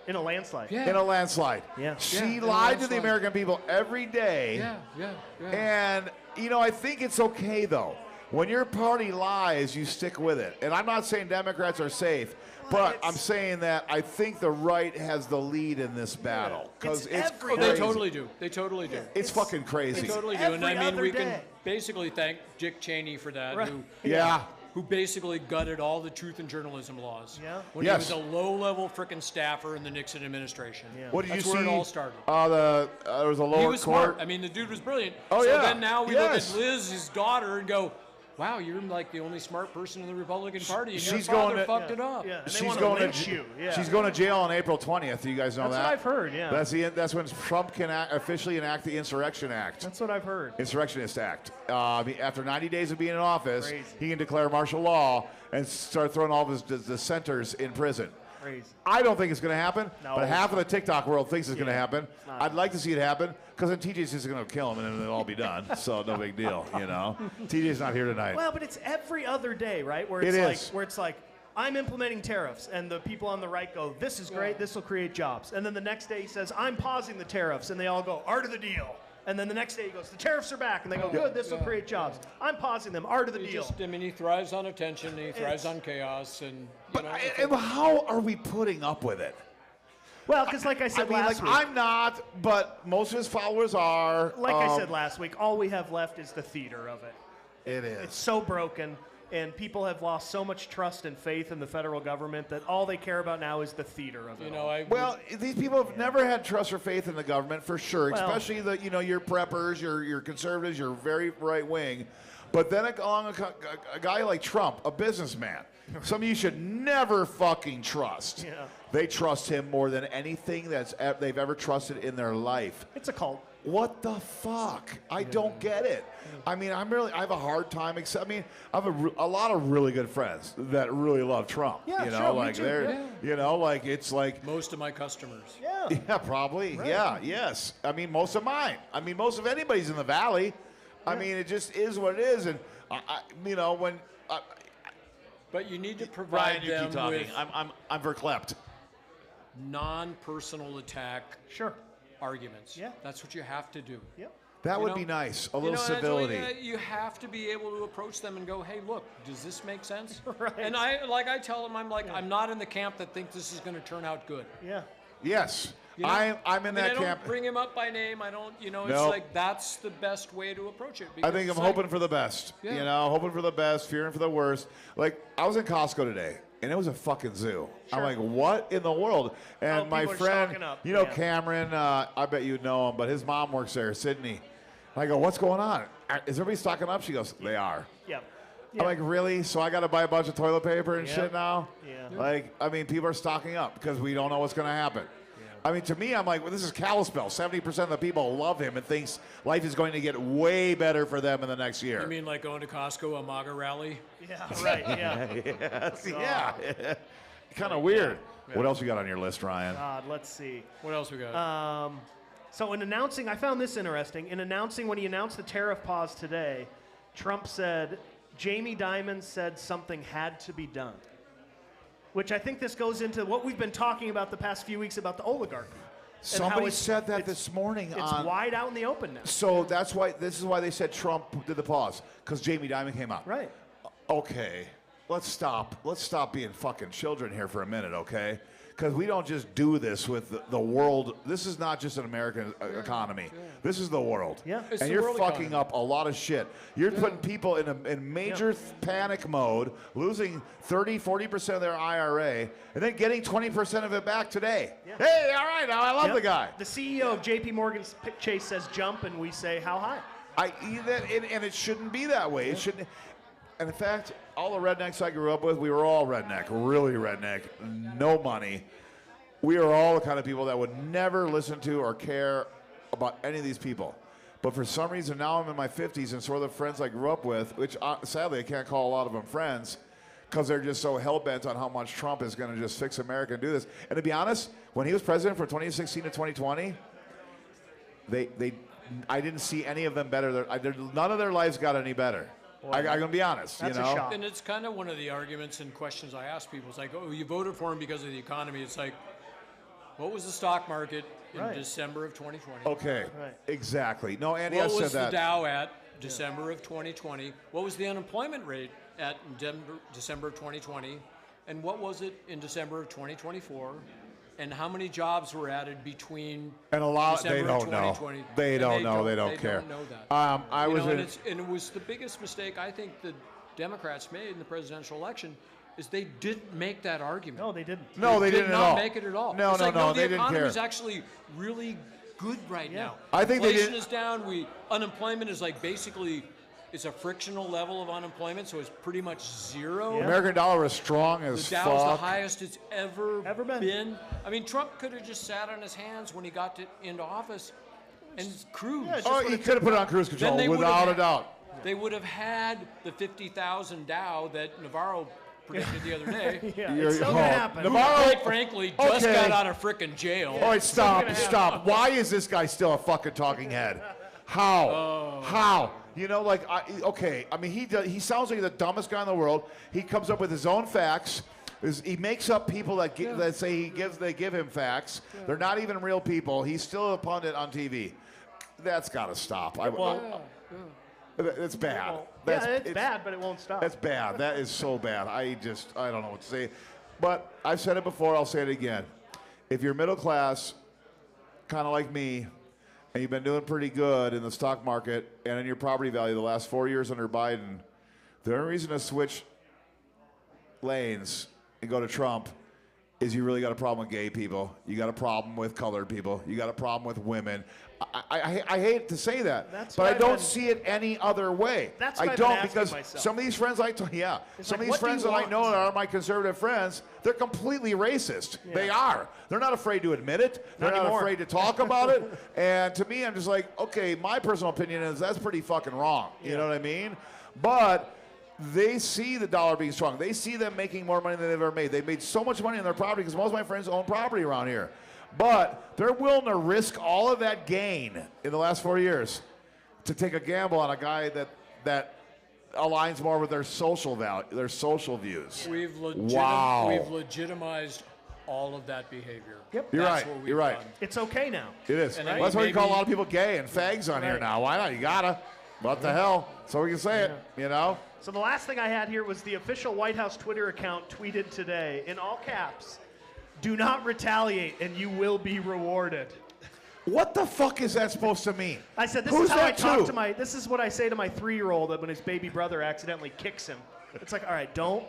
In a landslide. yeah. in a landslide. Yeah. She Yeah, in a lied to the landslide. American people every day. yeah. And, you know, I think it's okay, though. When your party lies, you stick with it. And I'm not saying Democrats are safe, but I'm saying that I think the right has the lead in this battle. Because It's it's every- Oh, crazy. they totally do. They totally do. It's fucking They crazy. totally do. And I every mean, other we can day. basically thank Dick Cheney for that, Right. Yeah. who basically gutted all the truth in journalism laws Yeah. when Yes. he was a low-level frickin' staffer in the Nixon administration. Yeah. What did That's you see? where it all started. There was a lower He was court. smart. I mean, the dude was brilliant. Oh, so yeah. then now we Yes. look at Liz, his daughter, and go, wow, you're like the only smart person in the Republican Party, and your She's going father to- fucked it up. Yeah. And they She's wanna going lynch to you. Yeah. She's going to jail on April 20th. You guys know That's that? what I've heard, yeah. That's when Trump can officially enact the Insurrection Act. That's what I've heard. Insurrectionist Act. After 90 days of being in office, Crazy. he can declare martial law and start throwing all of his dissenters in prison. Crazy. I don't think it's going to happen, No. but half of the TikTok world thinks it's going to Yeah. happen. Not. I'd like to see it happen because then TJ's just going to kill him and then it'll all be done. So no big deal, you know. TJ's not here tonight. Well, but it's every other day, right? Where It it's is. like I'm implementing tariffs, and the people on the right go, "This is great. This will create jobs." And then the next day he says, "I'm pausing the tariffs," and they all go, "Art of the deal." And then the next day he goes, "The tariffs are back," and they go, "Good. This will create jobs. I'm pausing them. Art of the He deal." just, I mean, he thrives on attention, he thrives on chaos, and, you But know. and how are we putting up with it? Well, because like I I said mean, last like, week, I'm not, but most of his followers are. like I said last week, all we have left is the theater of it. It is. It's so broken, and people have lost so much trust and faith in the federal government that all they care about now is the theater of it. You know, all. Well, these people have never had trust or faith in the government for sure, Well- especially your preppers, your conservatives, your very right wing. But then along a guy like Trump, a businessman, some of you should never fucking trust. Yeah. They trust him more than anything they've ever trusted in their life. It's a cult. What the fuck? I don't get it. I mean, I have a hard time. I mean, I have a lot of really good friends that really love Trump. Yeah, you know, sure, me like too, they're, yeah. you know, like it's like, Most of my customers. Yeah. yeah, probably, yeah, yes. I mean, most of mine. I mean, most of anybody's in the valley. I mean, it just is what it is, and you know, when. But you need to Brian, provide you them keep talking. with I'm verklempt. non-personal attack Sure. arguments. Yeah. That's what you have to do. Yep. That You would know, be nice. A You little know, Angela, civility. you have to be able to approach them and go, "Hey, look, does this make sense?" Right. And I tell them, I'm not in the camp that thinks this is going to turn out good. Yeah. Yes, You know? I'm in I mean, that I don't camp. bring him up by name. I don't, you know, it's No. like that's the best way to approach it. I because think I'm it's like- hoping for the best. Yeah. You know, hoping for the best, fearing for the worst. Like, I was in Costco today, and it was a fucking zoo. I'm Sure. like, what in the world? And Oh, my people are friend, stocking up. you know, Yeah. Cameron, I bet you know him, but his mom works there, Sydney. I go, what's going on? Is everybody stocking up? She goes, they are. Yep. I'm like, really? So I got to buy a bunch of toilet paper and Yep. shit now? Yeah. Like, I mean, people are stocking up because we don't know what's going to happen. I mean, to me, I'm like, well, this is Kalispell. 70% of the people love him and thinks life is going to get way better for them in the next year. You mean like going to Costco, a MAGA rally? Yeah. Right. Yeah. Yes, yeah. Kind of weird. What else you got on your list, Ryan? God, let's see. What else we got? So in announcing, I found this interesting. In announcing, when he announced the tariff pause today, Trump said, Jamie Dimon said something had to be done. Which I think this goes into what we've been talking about the past few weeks about the oligarchy. and how Somebody it's- said that it's- this morning It's on. wide out in the open now. So that's why. This is why they said Trump did the pause because Jamie Dimon came out. Right. Okay, let's stop. Let's stop being fucking children here for a minute, okay? Because we don't just do this with the world. This is not just an American economy. This is the world. Yeah. It's And the you're world fucking economy. up a lot of shit. You're putting people in major panic mode, losing 30, 40% of their IRA, and then getting 20% of it back today. Yeah. Hey, all right, now I love Yep. the guy. The CEO of JP Morgan Chase says jump, and we say how high? And it shouldn't be that way. It shouldn't. And in fact, all the rednecks I grew up with, we were all redneck, really redneck, no money. We are all the kind of people that would never listen to or care about any of these people. But for some reason, now I'm in my 50s, and so are the friends I grew up with, which sadly I can't call a lot of them friends because they're just so hell-bent on how much Trump is going to just fix America and do this. And to be honest, when he was president from 2016 to 2020, I didn't see any of them better. None of their lives got any better. I'm going to be honest. That's you a know? shock. And it's kind of one of the arguments and questions I ask people. It's like, oh, you voted for him because of the economy. It's like, what was the stock market in Right. December of 2020? Okay, Right. exactly. No, Andy, What I said was the that. Dow at December of 2020? What was the unemployment rate at December of 2020? And what was it in December of 2024? And how many jobs were added between And a lot, December they of don't know. 2020? They And don't know. They don't care. Don't know that. I You was know, in. and it was the biggest mistake I think the Democrats made in the presidential election is they didn't make that argument. No, they didn't. No, they did didn't not at all. make it at all. No, It's no, like, no, the they didn't economy care. is actually really good right now. I think they Inflation did- is down. Unemployment is like basically it's a frictional level of unemployment, so it's pretty much zero. American dollar is strong as The Dow is the fuck. highest it's ever been. I mean, Trump could have just sat on his hands when he got into office and cruised. Yeah, it's Oh, just he could have put it on cruise Then control they would without a have- doubt. They would have had the 50,000 Dow that Navarro predicted the other day. Yeah, You're- it's still oh, gonna happen. Navarro- Quite frankly, just Okay. got out of frickin' jail. All right, stop, gonna stop. Why is this guy still a fucking talking head? How? Oh. How? You know, like, okay. I mean, he sounds like the dumbest guy in the world. He comes up with his own facts. He makes up people that say they give him facts. They're not even real people. He's still a pundit on TV. That's got to stop. It's bad. Yeah, it's bad, but it won't stop. That's bad. That is so bad. I don't know what to say. But I've said it before, I'll say it again. If you're middle class, kind of like me, and you've been doing pretty good in the stock market and in your property value the last 4 years under Biden, the only reason to switch lanes and go to Trump is you really got a problem with gay people. You got a problem with colored people. You got a problem with women. I hate to say that, That's but what I I've don't been- see it any other way. That's I what I've been don't asking because myself. some of these friends some It's of like, these what do friends you that I want? know that are my conservative friends, they're completely racist. They are. They're not afraid to admit it. They're Not not anymore. afraid to talk about it. And to me, I'm just like, okay, my personal opinion is that's pretty fucking wrong. You know what I mean? But they see the dollar being strong. They see them making more money than they've ever made. They've made so much money on their property because most of my friends own property around here. But they're willing to risk all of that gain in the last 4 years to take a gamble on a guy that aligns more with their social value, their social views. We've legitimized all of that behavior. Yep. You're That's right. what we've You're right. done. It's okay now. It is. And Well, I that's mean, why you call a maybe- lot of people gay and fags on here Right. now. Why not? You gotta. What the hell? So we can say it, you know? So the last thing I had here was the official White House Twitter account tweeted today in all caps, "Do not retaliate and you will be rewarded." What the fuck is that supposed to mean? I said, this Who's is how I that talk to? to this is what I say to my 3-year-old when his baby brother accidentally kicks him. It's like, all right, I'll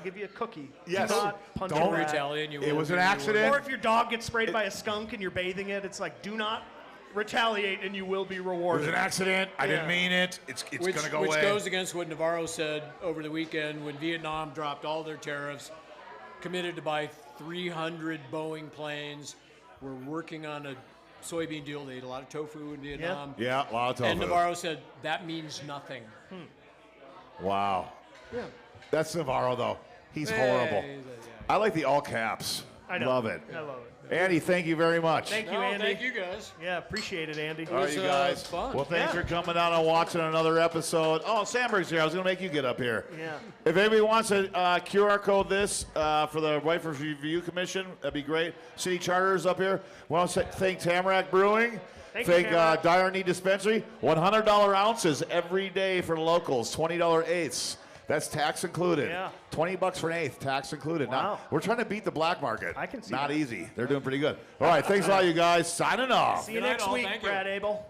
give you a cookie. Yes. Do not punch Don't a rat. Retaliate, and you It will was be an accident. rewarded. Or if your dog gets sprayed by a skunk and you're bathing it, it's like, do not retaliate and you will be It rewarded. was an accident. I didn't Yeah. mean it. It's Which gonna go away. goes against what Navarro said over the weekend when Vietnam dropped all their tariffs, committed to buy 300 Boeing planes. We're working on a soybean deal. They ate a lot of tofu in Vietnam. Yeah, a lot of tofu. And Navarro said that means nothing. Wow. Yeah. That's Navarro, though. He's horrible. Hey, I like the all caps. I know. Love it. I love it. Andy, thank you very much. Thank you, No, Andy. thank you guys. Yeah, appreciate it, Andy. All right, was, you guys. fun. Well, thanks Yeah. for coming down and watching another episode. Oh, Sandberg's here. I was going to make you get up here. Yeah. If anybody wants to QR code this for the Whiteford Review Commission, that'd be great. City Charter's up here. Want to thank Tamarack Brewing. Thank you, Thank Tamarack. Dire Need Dispensary. $100 ounces every day for locals. $20 eighths. That's tax included. Yeah. $20 for an eighth, tax included. Wow. Now, we're trying to beat the black market. I can see Not that. easy. They're doing pretty good. All right, thanks a lot, you guys. Signing off. See you Good night, next all. week, Thank you. Brad Abel.